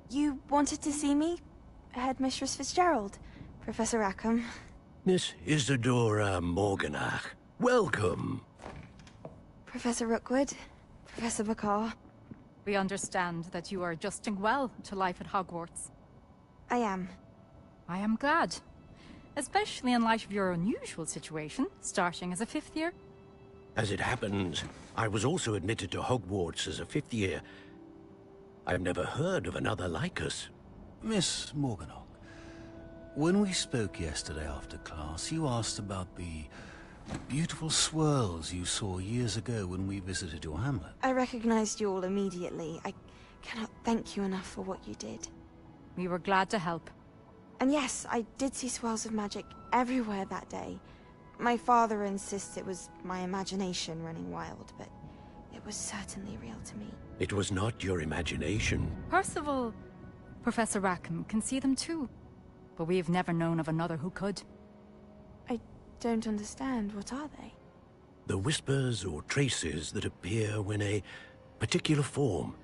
You wanted to see me? Headmistress Fitzgerald? Professor Rackham? Miss Isadora Morganach, welcome. Professor Rookwood? Professor Bakar? We understand that you are adjusting well to life at Hogwarts. I am. I am glad. Especially in light of your unusual situation, starting as a 5th year. As it happens, I was also admitted to Hogwarts as a 5th year. I've never heard of another like us. Miss Morganach, when we spoke yesterday after class, you asked about the beautiful swirls you saw years ago when we visited your hamlet. I recognized you all immediately. I cannot thank you enough for what you did. We were glad to help. And yes, I did see swirls of magic everywhere that day. My father insists it was my imagination running wild, but it was certainly real to me. It was not your imagination. Percival, Professor Rackham can see them too. But we have never known of another who could. I don't understand. What are they? The whispers or traces that appear when a particular form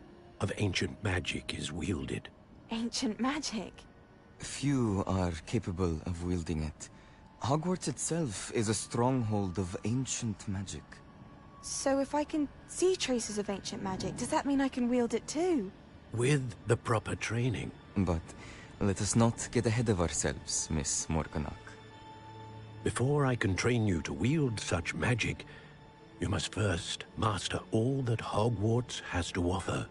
of ancient magic is wielded. Ancient magic? Few are capable of wielding it. Hogwarts itself is a stronghold of ancient magic. So if I can see traces of ancient magic, does that mean I can wield it too? With the proper training. But let us not get ahead of ourselves, Miss Morganach. Before I can train you to wield such magic, you must first master all that Hogwarts has to offer.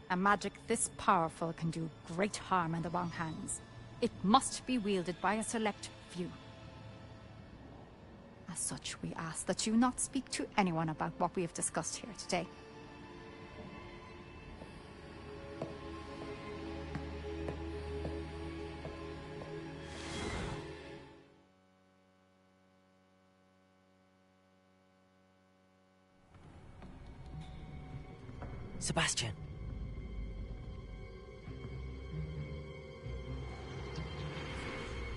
A magic this powerful can do great harm in the wrong hands. It must be wielded by a select few. As such, we ask that you not speak to anyone about what we have discussed here today. Sebastian.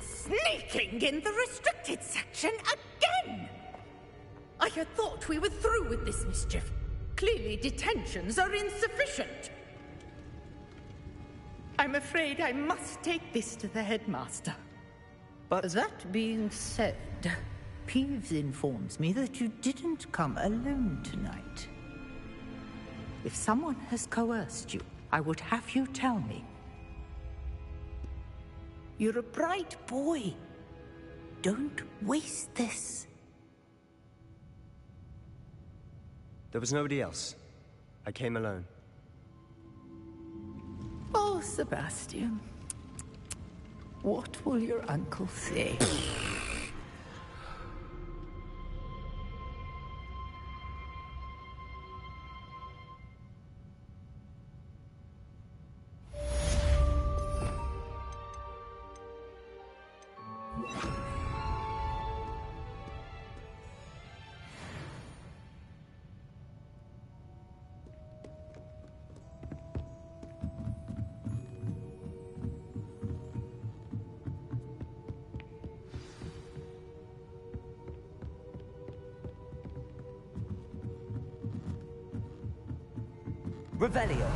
Sneaking in the restricted section again! I had thought we were through with this mischief. Clearly detentions are insufficient. I'm afraid I must take this to the headmaster. But that being said, Peeves informs me that you didn't come alone tonight. If someone has coerced you, I would have you tell me. You're a bright boy. Don't waste this. There was nobody else. I came alone. Oh, Sebastian. What will your uncle say? Revelio.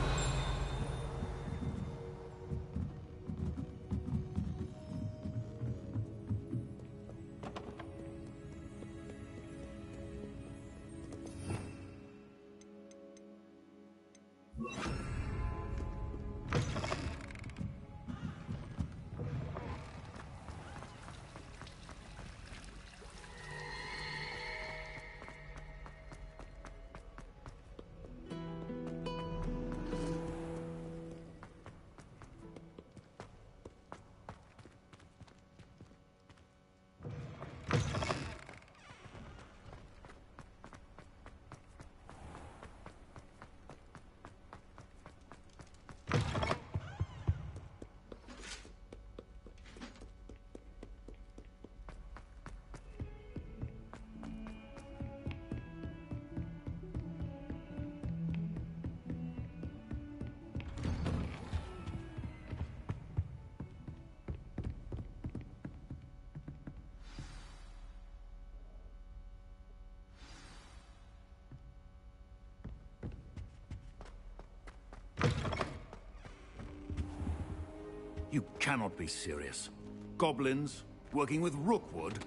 You cannot be serious. Goblins working with Rookwood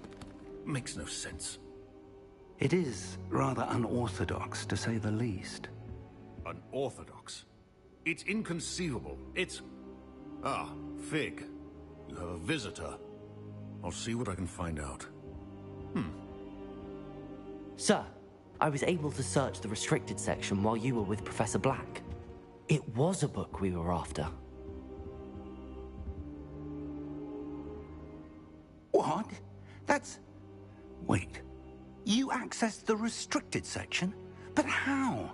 makes no sense. It is rather unorthodox, to say the least. Unorthodox? It's inconceivable. It's... Ah, Fig. You have a visitor. I'll see what I can find out. Sir, I was able to search the restricted section while you were with Professor Black. It was a book we were after. What? That's... Wait. You accessed the restricted section? But how?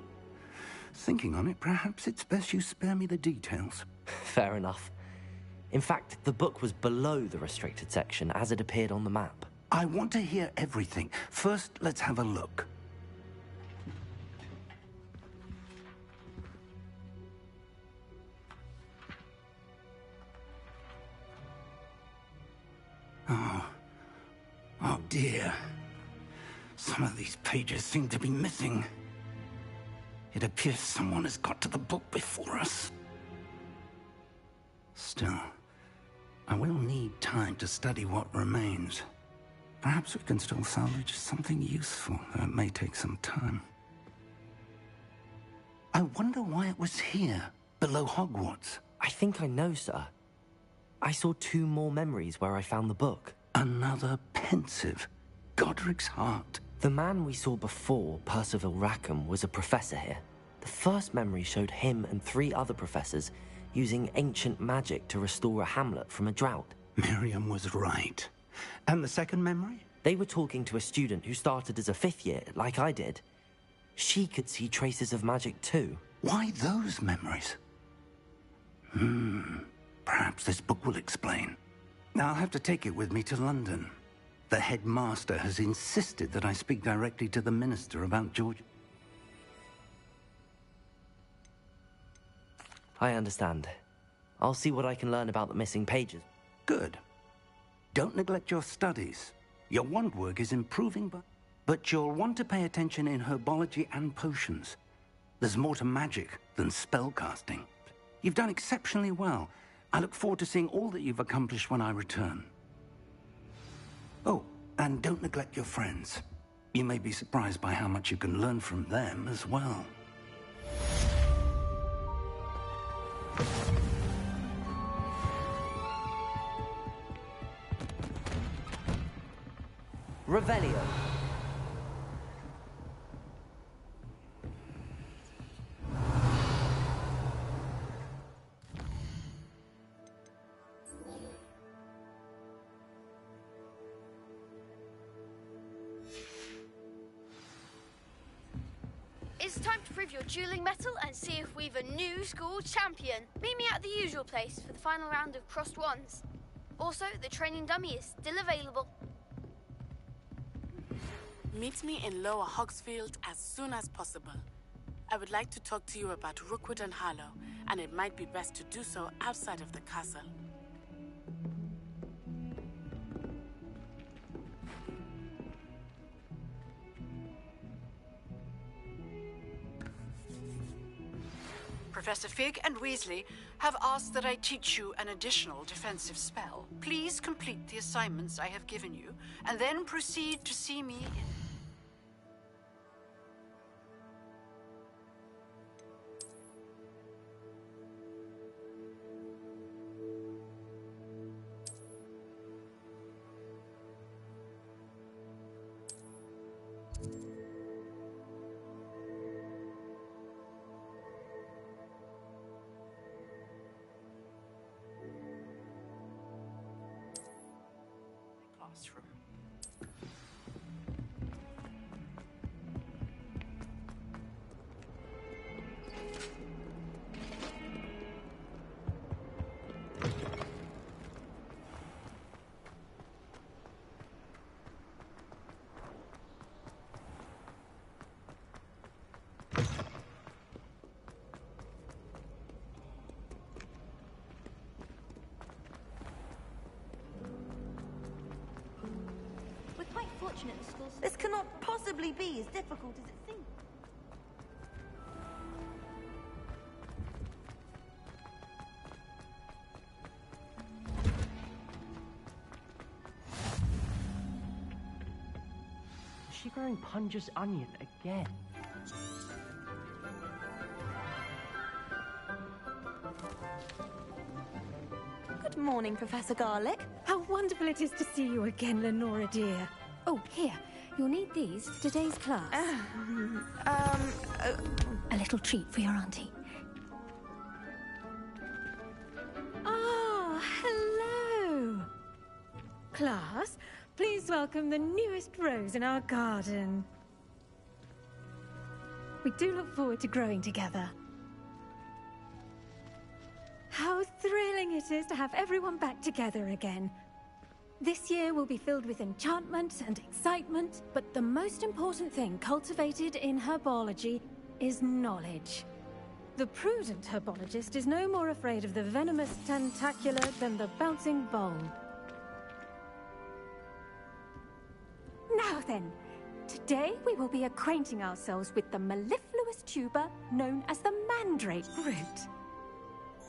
Thinking on it, perhaps it's best you spare me the details. Fair enough. In fact, the book was below the restricted section as it appeared on the map. I want to hear everything. First, let's have a look. Oh, dear. Some of these pages seem to be missing. It appears someone has got to the book before us. Still, I will need time to study what remains. Perhaps we can still salvage something useful, though it may take some time. I wonder why it was here, below Hogwarts. I think I know, sir. I saw 2 more memories where I found the book. Another pensive. Godric's heart. The man we saw before, Percival Rackham, was a professor here. The first memory showed him and 3 other professors using ancient magic to restore a hamlet from a drought. Miriam was right. And the second memory? They were talking to a student who started as a 5th year, like I did. She could see traces of magic too. Why those memories? Perhaps this book will explain. Now I'll have to take it with me to London. The headmaster has insisted that I speak directly to the minister about George. I understand. I'll see what I can learn about the missing pages. Good. Don't neglect your studies. Your wand work is improving, but you'll want to pay attention in herbology and potions. There's more to magic than spellcasting. You've done exceptionally well. I look forward to seeing all that you've accomplished when I return. Oh, and don't neglect your friends. You may be surprised by how much you can learn from them as well. Revelio. It's time to prove your dueling mettle and see if we've a new school champion. Meet me at the usual place for the final round of crossed wands. Also, the training dummy is still available. Meet me in Lower Hogsfield as soon as possible. I would like to talk to you about Rookwood and Harlow, and it might be best to do so outside of the castle. Professor Fig and Weasley have asked that I teach you an additional defensive spell. Please complete the assignments I have given you, and then proceed to see me in... classroom. This cannot possibly be as difficult as it seems. Is she growing Punja's onion again? Good morning, Professor Garlick. How wonderful it is to see you again, Lenora dear. Oh, here. You'll need these for today's class. A little treat for your auntie. Ah, hello. Class, please welcome the newest rose in our garden. We do look forward to growing together. How thrilling it is to have everyone back together again. This year will be filled with enchantment and excitement, but the most important thing cultivated in herbology is knowledge. The prudent herbologist is no more afraid of the venomous tentacular than the bouncing bulb. Now then, today we will be acquainting ourselves with the mellifluous tuber known as the mandrake root.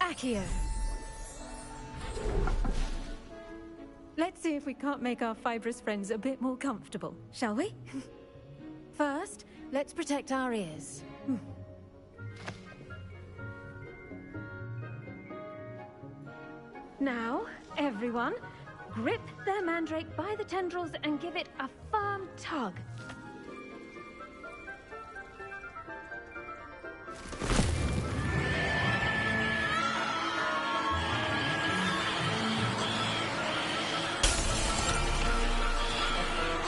Accio. Let's see if we can't make our fibrous friends a bit more comfortable, shall we? First, let's protect our ears. Now, everyone, grip their mandrake by the tendrils and give it a firm tug.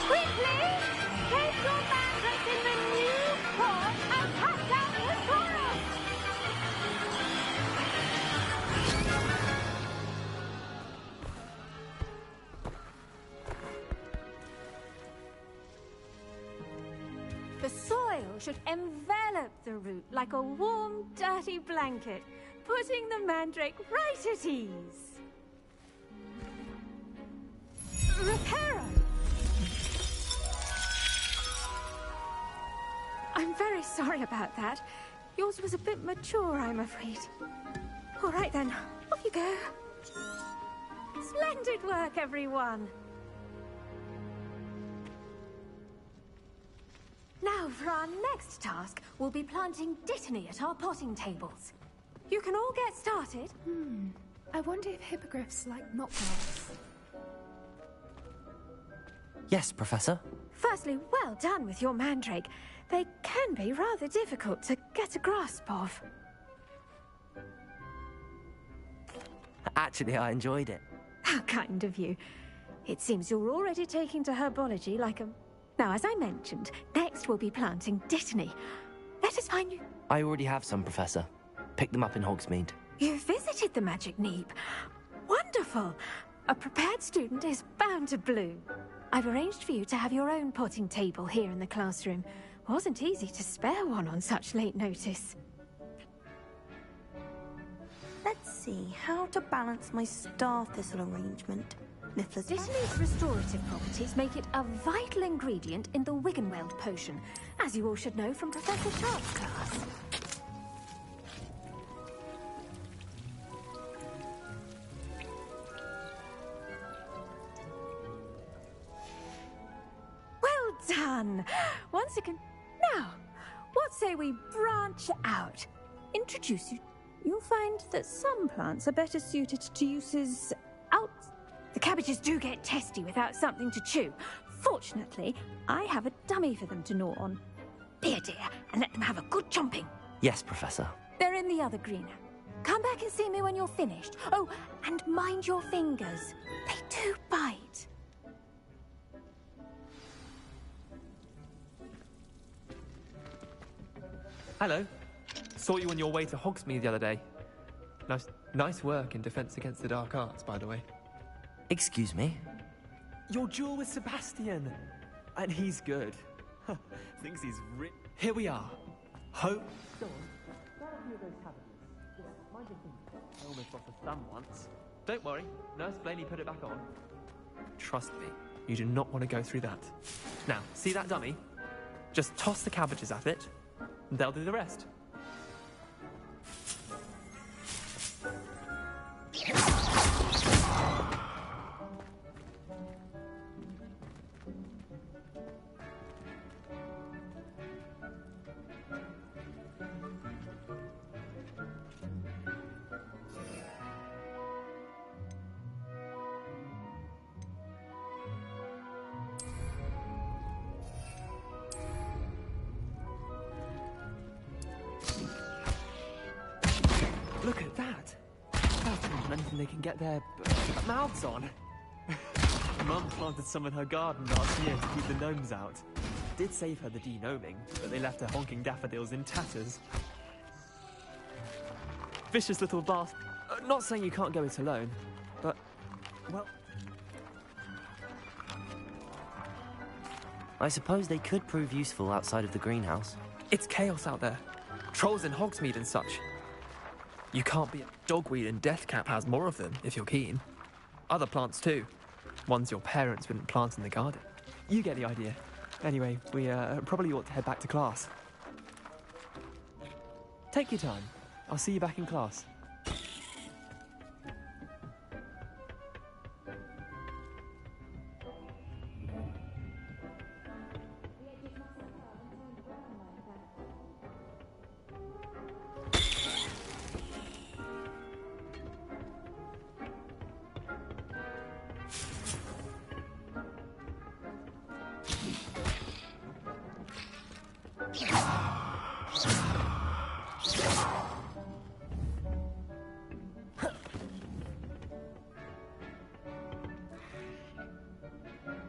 Quickly, place your mandrake in the new pot and cut down the forest! The soil should envelop the root like a warm, dirty blanket, putting the mandrake right at ease. Reparo! I'm very sorry about that. Yours was a bit mature, I'm afraid. All right then, off you go. Splendid work, everyone. Now, for our next task, we'll be planting dittany at our potting tables. You can all get started. I wonder if hippogriffs like mockgrass. Yes, Professor. Firstly, well done with your mandrake. They can be rather difficult to get a grasp of. Actually, I enjoyed it. How kind of you. It seems you're already taking to herbology like a... Now, as I mentioned, next we'll be planting dittany. Let us find you... I already have some, Professor. Picked them up in Hogsmeade. You visited the Magic Neep. Wonderful. A prepared student is bound to bloom. I've arranged for you to have your own potting table here in the classroom. Wasn't easy to spare one on such late notice. Let's see how to balance my star thistle arrangement. Dittany's restorative properties make it a vital ingredient in the Wiggenweld potion, as you all should know from Professor Sharp's class. Well done! Once again... Now, what say we branch out? Introduce you. You'll find that some plants are better suited to uses out... The cabbages do get testy without something to chew. Fortunately, I have a dummy for them to gnaw on. Be a dear and let them have a good chomping. Yes, Professor. They're in the other greenhouse. Come back and see me when you're finished. Oh, and mind your fingers. They do bite. Hello. Saw you on your way to Hogsmeade the other day. Nice work in Defense Against the Dark Arts, by the way. Excuse me? Your duel with Sebastian. And he's good. Thinks he's Here we are. Go on. Grab a few of those cabbages. Just mind your fingers. I almost lost a thumb once. Don't worry. Nurse Blaney put it back on. Trust me. You do not want to go through that. Now, see that dummy? Just toss the cabbages at it, and they'll do the rest. Look at that! That's more than anything they can get their mouths on. Mum planted some in her garden last year to keep the gnomes out. Did save her the de-gnoming, but they left her honking daffodils in tatters. Vicious little bastard. Not saying you can't go it alone, but, well... I suppose they could prove useful outside of the greenhouse. It's chaos out there. Trolls in Hogsmeade and such. You can't be a dogweed, and Deathcap has more of them, if you're keen. Other plants too. Ones your parents wouldn't plant in the garden. You get the idea. Anyway, we probably ought to head back to class. Take your time. I'll see you back in class.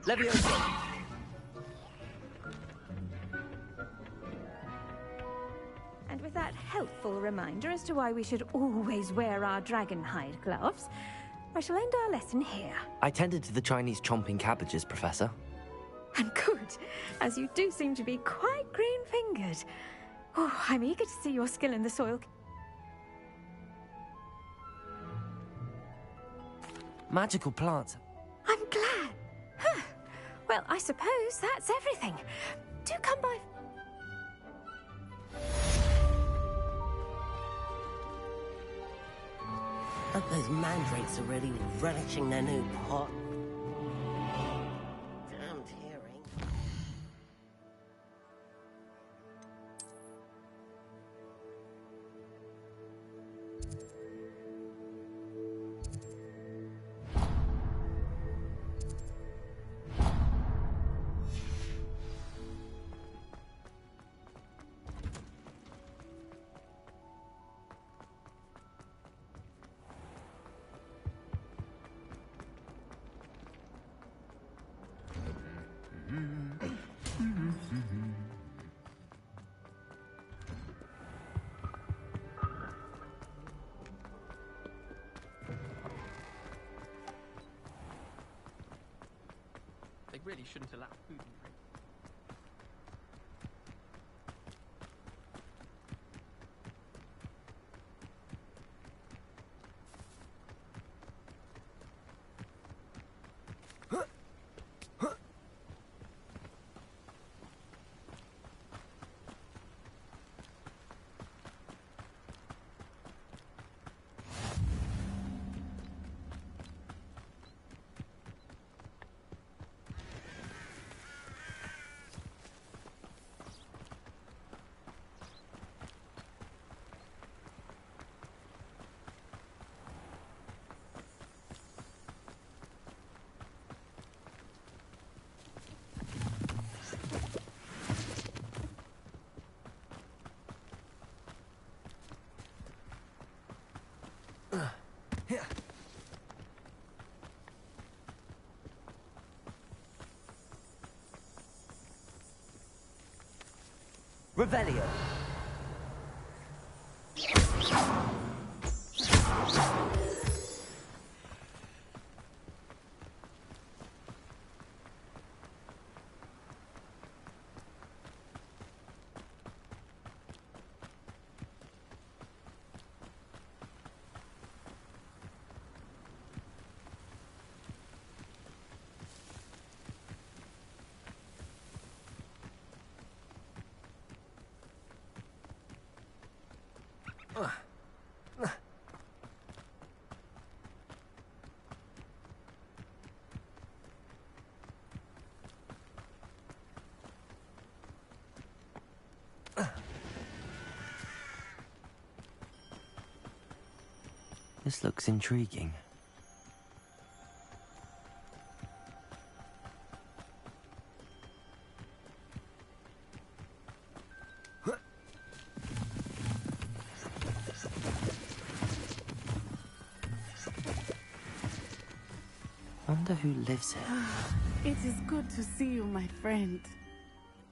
Leviosa! And with that helpful reminder as to why we should always wear our dragon hide gloves, I shall end our lesson here. I tended to the Chinese chomping cabbages, Professor. And good, as you do seem to be quite green-fingered. Oh, I'm eager to see your skill in the soil. Magical plants. I'm glad. Huh. Well, I suppose that's everything. Do come by. Hope those mandrakes are really relishing their new pot. Damn tearing. They really shouldn't allow food and drink. Revelio. This looks intriguing. Wonder who lives here. It is good to see you, my friend.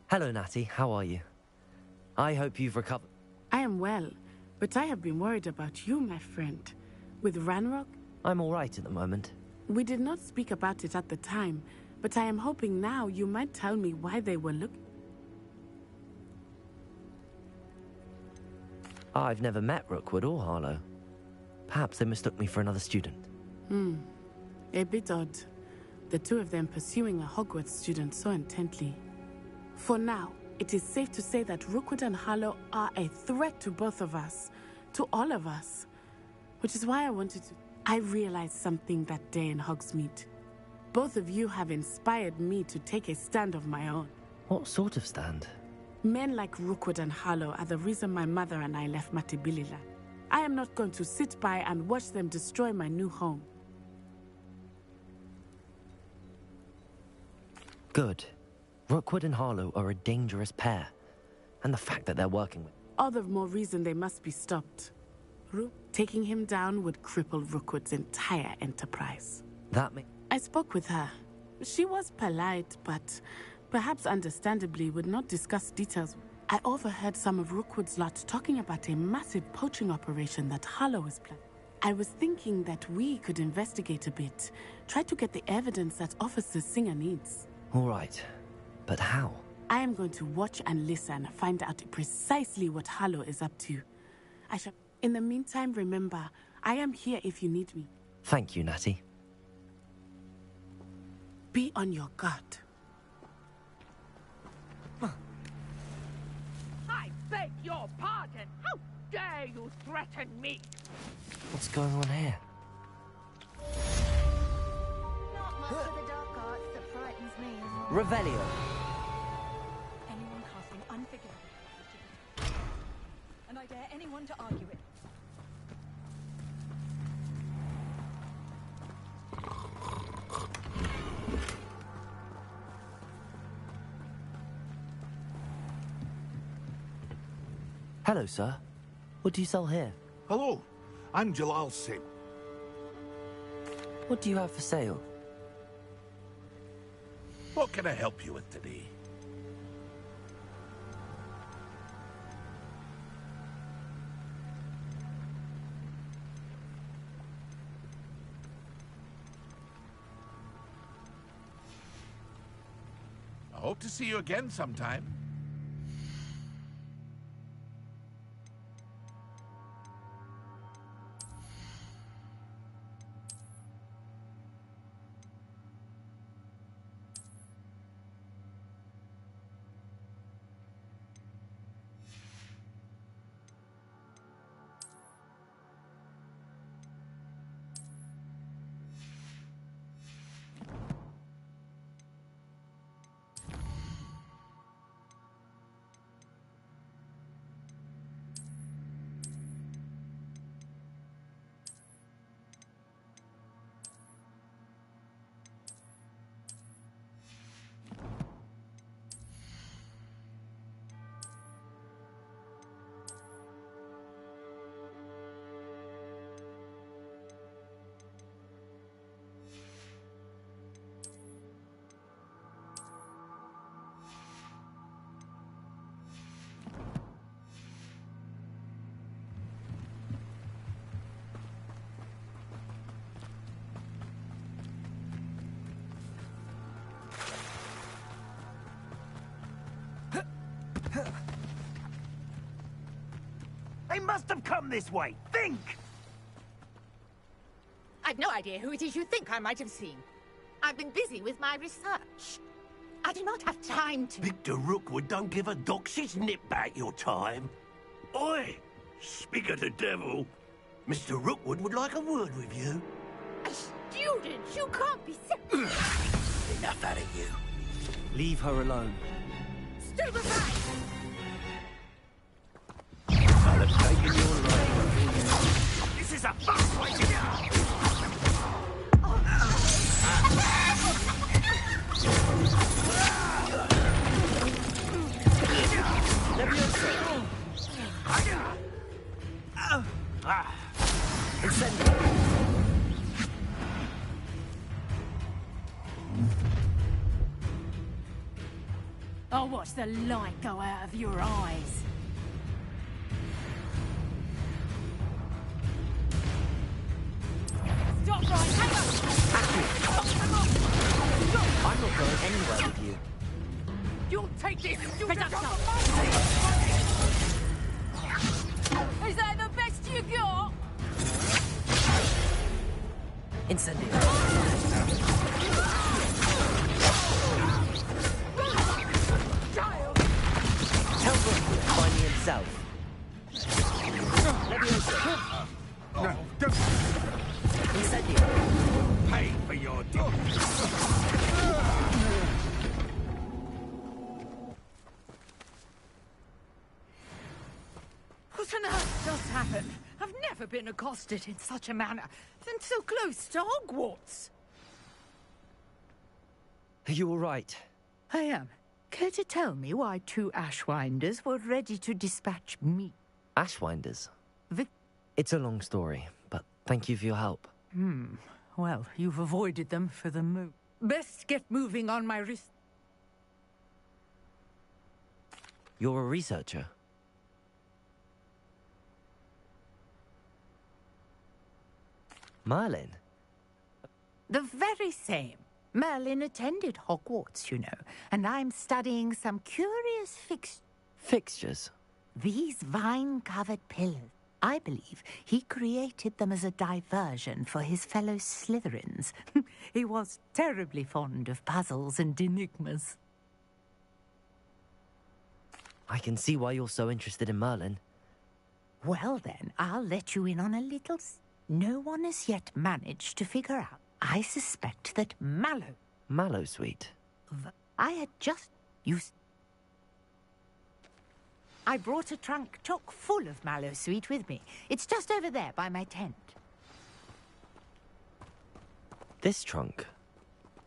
Hello, Natty. How are you? I hope you've recovered. I am well, but I have been worried about you, my friend. With Ranrock? I'm all right at the moment. We did not speak about it at the time, but I am hoping now you might tell me why they were looking. I've never met Rookwood or Harlow. Perhaps they mistook me for another student. A bit odd. the two of them pursuing a Hogwarts student so intently. For now, it is safe to say that Rookwood and Harlow are a threat to both of us, to all of us. Which is why I realized something that day in Hogsmeade. Both of you have inspired me to take a stand of my own. What sort of stand? Men like Rookwood and Harlow are the reason my mother and I left Matibilila. I am not going to sit by and watch them destroy my new home. Good. Rookwood and Harlow are a dangerous pair. And the fact that they're working with... All the more reason they must be stopped. Taking him down would cripple Rookwood's entire enterprise. I spoke with her. She was polite, but perhaps understandably would not discuss details. I overheard some of Rookwood's lot talking about a massive poaching operation that Harlow was planning. I was thinking that we could investigate a bit, try to get the evidence that Officer Singer needs. All right, but how? I am going to watch and listen, find out precisely what Harlow is up to. In the meantime, remember, I am here if you need me. Thank you, Natty. Be on your guard. I beg your pardon. How dare you threaten me? What's going on here? Not much of the dark arts that frightens me. Revelio. Anyone casting unforgivable, and I dare anyone to argue it. Hello, sir. What do you sell here? Hello, I'm Jalal Sim. What do you have for sale? What can I help you with today? I hope to see you again sometime. They must have come this way. Think! I've no idea who it is you think I might have seen. I've been busy with my research. I do not have time to... Victor Rookwood don't give a doxy's nip back your time. Oi! Speak of the devil. Mr. Rookwood would like a word with you. A student? You can't be serious. Enough out of you. Leave her alone. Stupefy! I'll have taken your life. This is a fast way to go! I'll watch the light go out of your eyes. Stop, Brian! Hang on! I'm not going anywhere with you. You'll take this! Is that the best you got? Incendio. yourself. No, don't. Incendio. Pay for your deeds. What on earth just happened? I've never been accosted in such a manner, and so close to Hogwarts. Are you all right? I am. Care to tell me why 2 Ashwinders were ready to dispatch me? Ashwinders? It's a long story, but thank you for your help. Well, you've avoided them for the moment. Best get moving on my wrist. You're a researcher? Merlin? The very same. Merlin attended Hogwarts, you know, and I'm studying some curious Fixtures? These vine-covered pillars. I believe he created them as a diversion for his fellow Slytherins. He was terribly fond of puzzles and enigmas. I can see why you're so interested in Merlin. Well then, I'll let you in on a little... No one has yet managed to figure out. I suspect that Mallowsweet? I had just used... I brought a trunk chock full of Mallowsweet with me. It's just over there by my tent. This trunk?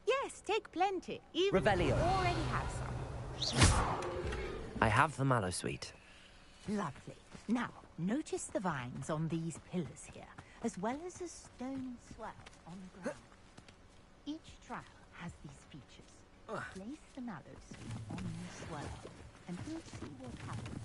Yes, take plenty. Even Revelio. if you already have some. I have the Mallowsweet. Lovely. Now, notice the vines on these pillars here, as well as a stone swell on the ground. Each trial has these features. Place the Mallowsweet on the swell, and we'll see what happens.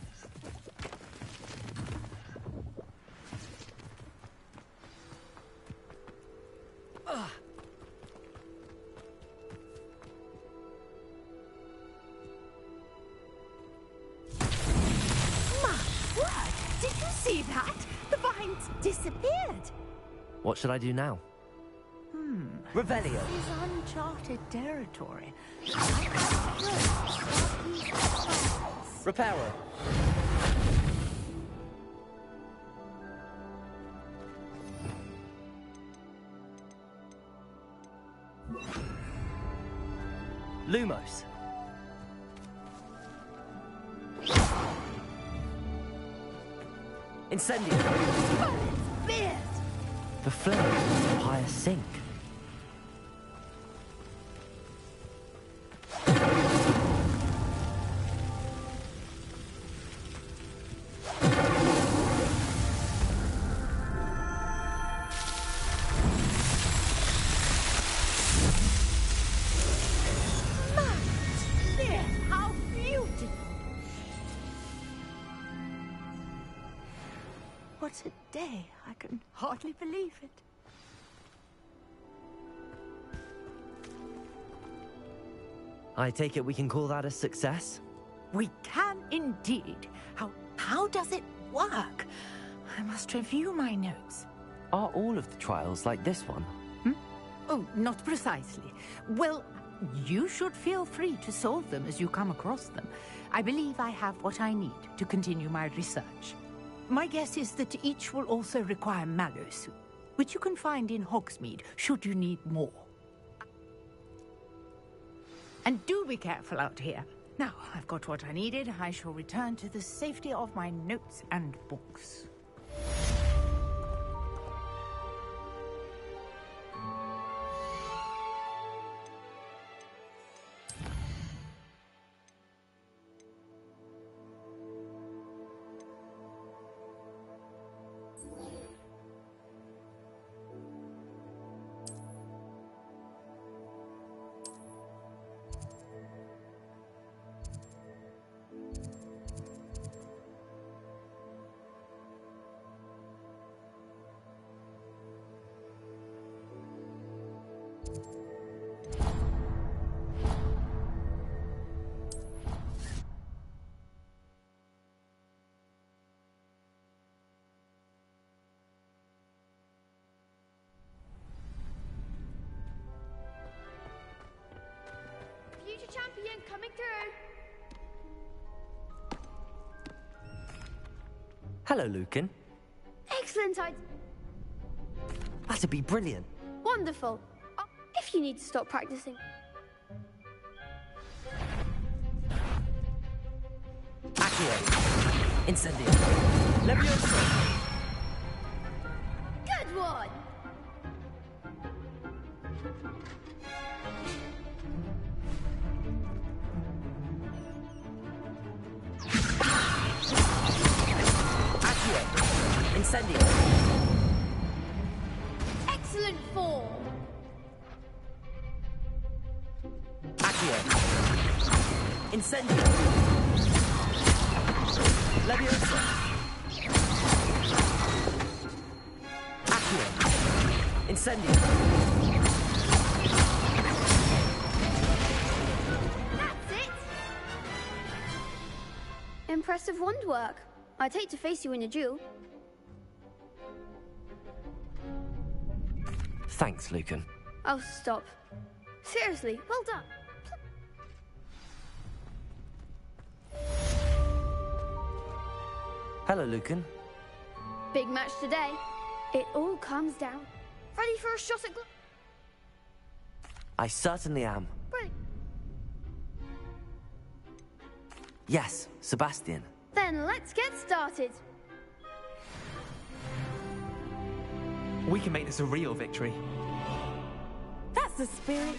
My word! Did you see that? The vines disappeared. What should I do now? Revelio. This is uncharted territory. Reparo. Lumos. Incendio. The flames of the Empire sink. How beautiful! What a day! I can hardly believe it. I take it we can call that a success? We can indeed. How does it work? I must review my notes. Are all of the trials like this one? Oh, not precisely. Well, you should feel free to solve them as you come across them. I believe I have what I need to continue my research. My guess is that each will also require Mallowsweet, which you can find in Hogsmeade should you need more. And do be careful out here. Now, I've got what I needed. I shall return to the safety of my notes and books. Hello, Lucan. Excellent idea. That'd be brilliant. Wonderful. If you need to stop practicing. Accio. Incendio. Levioso. Good one. Accio. Incendio. Excellent form. Accio. Incendio. Levioso. Accio. Incendio. That's it. Impressive wand work. I'd hate to face you in a duel. Thanks, Lucan. Oh, stop. Seriously, well done. Hello, Lucan. Big match today. It all comes down. Ready for a shot at I certainly am. Brilliant. Yes, Sebastian. Then let's get started. We can make this a real victory. That's the spirit.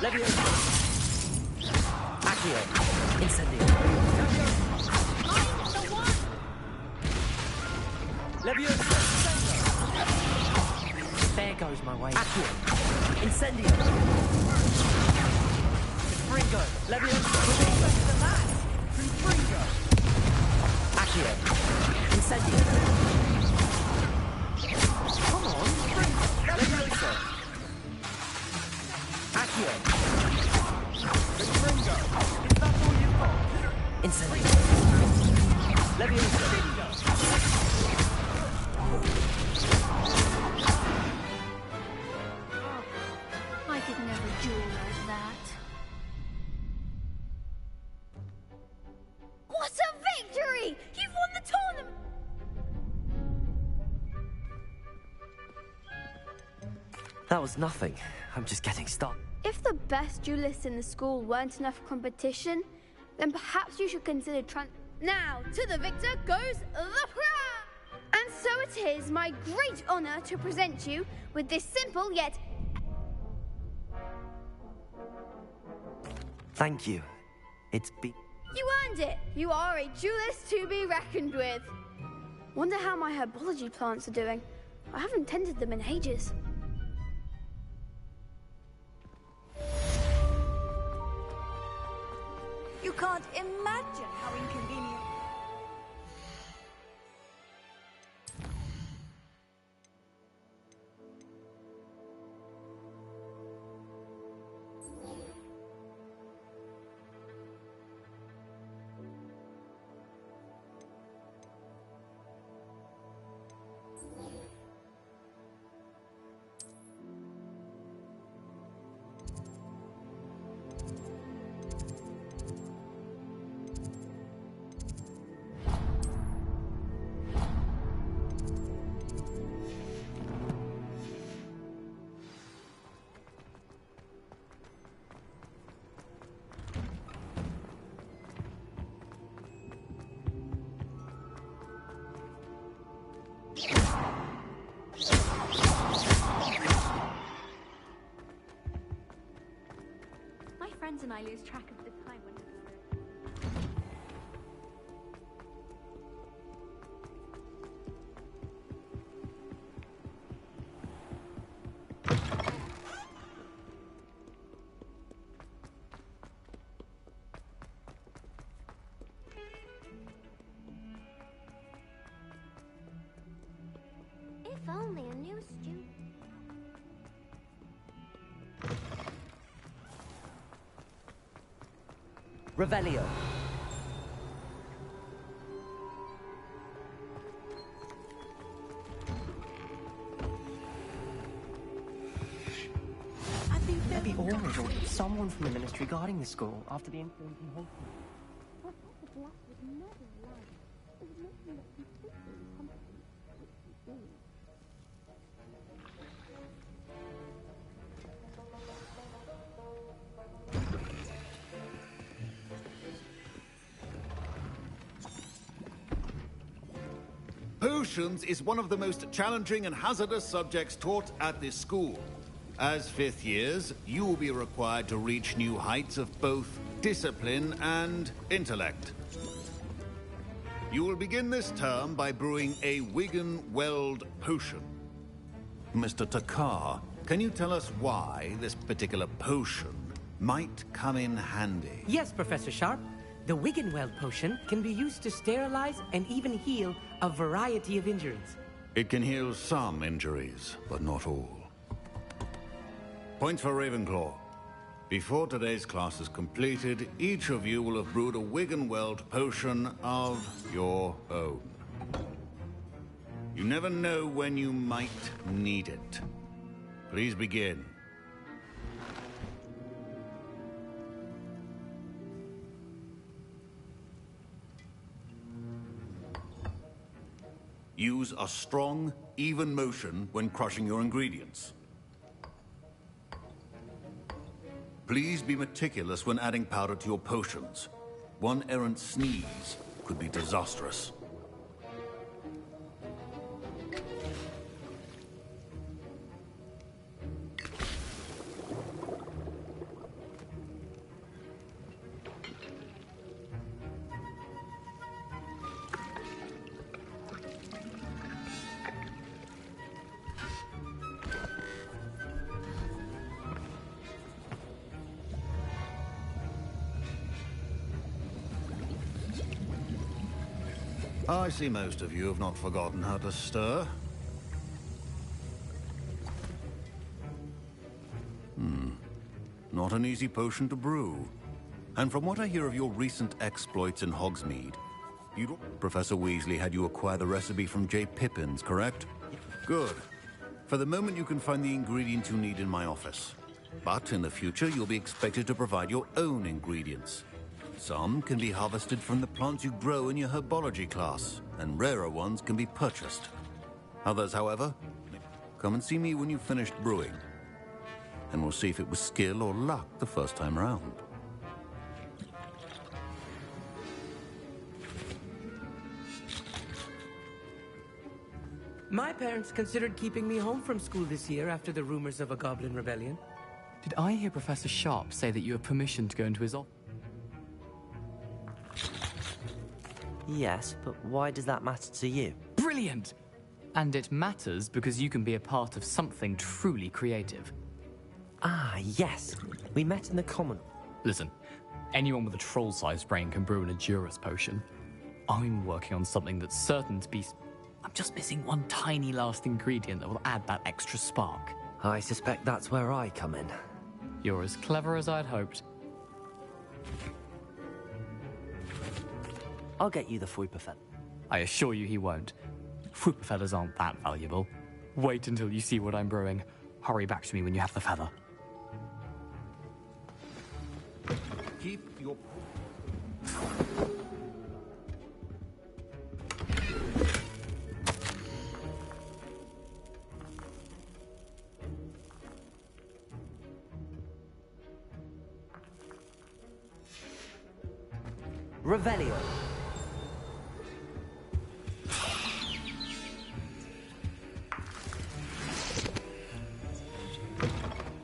Levioso. Accio. Incendio. Levioso. There goes my way. Accio. Incendio. Confringo. Levioso. Confringo. Accio. Incendio. Come on. Levioso. Accio. Confringo. Is that all you've got? Incendio. Levioso. I could never duel like that. What a victory! You've won the tournament! That was nothing. I'm just getting started. If the best duelists in the school weren't enough for competition, then perhaps you should consider Now, to the victor goes the crown! And so it is my great honor to present you with this simple yet... Thank you. It's been... You earned it! You are a duelist to be reckoned with. Wonder how my herbology plants are doing. I haven't tended them in ages. You can't imagine how inconvenient. My friends and I lose track of the time when... If only a new student... Revelio. Aurors or someone from the ministry guarding the school after the incident in Hogwarts. Potions is one of the most challenging and hazardous subjects taught at this school. As fifth years, you will be required to reach new heights of both discipline and intellect. You will begin this term by brewing a Wigan-Weld potion. Mr. Takar, can you tell us why this particular potion might come in handy? Yes, Professor Sharp. The Wiggenweld potion can be used to sterilize and even heal a variety of injuries. It can heal some injuries, but not all. Points for Ravenclaw. Before today's class is completed, each of you will have brewed a Wiggenweld potion of your own. You never know when you might need it. Please begin. Use a strong, even motion when crushing your ingredients. Please be meticulous when adding powder to your potions. One errant sneeze could be disastrous. I see most of you have not forgotten how to stir. Not an easy potion to brew. And from what I hear of your recent exploits in Hogsmeade, Professor Weasley had you acquire the recipe from J. Pippin's, correct? Good. For the moment, you can find the ingredients you need in my office. But in the future, you'll be expected to provide your own ingredients. Some can be harvested from the plants you grow in your herbology class, and rarer ones can be purchased. Others, however, come and see me when you've finished brewing, and we'll see if it was skill or luck the first time round. My parents considered keeping me home from school this year after the rumors of a goblin rebellion. Did I hear Professor Sharp say that you have permission to go into his office? Yes, but why does that matter to you? Brilliant! And it matters because you can be a part of something truly creative. Ah, yes. We met in the common. Listen, anyone with a troll-sized brain can brew an Adurus potion. I'm working on something that's certain to be... I'm just missing one tiny last ingredient that will add that extra spark. I suspect that's where I come in. You're as clever as I'd hoped. I'll get you the Fwooper feather. I assure you he won't. Fwooper feathers aren't that valuable. Wait until you see what I'm brewing. Hurry back to me when you have the feather. Keep your... Revelio.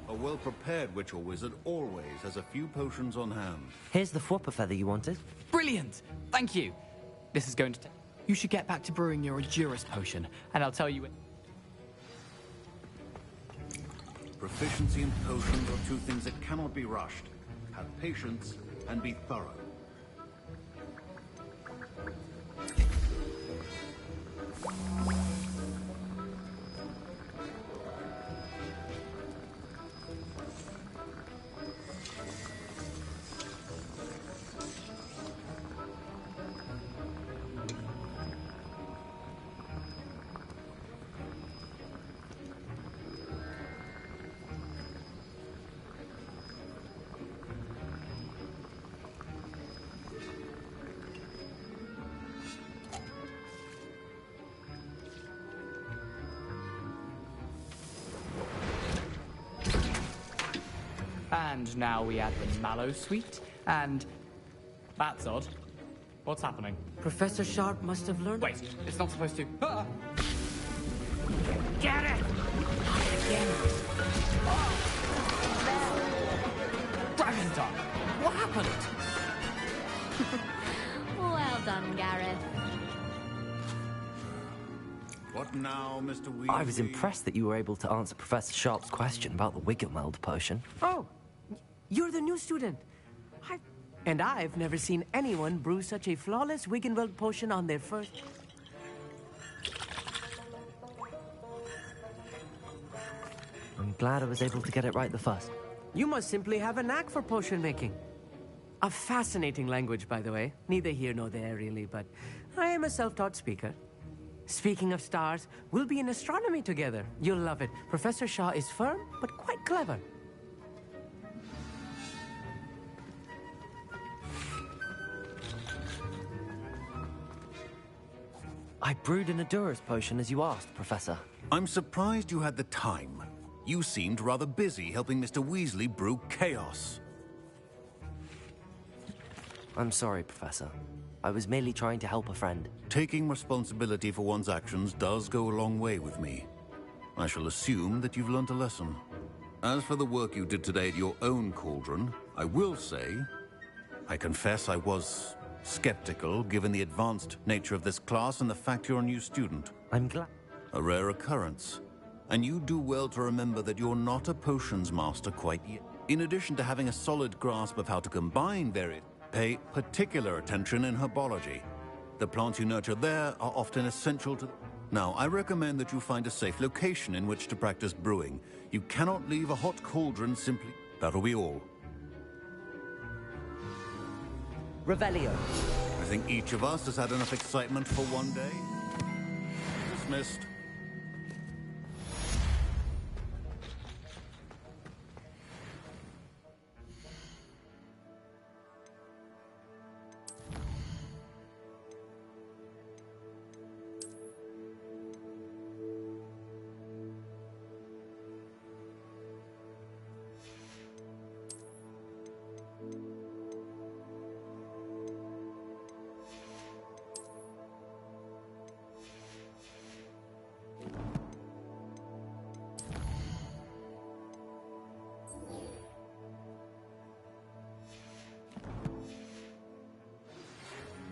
A well-prepared witch or wizard always has a few potions on hand. Here's the Fwooper feather you wanted. Brilliant! Thank you! This is going to take... You should get back to brewing your Adurus potion, and I'll tell you when... Proficiency in potions are two things that cannot be rushed. Have patience and be thorough. And now we add the mallow sweet, and... That's odd. What's happening? Professor Sharp must have learned... Wait, it's not supposed to... Ah! Get it! Dragon Tongue! What happened? Well done, Gareth. What now, Mr. Weasley? I was impressed that you were able to answer Professor Sharp's question about the Wiggenweld potion. Oh, you're the new student. And I've never seen anyone brew such a flawless Wiggenweld potion on their first... I'm glad I was able to get it right the first. You must simply have a knack for potion making. A fascinating language, by the way. Neither here nor there, really, but I am a self-taught speaker. Speaking of stars, we'll be in astronomy together. You'll love it. Professor Shaw is firm, but quite clever. I brewed an Adura's potion as you asked, Professor. I'm surprised you had the time. You seemed rather busy helping Mr. Weasley brew chaos. I'm sorry, Professor. I was merely trying to help a friend. Taking responsibility for one's actions does go a long way with me. I shall assume that you've learnt a lesson. As for the work you did today at your own cauldron, I will say, I confess I was skeptical given the advanced nature of this class and the fact you're a new student. I'm glad. A rare occurrence. And you do well to remember that you're not a potions master quite yet. In addition to having a solid grasp of how to combine various, pay particular attention in herbology. The plants you nurture there are often essential to... Now, I recommend that you find a safe location in which to practice brewing. You cannot leave a hot cauldron simply... That'll be all. Revelio. I think each of us has had enough excitement for one day. Dismissed.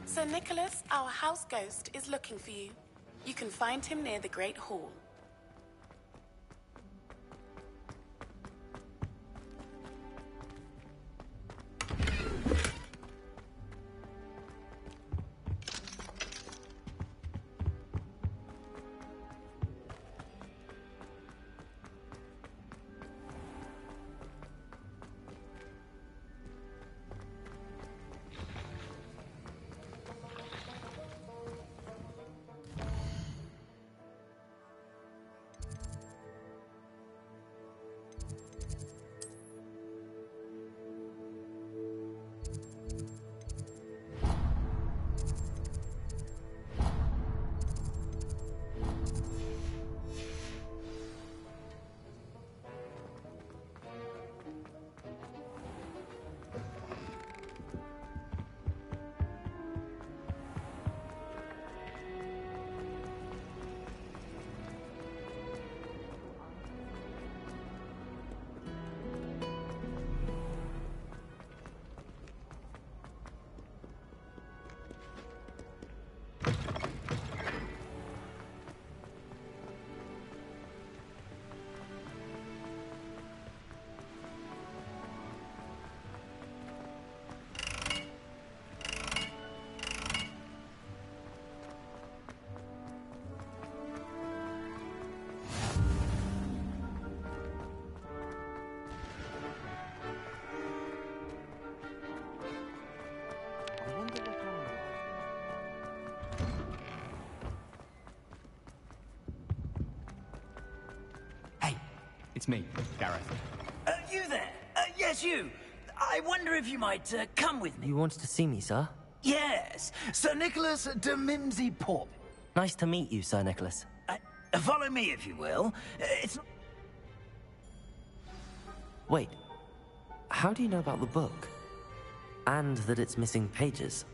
Sir Nicholas, our house ghost, is looking for you. You can find him near the Great Hall. It's me, Gareth. You there? Yes, you. I wonder if you might come with me. You wanted to see me, sir? Yes, Sir Nicholas de Mimsy Porp. Nice to meet you, Sir Nicholas. Follow me, if you will. It's... Wait. How do you know about the book? And that it's missing pages?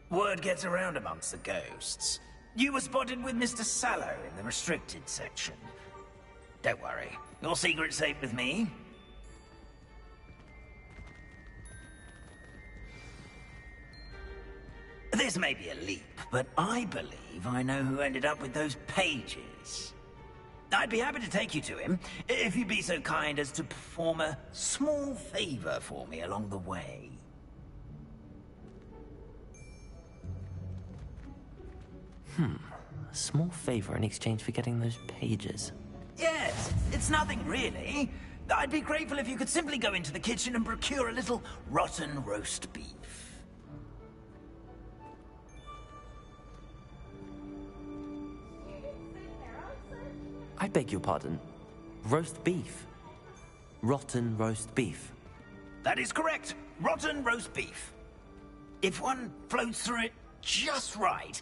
Word gets around amongst the ghosts. You were spotted with Mr. Sallow in the restricted section. Don't worry, your secret's safe with me. This may be a leap, but I believe I know who ended up with those pages. I'd be happy to take you to him, if you'd be so kind as to perform a small favor for me along the way. A small favor in exchange for getting those pages. Yes, it's nothing really. I'd be grateful if you could simply go into the kitchen and procure a little rotten roast beef. I beg your pardon. Roast beef. Rotten roast beef. That is correct. Rotten roast beef. If one floats through it just right,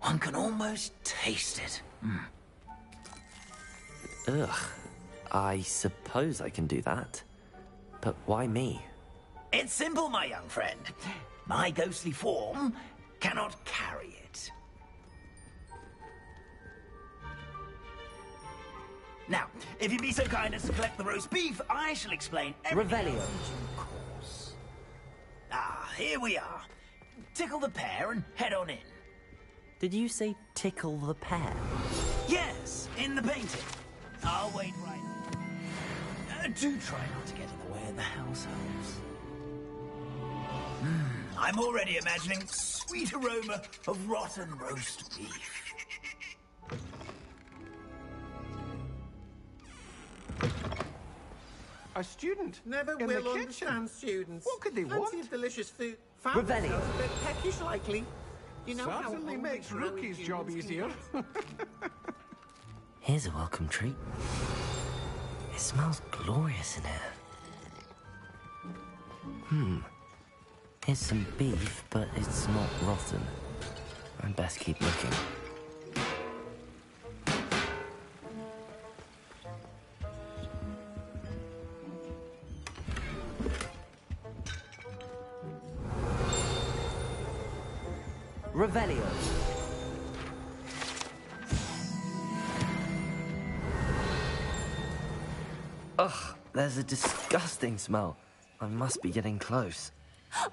one can almost taste it. Ugh. I suppose I can do that. But why me? It's simple, my young friend. My ghostly form cannot carry it. Now, if you'd be so kind as to collect the roast beef, I shall explain everything. Revelio. else in due course. Ah, here we are. Tickle the pear and head on in. Did you say tickle the pear? Yes, in the painting. I'll wait right. Do try not to get in the way of the house elves. I'm already imagining sweet aroma of rotten roast beef. A student Never in will the kitchen. understand students. What could they want? Fancy of delicious food. Revelio. Found themselves a bit peckish lately. You know how Certainly only makes growing Rookie's humans job can easier. Here's a welcome treat. It smells glorious in here. Here's some beef, but it's not rotten. I'd best keep looking. Revelio. Ugh, there's a disgusting smell. I must be getting close.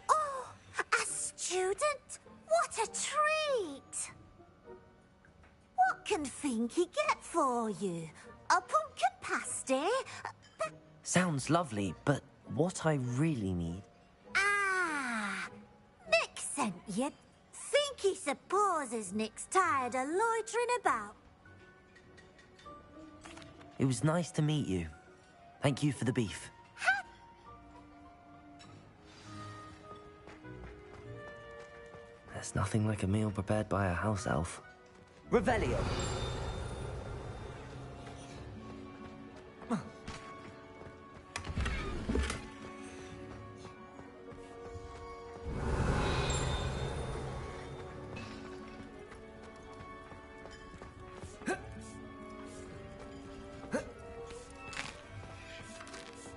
Oh, a student? What a treat! What can Finky get for you? A pumpkin pasty? Sounds lovely, but what I really need... Ah, Nick sent you. Finky supposes Nick's tired of loitering about. It was nice to meet you. Thank you for the beef. There's nothing like a meal prepared by a house elf. Revelio!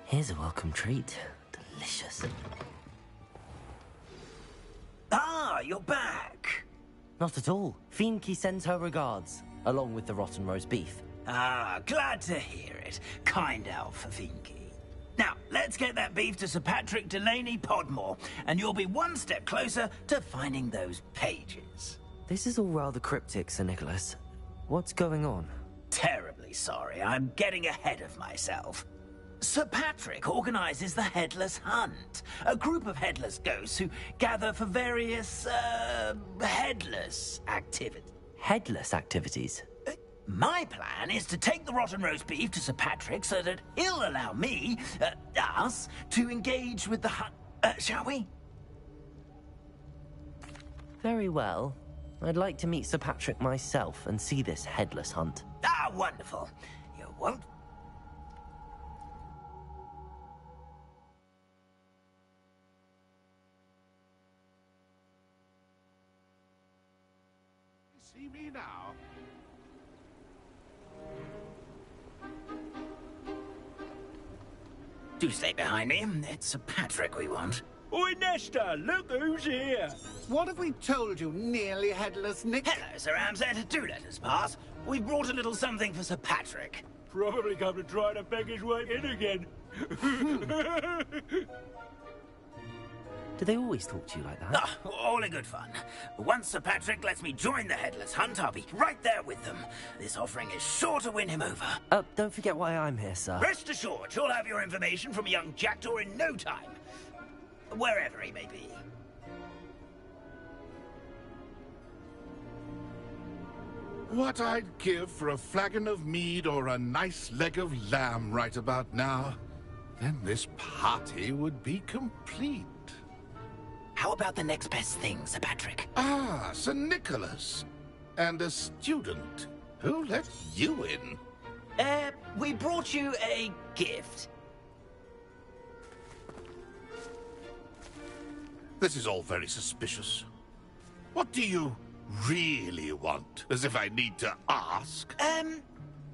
Here's a welcome treat. Delicious. Ah, you're back. Not at all. Fienke sends her regards, along with the rotten roast beef. Ah, glad to hear it. Kind elf for Finky. Now, let's get that beef to Sir Patrick Delaney Podmore, and you'll be one step closer to finding those pages. This is all rather cryptic, Sir Nicholas. What's going on? Terribly sorry, I'm getting ahead of myself. Sir Patrick organizes the Headless Hunt, a group of headless ghosts who gather for various, headless activities. Headless activities? My plan is to take the rotten roast beef to Sir Patrick so that he'll allow me, us, to engage with the hunt, shall we? Very well. I'd like to meet Sir Patrick myself and see this headless hunt. Ah, wonderful. You won't... See me now. Do stay behind me. It's Sir Patrick we want. Oi, Nesta, look who's here. What have we told you, nearly headless Nick? Hello, Sir Ramsay. Do let us pass. We've brought a little something for Sir Patrick. Probably come to try to beg his way in again. Do they always talk to you like that? Oh, all in good fun. Once Sir Patrick lets me join the Headless Hunt, I'll be right there with them. This offering is sure to win him over. Don't forget why I'm here, sir. Rest assured, you'll have your information from young Jackdaw in no time. Wherever he may be. What I'd give for a flagon of mead or a nice leg of lamb right about now. Then this party would be complete. How about the next best thing, Sir Patrick? Ah, Sir Nicholas. And a student. Who let you in? We brought you a gift. This is all very suspicious. What do you really want? As if I need to ask.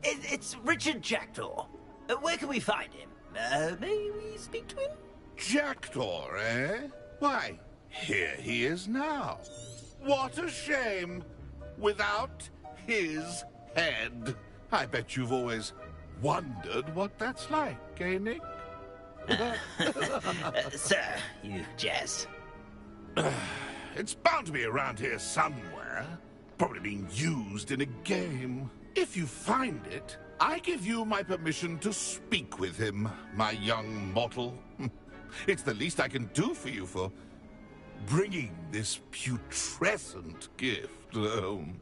It's Richard Jackdaw. Where can we find him? May we speak to him? Jackdaw, eh? Why, here he is now. What a shame. Without his head. I bet you've always wondered what that's like, eh, Nick? Sir, you jest. It's bound to be around here somewhere. Probably being used in a game. If you find it, I give you my permission to speak with him, my young mortal. It's the least I can do for you for bringing this putrescent gift home.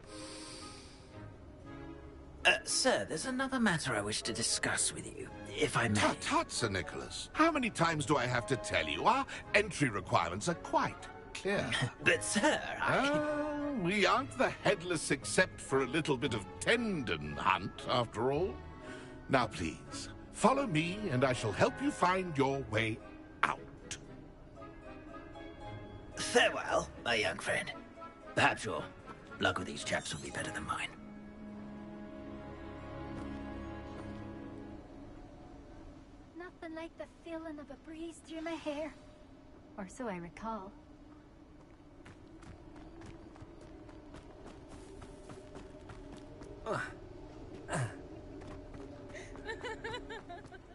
Sir, there's another matter I wish to discuss with you, if I may. Tut, Sir Nicholas. How many times do I have to tell you? Our entry requirements are quite clear. But, sir, we aren't the Headless except for a little bit of tendon hunt, after all. Now, please, follow me, and I shall help you find your way out. Farewell, my young friend. Perhaps your luck with these chaps will be better than mine. Nothing like the feeling of a breeze through my hair. Or so I recall.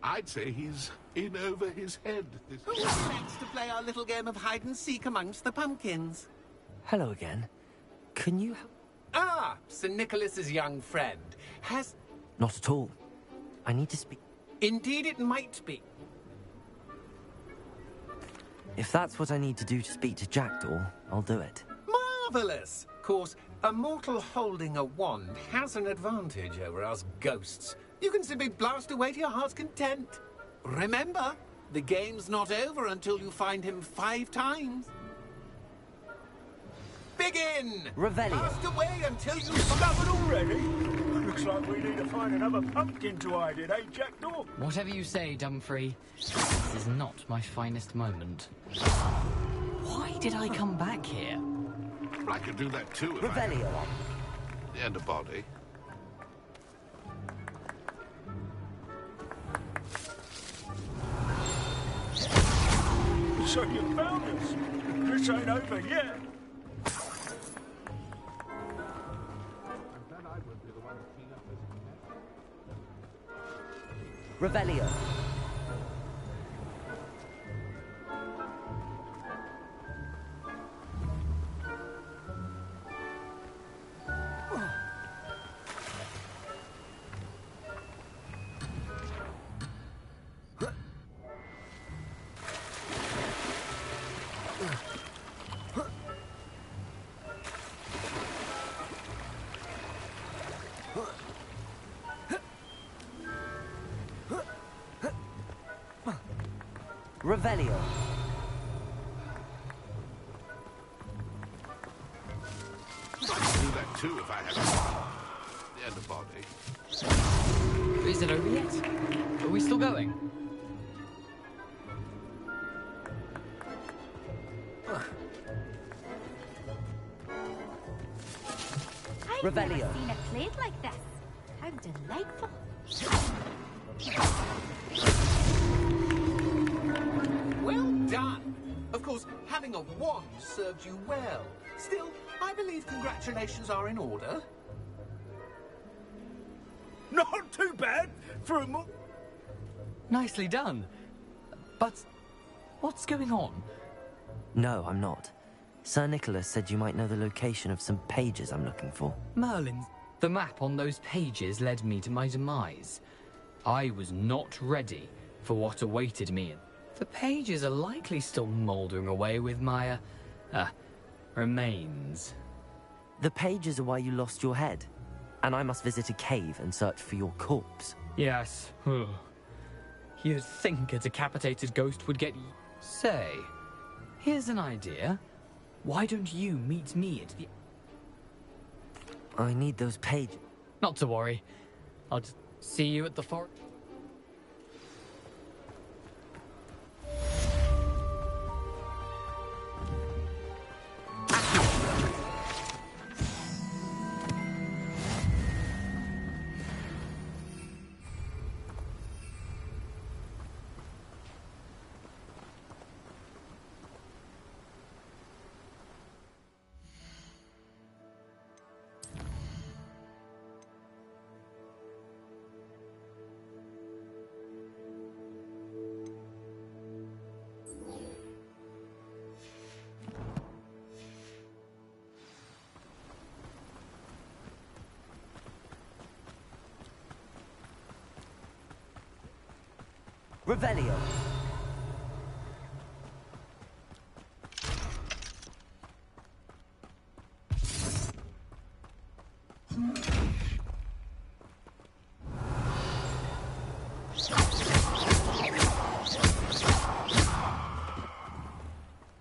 I'd say he's in over his head. Who expects to play our little game of hide-and-seek amongst the pumpkins? Hello again. Can you help? Ah, Sir Nicholas's young friend. Has... Not at all. I need to speak. Indeed it might be. If that's what I need to do to speak to Jackdaw, I'll do it. Marvellous! Of course, a mortal holding a wand has an advantage over us ghosts. You can simply blast away to your heart's content. Remember, the game's not over until you find him 5 times. Begin! Revelio. Blast away until you... Discovered already? Looks like we need to find another pumpkin to hide in, eh, Jackdaw? Whatever you say, Dumfrey. This is not my finest moment. Why did I come back here? I could do that too if Revelio. And a body. So you found us. This ain't over yet. Revelio. Revelio. I could do that too if I had and a body. Is it over yet? Are we still going? I've never Revelio. seen it played like this. How delightful. done. Of course, having a wand served you well. Still, I believe congratulations are in order. Not too bad for a Nicely done. But what's going on? No, I'm not. Sir Nicholas said you might know the location of some pages I'm looking for. Merlin. The map on those pages led me to my demise. I was not ready for what awaited me. The pages are likely still mouldering away with my, remains. The pages are why you lost your head, and I must visit a cave and search for your corpse. Yes. You'd think a decapitated ghost would get... Say, here's an idea. Why don't you meet me at the... I need those pages. Not to worry. I'll just see you at the forest. Revelio.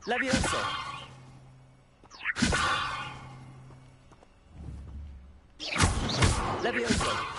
Levioso. Levioso.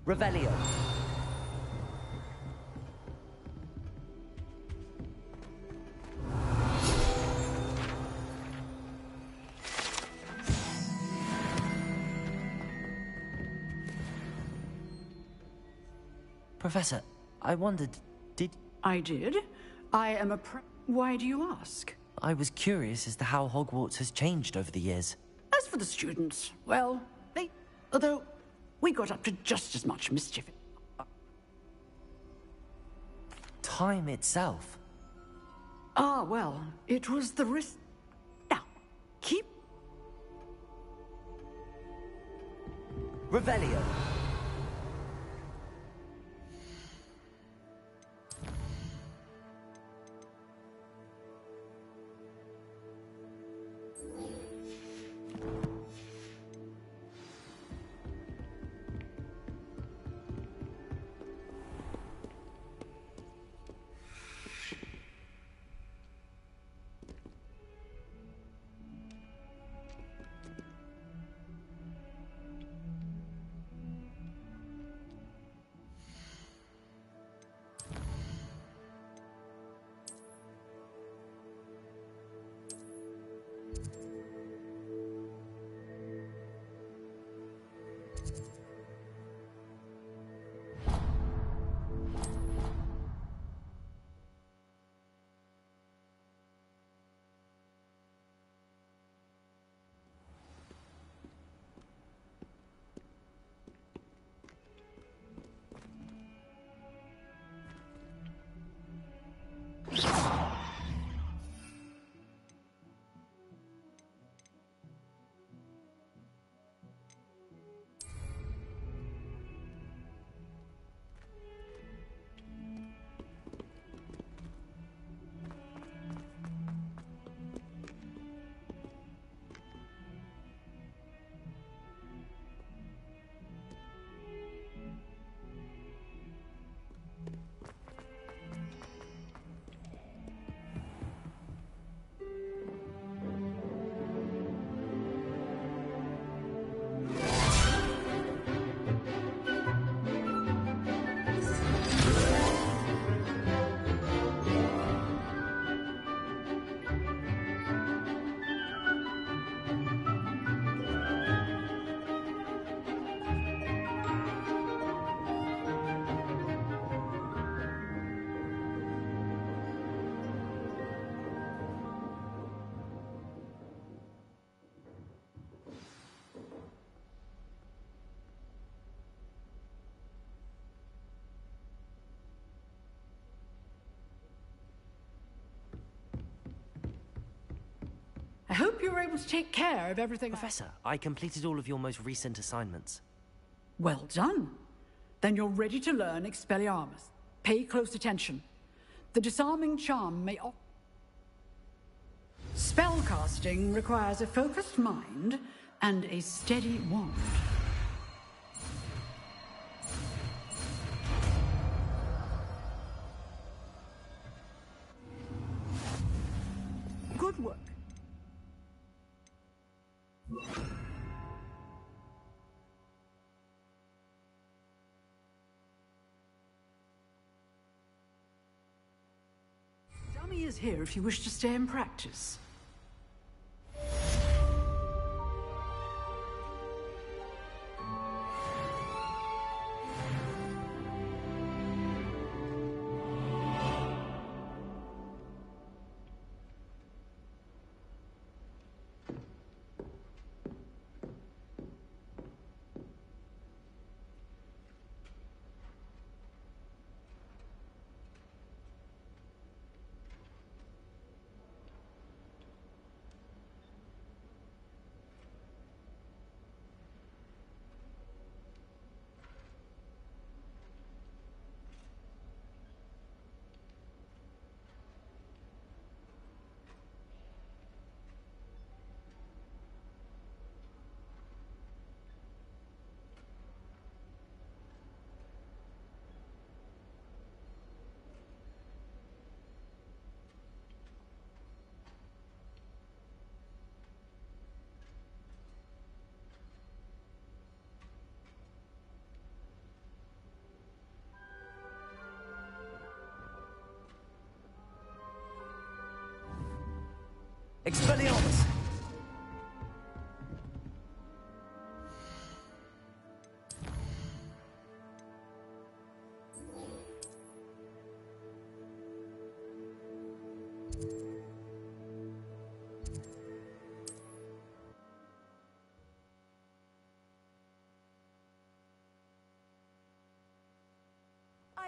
Revelio. Professor, I wondered, did... I did. I am a Why do you ask? I was curious as to how Hogwarts has changed over the years. As for the students, well, although we got up to just as much mischief. Time itself? Ah, well, it was the risk. Now, keep... Revelio. I hope you were able to take care of everything. Professor, I completed all of your most recent assignments. Well done. Then you're ready to learn Expelliarmus. Pay close attention. The disarming charm may... Spellcasting requires a focused mind and a steady wand. Good work. Dummy is here if you wish to stay and practice. Expelliarmus!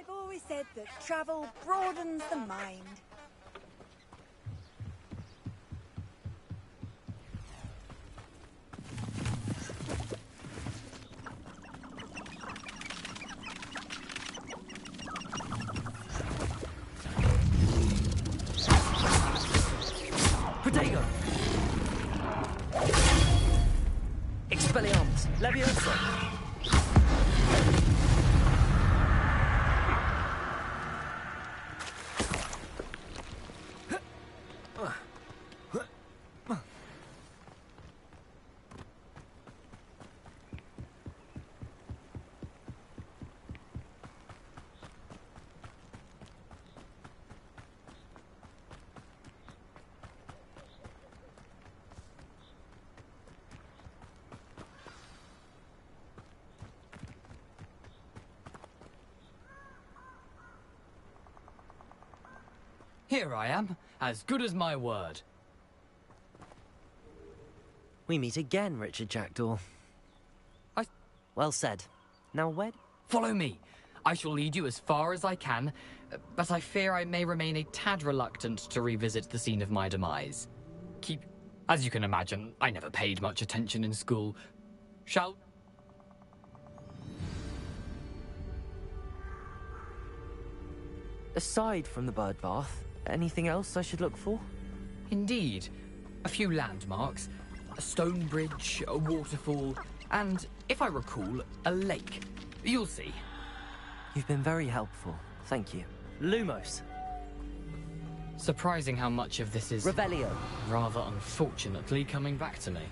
I've always said that travel broadens the mind. Protego! Expelliarmus! Leviosa! Here I am, as good as my word. We meet again, Richard Jackdaw. Well said. Now where... Follow me. I shall lead you as far as I can, but I fear I may remain a tad reluctant to revisit the scene of my demise. As you can imagine, I never paid much attention in school. Shall... Aside from the bird bath, anything else I should look for? Indeed. A few landmarks, a stone bridge, a waterfall, and, if I recall, a lake. You'll see. You've been very helpful. Thank you. Lumos. Surprising how much of this is... Revelio. Rather unfortunately coming back to me.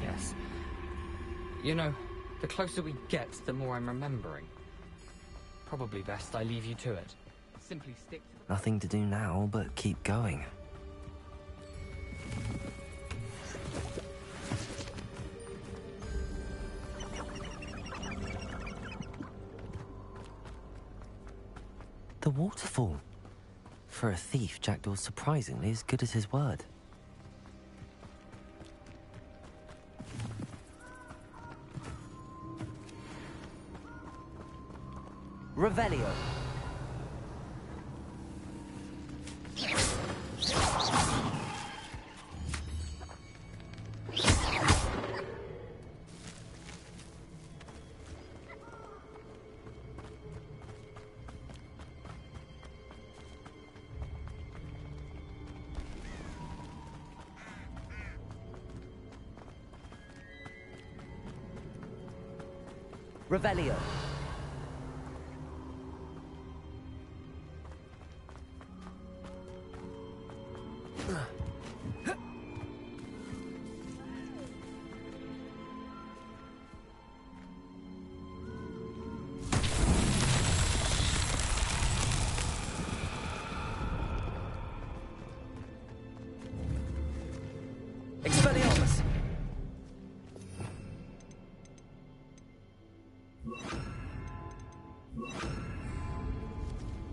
Yes. You know, the closer we get, the more I'm remembering. Probably best I leave you to it. Simply stick to the... Nothing to do now but keep going. The waterfall. For a thief, Jackdaw's surprisingly as good as his word. Revelio. Revelio. Expelliarmus.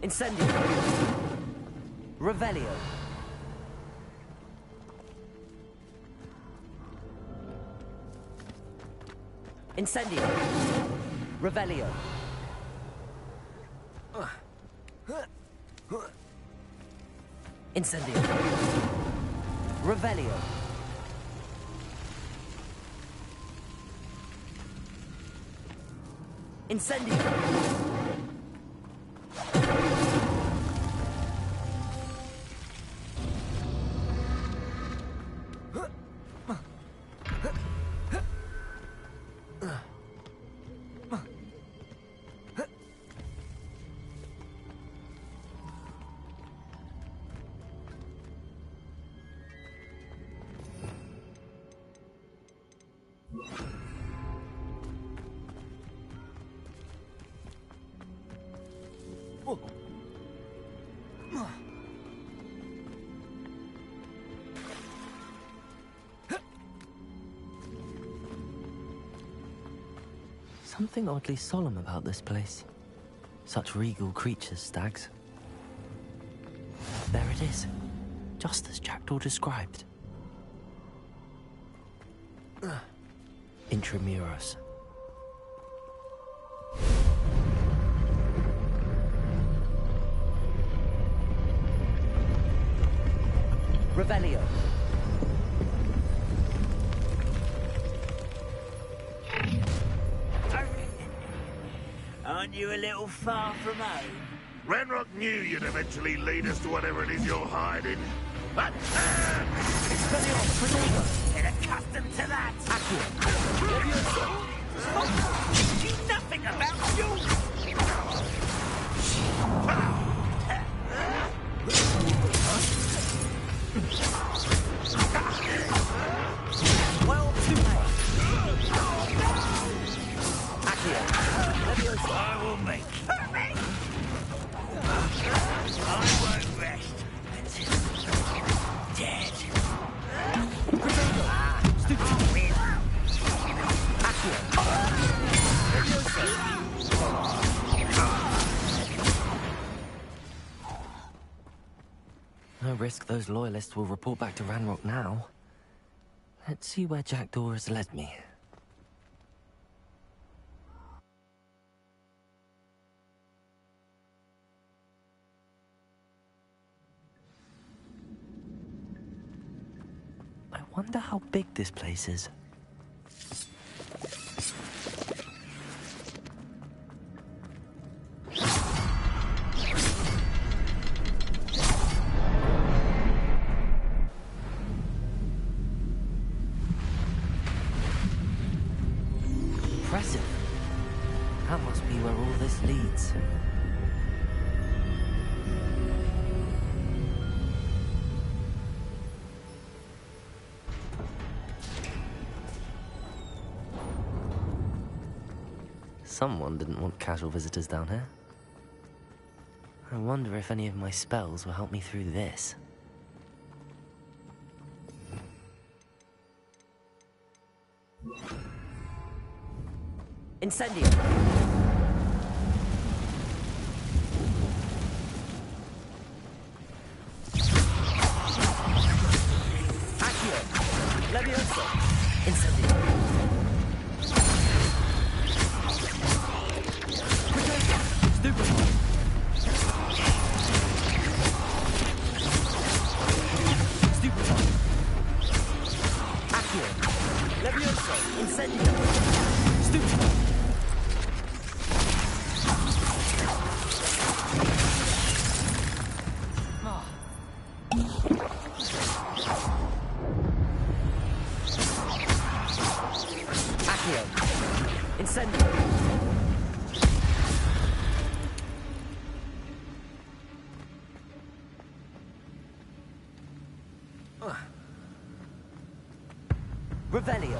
Incendio. Revelio. Incendio. Revelio. Incendio. Revelio. Incendio. Something oddly solemn about this place. Such regal creatures, stags. There it is, just as Jackdaw described. Intramuros. Revelio. Aren't you a little far from home? Renrock knew you'd eventually lead us to whatever it is you're hiding. Get accustomed to that! You nothing about you! Well, too late. Accio. Leviosa. I will make you. I won't rest until dead. No risk those loyalists will report back to Ranrock now. Let's see where Jackdaw has led me. I wonder how big this place is. Impressive. That must be where all this leads. Someone didn't want casual visitors down here. I wonder if any of my spells will help me through this. Incendio! Accio! Leviosa! Incendio! Revelio.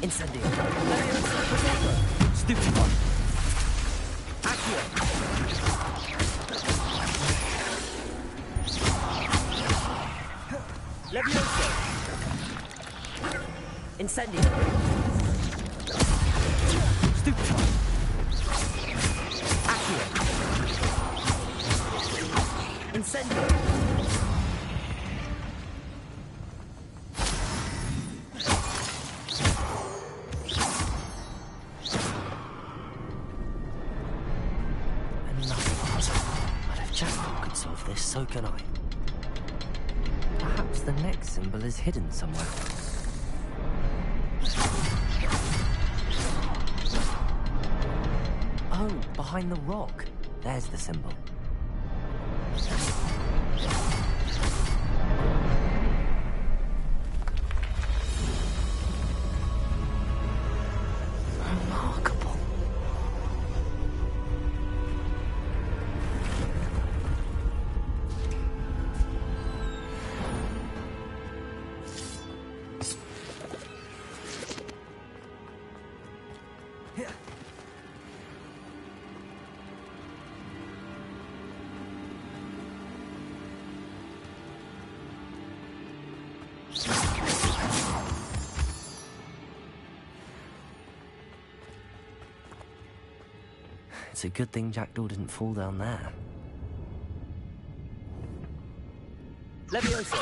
Incendio. Stupefy. Accio. Levioso. Incendio. Stupefy. Accio. Incendio. So can I. Perhaps the next symbol is hidden somewhere. Oh, behind the rock. There's the symbol. Remarkable. It's a good thing Jackdaw didn't fall down there. Levioso!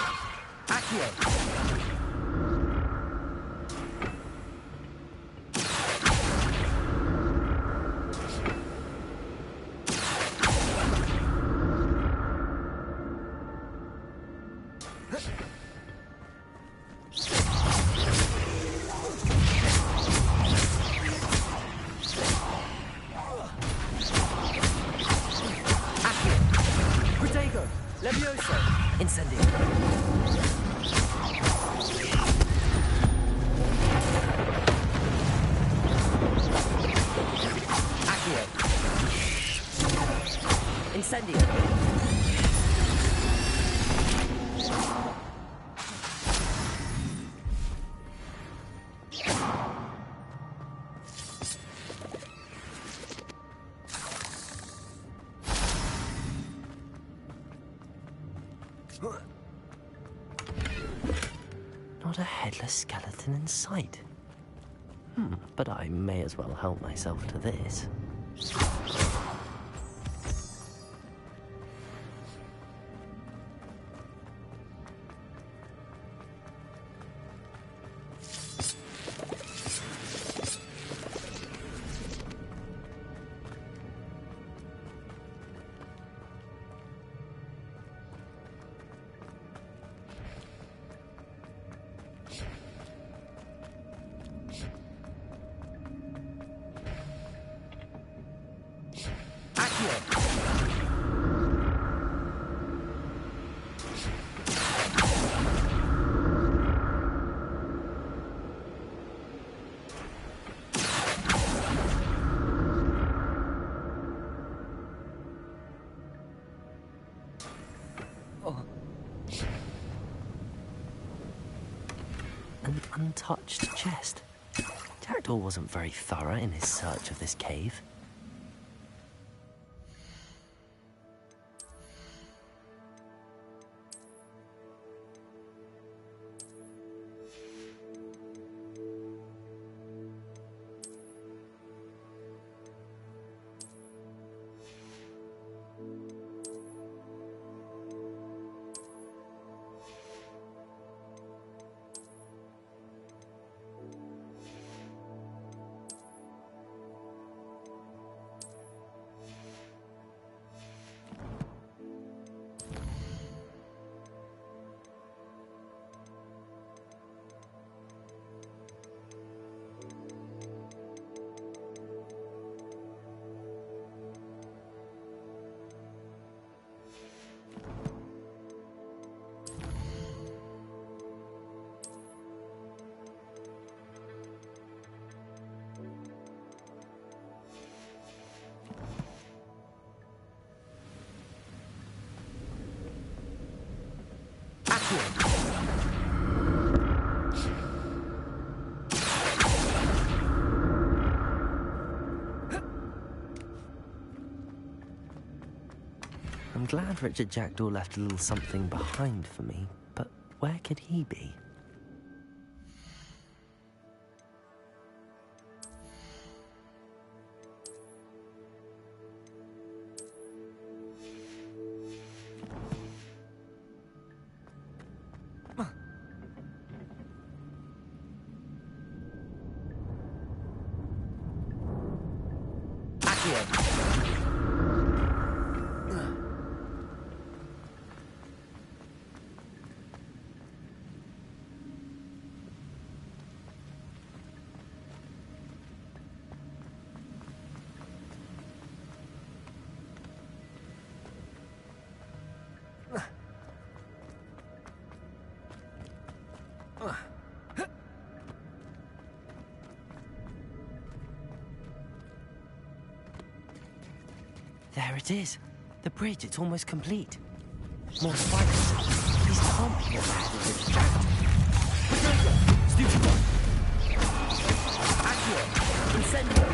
Not a headless skeleton in sight. But I may as well help myself to this. An untouched chest. Jackdaw wasn't very thorough in his search of this cave. I'm glad Richard Jackdaw left a little something behind for me, but where could he be? There it is. The bridge, it's almost complete. More spikes. These can't be Richard Jackdaw. Stupid one. Accio. Incendio.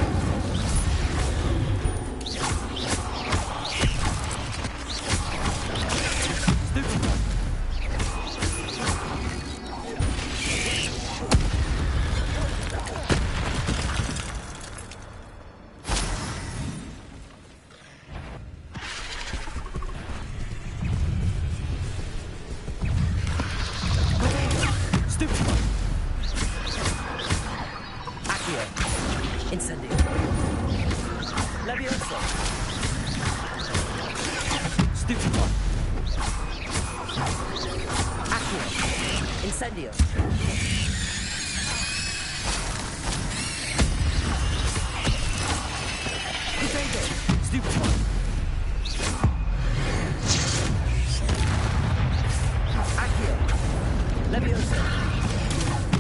Stupefy. Accio. Incendio. Potato. Stupefy. Accio. Leviosa.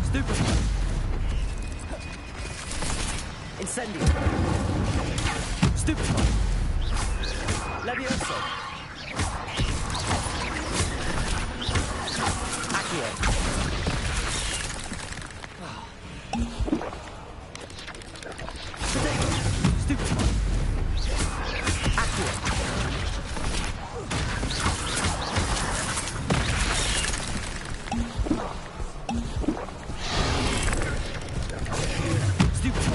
Stupefy. Incendio. Stupefy. Leviosa. Accio. Potato. Stupefy. Accio. Stupefy.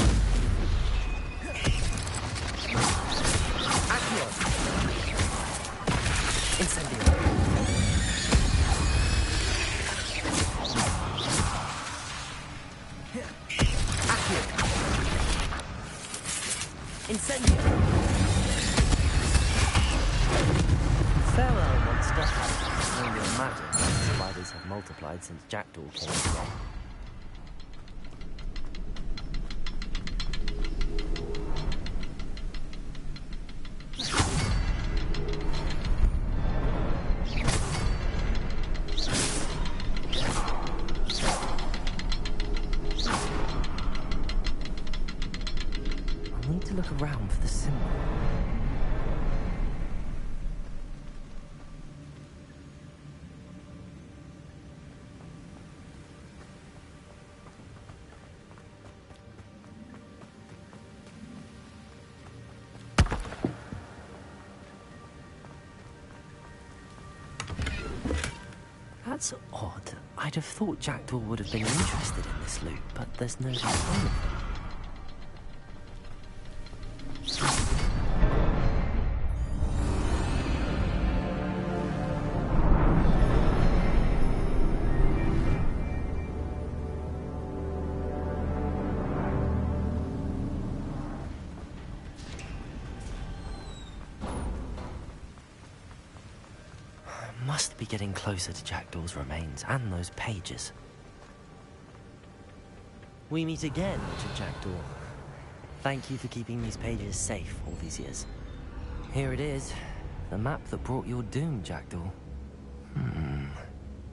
Accio. Incendio. Accio. Incendio. Farewell, monster. Knowing your magic, spiders have multiplied since Jackdaw came along. I need to look around for the symbol. That's odd. I'd have thought Jackdaw would have been interested in this loot, but there's no sign of them. Must be getting closer to Jackdaw's remains and those pages. We meet again, Richard Jackdaw. Thank you for keeping these pages safe all these years. Here it is, the map that brought your doom, Jackdaw.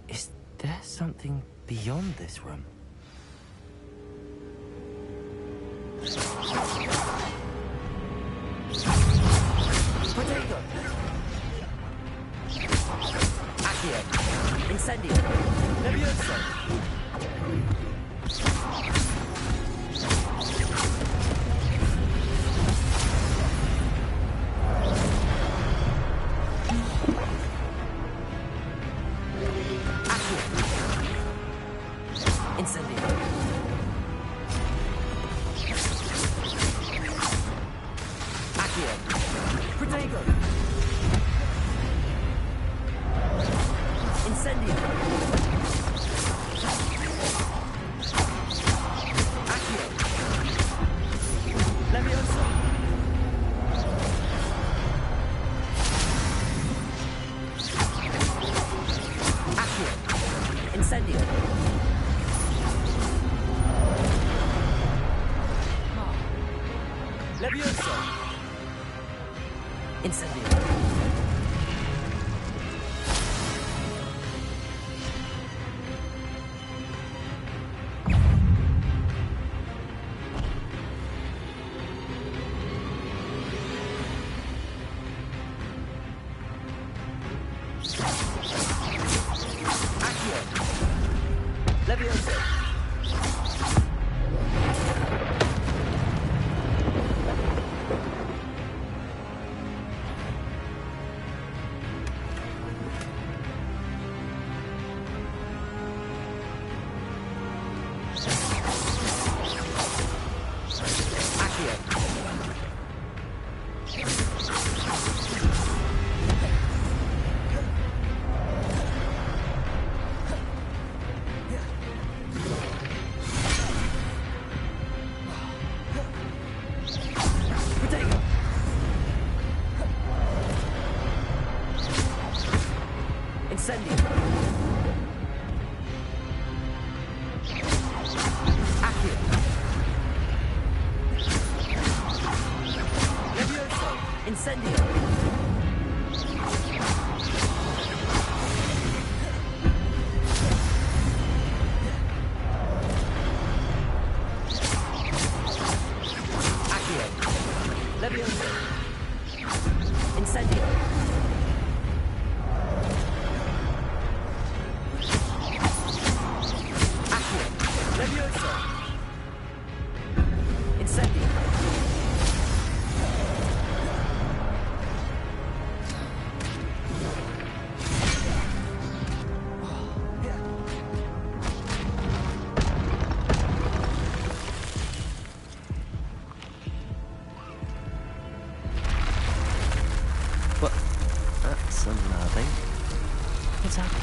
Is there something beyond this room? Potato! Accio. Incendio. Leviosa. Accio. Incendio. Accio. Potato. Incendio. Accio. Leviosa. Accio. Incendio. Leviosa. Incendio. Accio. Leviosa. Incendio. Accio. Levioso. Incendio. Accio. Levioso. Incendio. Levioso! Incendio! What? That's unnerving. What's happening?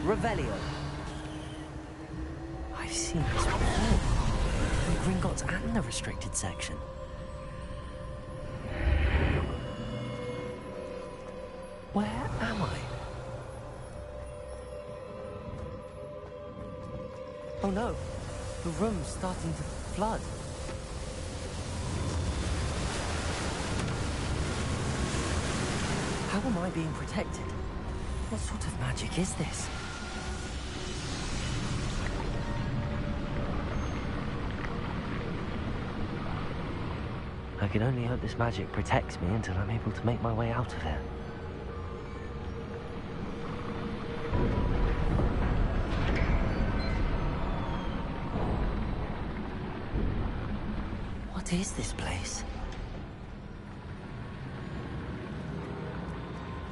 Revelio. I've seen this before. In Gringotts and the restricted section. Where am I? Oh no, the room's starting to flood. How am I being protected? What sort of magic is this? I can only hope this magic protects me until I'm able to make my way out of here. What is this place?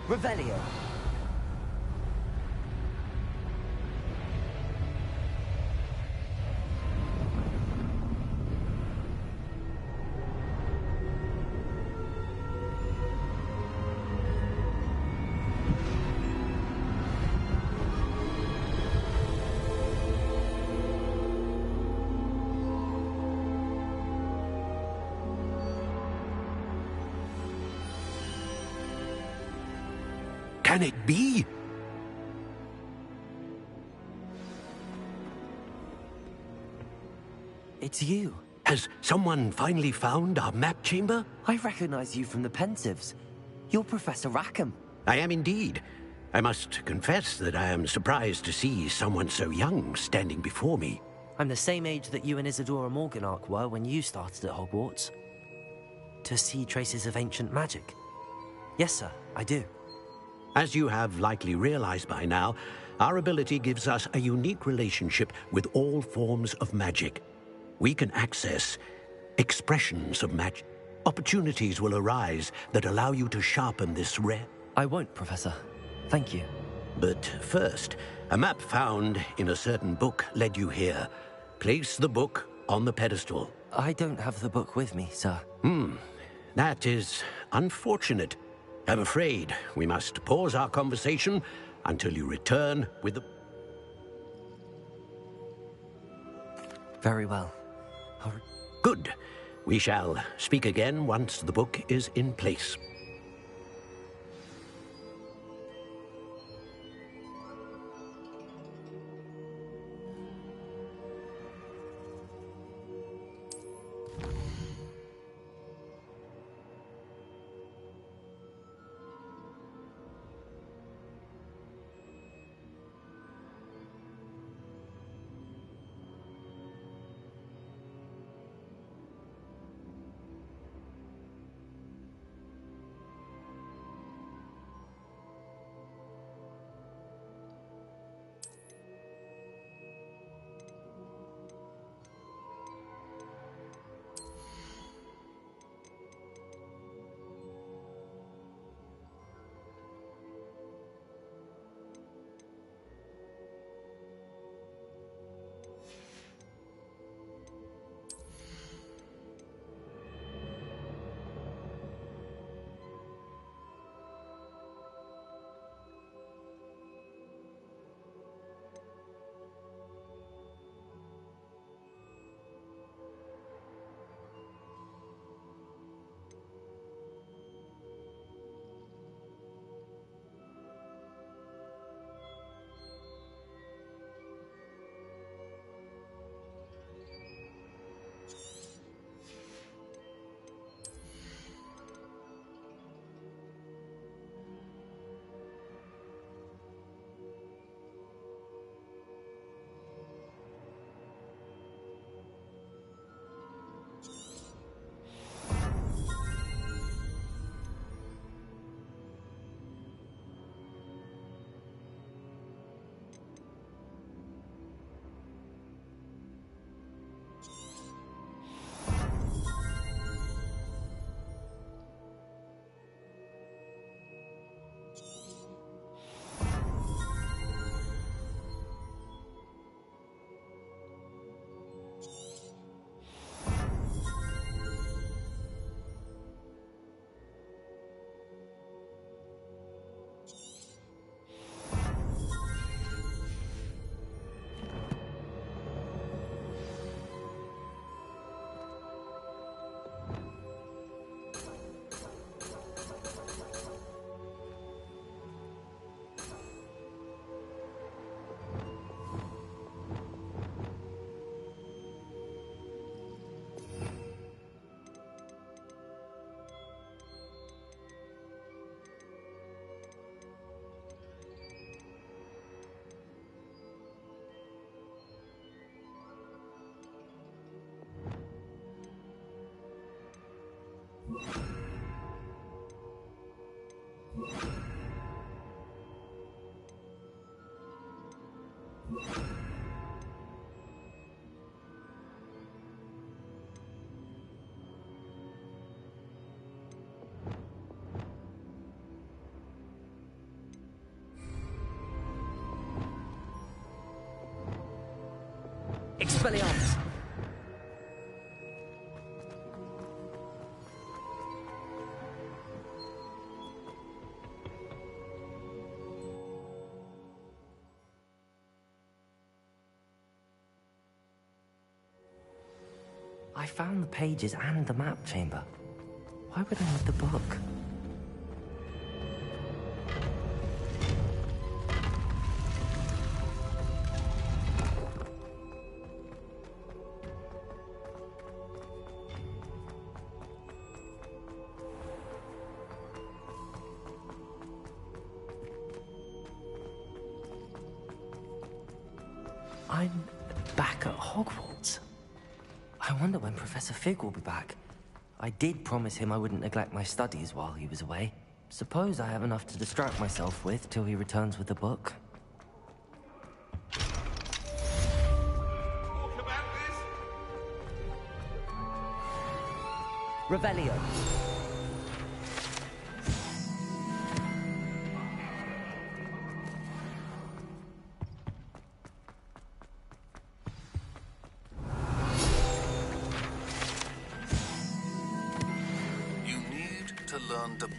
Revelio. Can it be? It's you. Has someone finally found our map chamber? I recognize you from the Pensives. You're Professor Rackham. I am indeed. I must confess that I am surprised to see someone so young standing before me. I'm the same age that you and Isadora Morganach were when you started at Hogwarts. To see traces of ancient magic. Yes, sir, I do. As you have likely realized by now, our ability gives us a unique relationship with all forms of magic. We can access expressions of magic. Opportunities will arise that allow you to sharpen this rare... I won't, Professor. Thank you. But first, a map found in a certain book led you here. Place the book on the pedestal. I don't have the book with me, sir. That is unfortunate. I'm afraid we must pause our conversation until you return with the... Very well. Good. We shall speak again once the book is in place. Expelliarmus! I found the pages and the map chamber. Why would I need the book? I'm back at Hogwarts. I wonder when Professor Fig will be back. I did promise him I wouldn't neglect my studies while he was away. Suppose I have enough to distract myself with till he returns with the book. Revelio.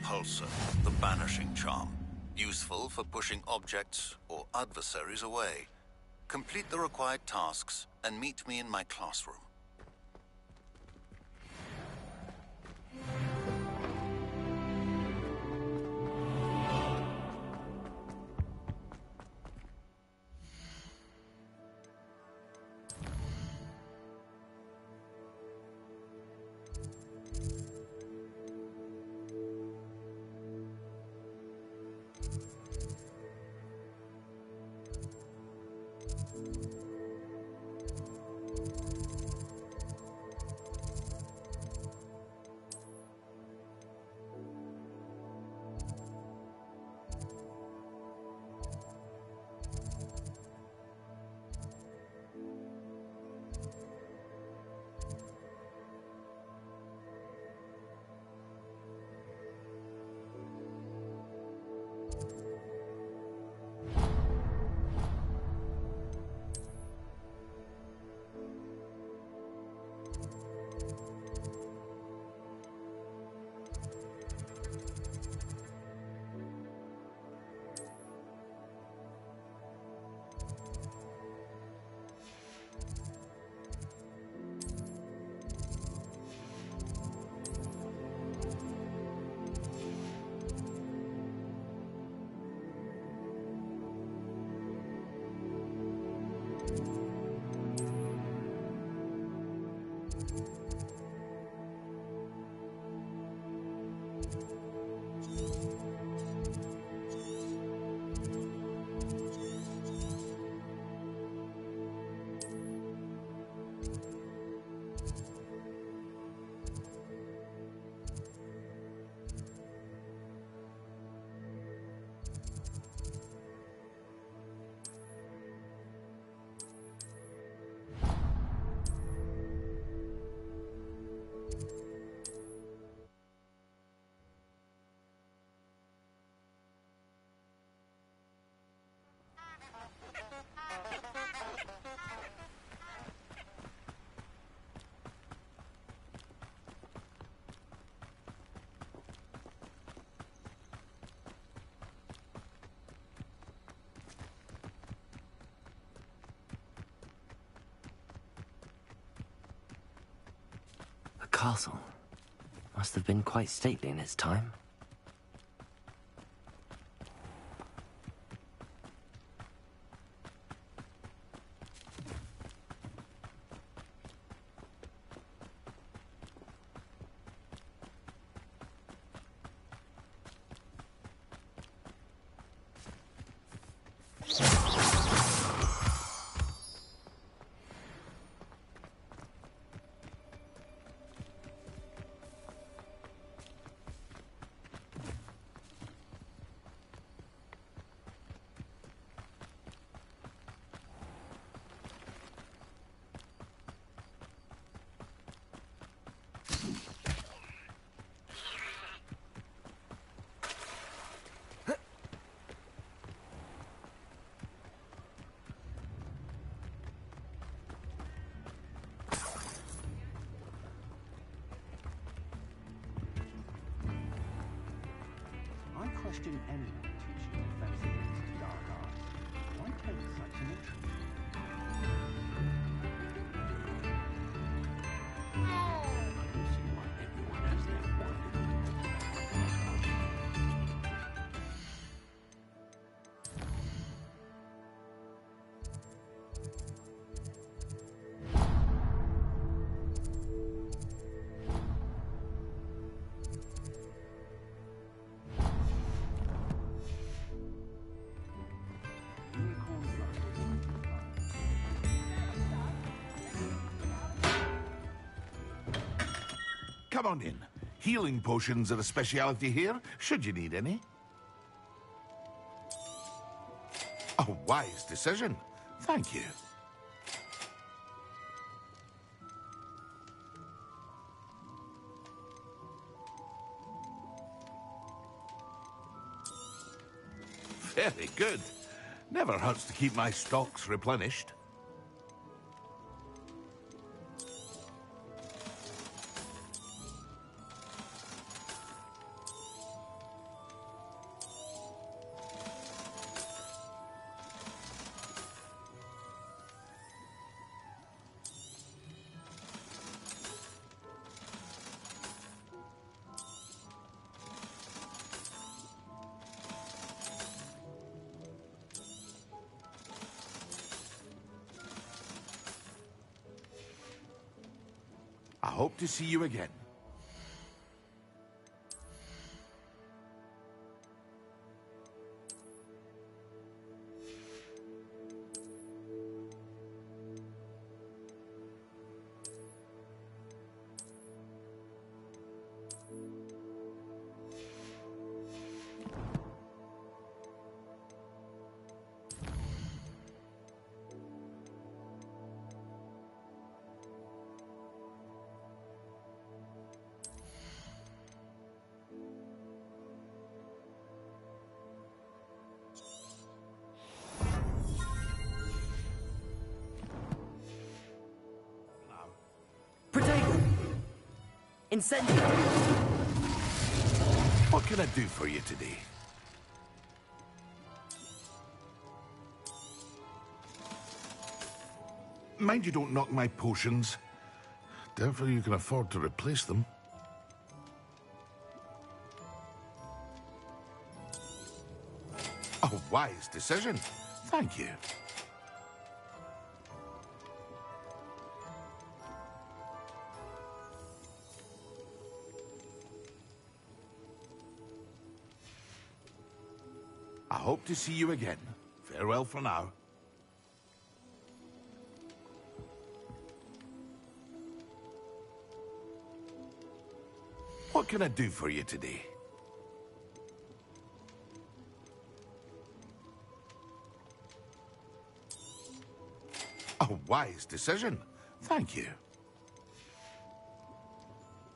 Pulsar, the banishing charm, useful for pushing objects or adversaries away. Complete the required tasks and meet me in my classroom. Castle must have been quite stately in its time. question anyone teaching offensive dark arts. Why take such an interest? I can see why everyone has their point of view. Come on in. Healing potions are a speciality here, should you need any. A wise decision. Thank you. Very good. Never hurts to keep my stocks replenished. I hope to see you again. Incendio! What can I do for you today? Mind you don't knock my potions. Doubtful you can afford to replace them. A wise decision. Thank you. I hope to see you again. Farewell for now. What can I do for you today? A wise decision. Thank you.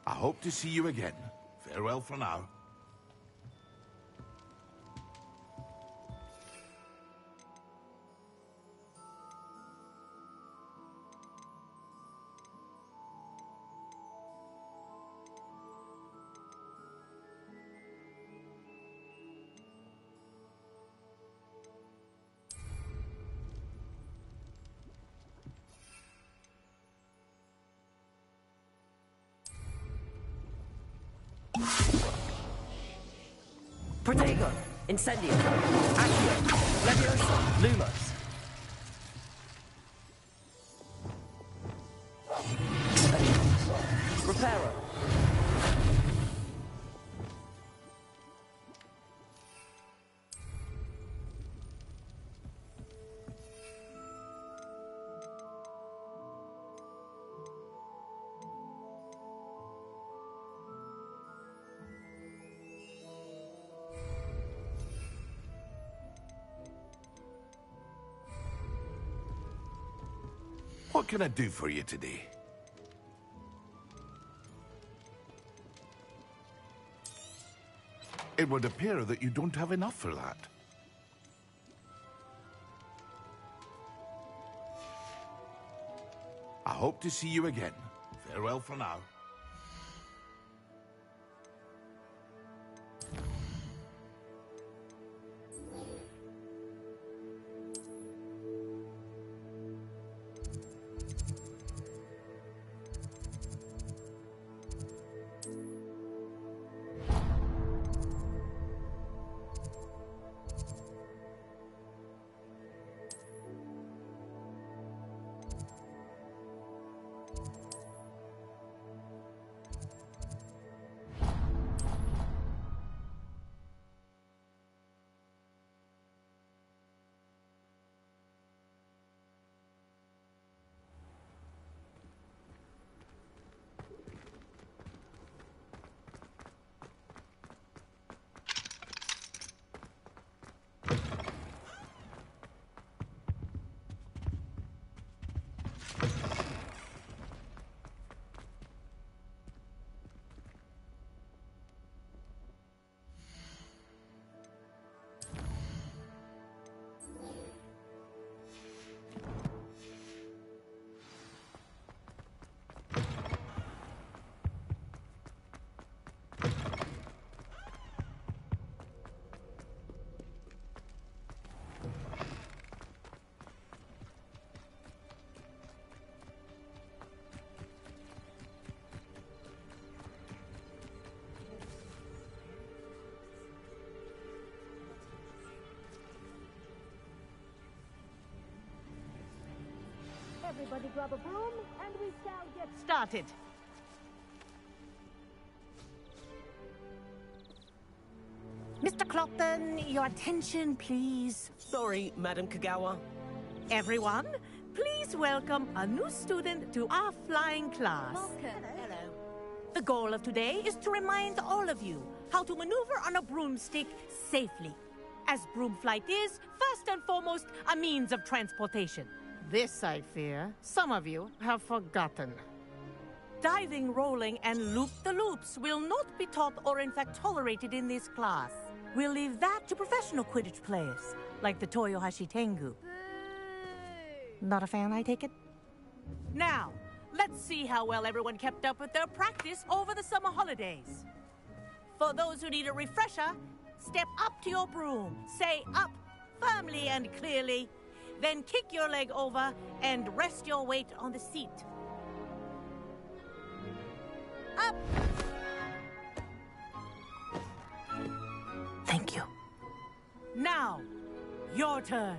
I hope to see you again. Farewell for now. Protego! Incendio! Accio! Leviosa! Lumos! Reparo! What can I do for you today? It would appear that you don't have enough for that. I hope to see you again. Farewell for now. Everybody grab a broom, and we shall get started. Mr. Clopton, your attention, please. Sorry, Madam Kagawa. Everyone, please welcome a new student to our flying class. Welcome. Hello. The goal of today is to remind all of you how to maneuver on a broomstick safely, as broom flight is, first and foremost, a means of transportation. This, I fear, some of you have forgotten. Diving, rolling, and loop-the-loops will not be taught or in fact tolerated in this class. We'll leave that to professional Quidditch players, like the Toyohashi Tengu. Not a fan, I take it? Now, let's see how well everyone kept up with their practice over the summer holidays. For those who need a refresher, step up to your broom, say up firmly and clearly, then kick your leg over and rest your weight on the seat. Up! Thank you. Now, your turn.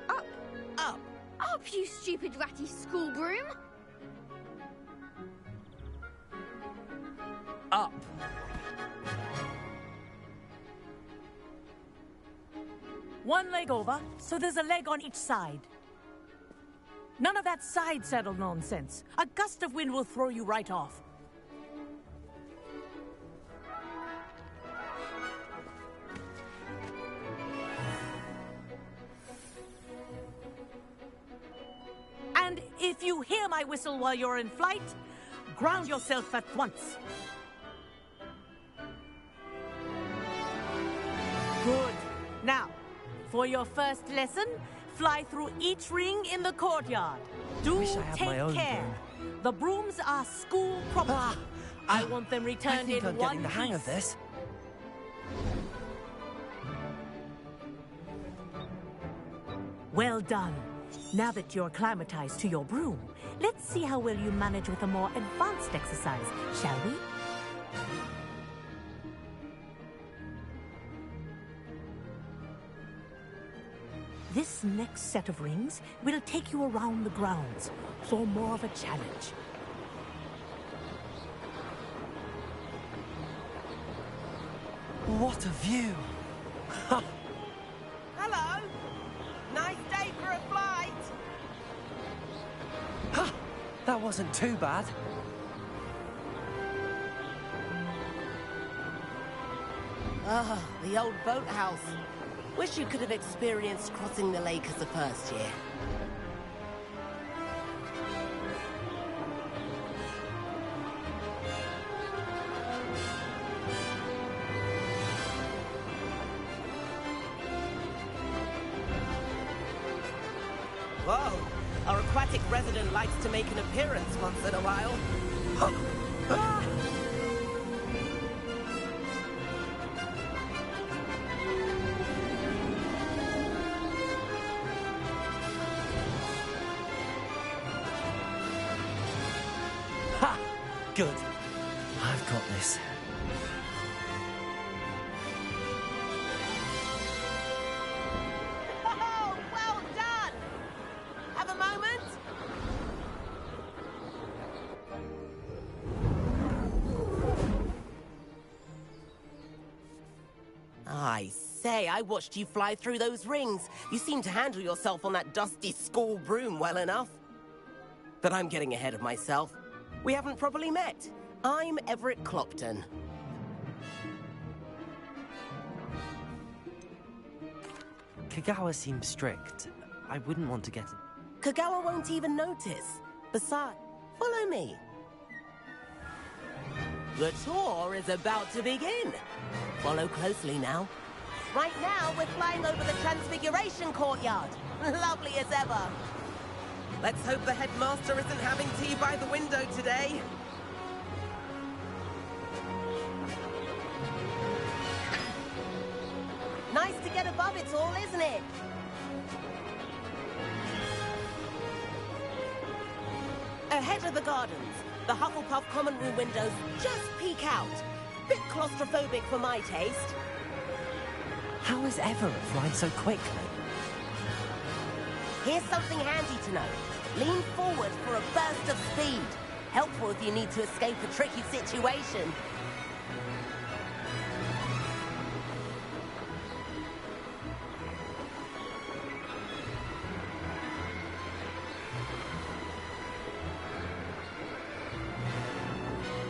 Up! Up! Up, you stupid ratty school broom! Up. One leg over, so there's a leg on each side. None of that side saddle nonsense. A gust of wind will throw you right off. And if you hear my whistle while you're in flight, ground yourself at once. Good. Now, for your first lesson, fly through each ring in the courtyard. Do Wish I had take my own care. broom. The brooms are school property. I want them I returned think in I'm one getting the hang of piece. this. Well done. Now that you're acclimatized to your broom, let's see how well you manage with a more advanced exercise, shall we? This next set of rings will take you around the grounds for more of a challenge. What a view! Hello! Nice day for a flight! Ha! That wasn't too bad. Ah, the old boathouse. Wish you could have experienced crossing the lake as a first year. Whoa! Our aquatic resident likes to make an appearance once in a while. Ah! Ha! Good. I've got this. Oh, well done! Have a moment? I say, I watched you fly through those rings. You seem to handle yourself on that dusty school broom well enough. But I'm getting ahead of myself. We haven't properly met. I'm Everett Clopton. Kagawa seems strict. I wouldn't want to get... Kagawa won't even notice. Besides, follow me. The tour is about to begin. Follow closely now. Right now, we're flying over the Transfiguration Courtyard. Lovely as ever. Let's hope the headmaster isn't having tea by the window today. Nice to get above it all, isn't it? Ahead of the gardens, the Hufflepuff common room windows just peek out. Bit claustrophobic for my taste. How is Everett flying so quickly? Here's something handy to know. Lean forward for a burst of speed. Helpful if you need to escape a tricky situation.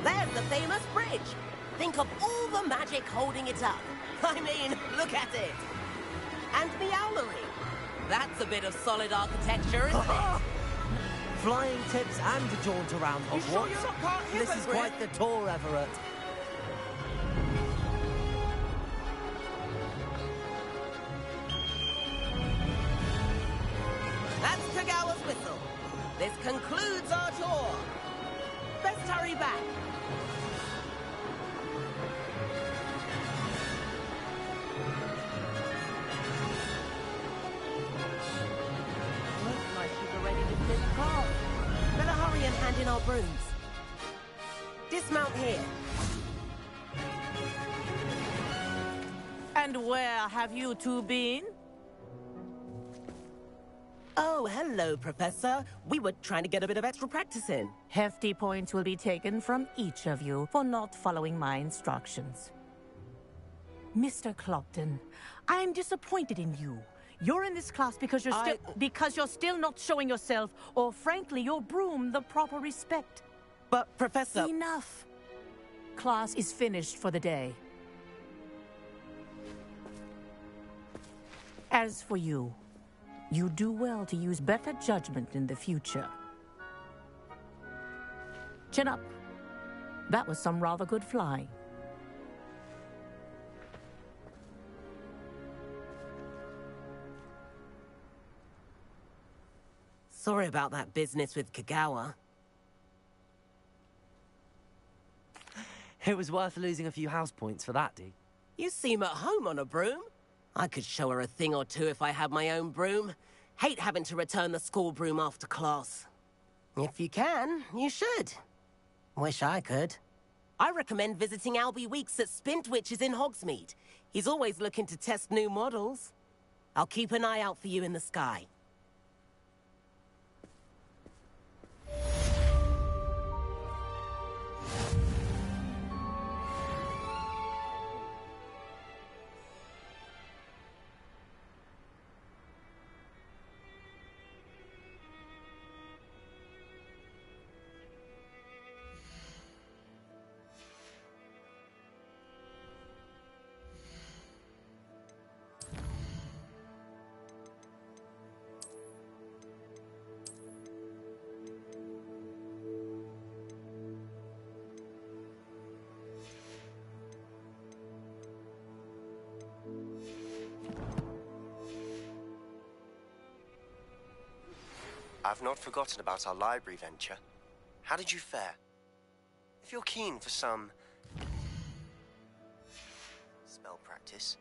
There's the famous bridge. Think of all the magic holding it up. I mean, look at it. And the owlery. That's a bit of solid architecture, isn't it? Flying tips and a jaunt around You Hogwarts. sure you're not part This is hypocrite? quite the tour, Everett. That's Kagawa's whistle. This concludes our tour. Let's hurry back. Looks like she's already dismissed class. Better hurry and hand in our brooms. Dismount here. And where have you two been? Oh, hello, Professor. We were trying to get a bit of extra practice in. Hefty points will be taken from each of you for not following my instructions. Mr. Clopton, I'm disappointed in you. You're in this class because you're still not showing yourself, or frankly, your broom the proper respect. But, Professor... Enough. Class is finished for the day. As for you, you do well to use better judgment in the future. Chin up. That was some rather good flying. Sorry about that business with Kagawa. It was worth losing a few house points for that, Dee. You seem at home on a broom. I could show her a thing or two if I had my own broom. Hate having to return the school broom after class. If you can, you should. Wish I could. I recommend visiting Albie Weeks at Spintwitches in Hogsmeade. He's always looking to test new models. I'll keep an eye out for you in the sky. I've not forgotten about our library venture. How did you fare? If you're keen for some spell practice,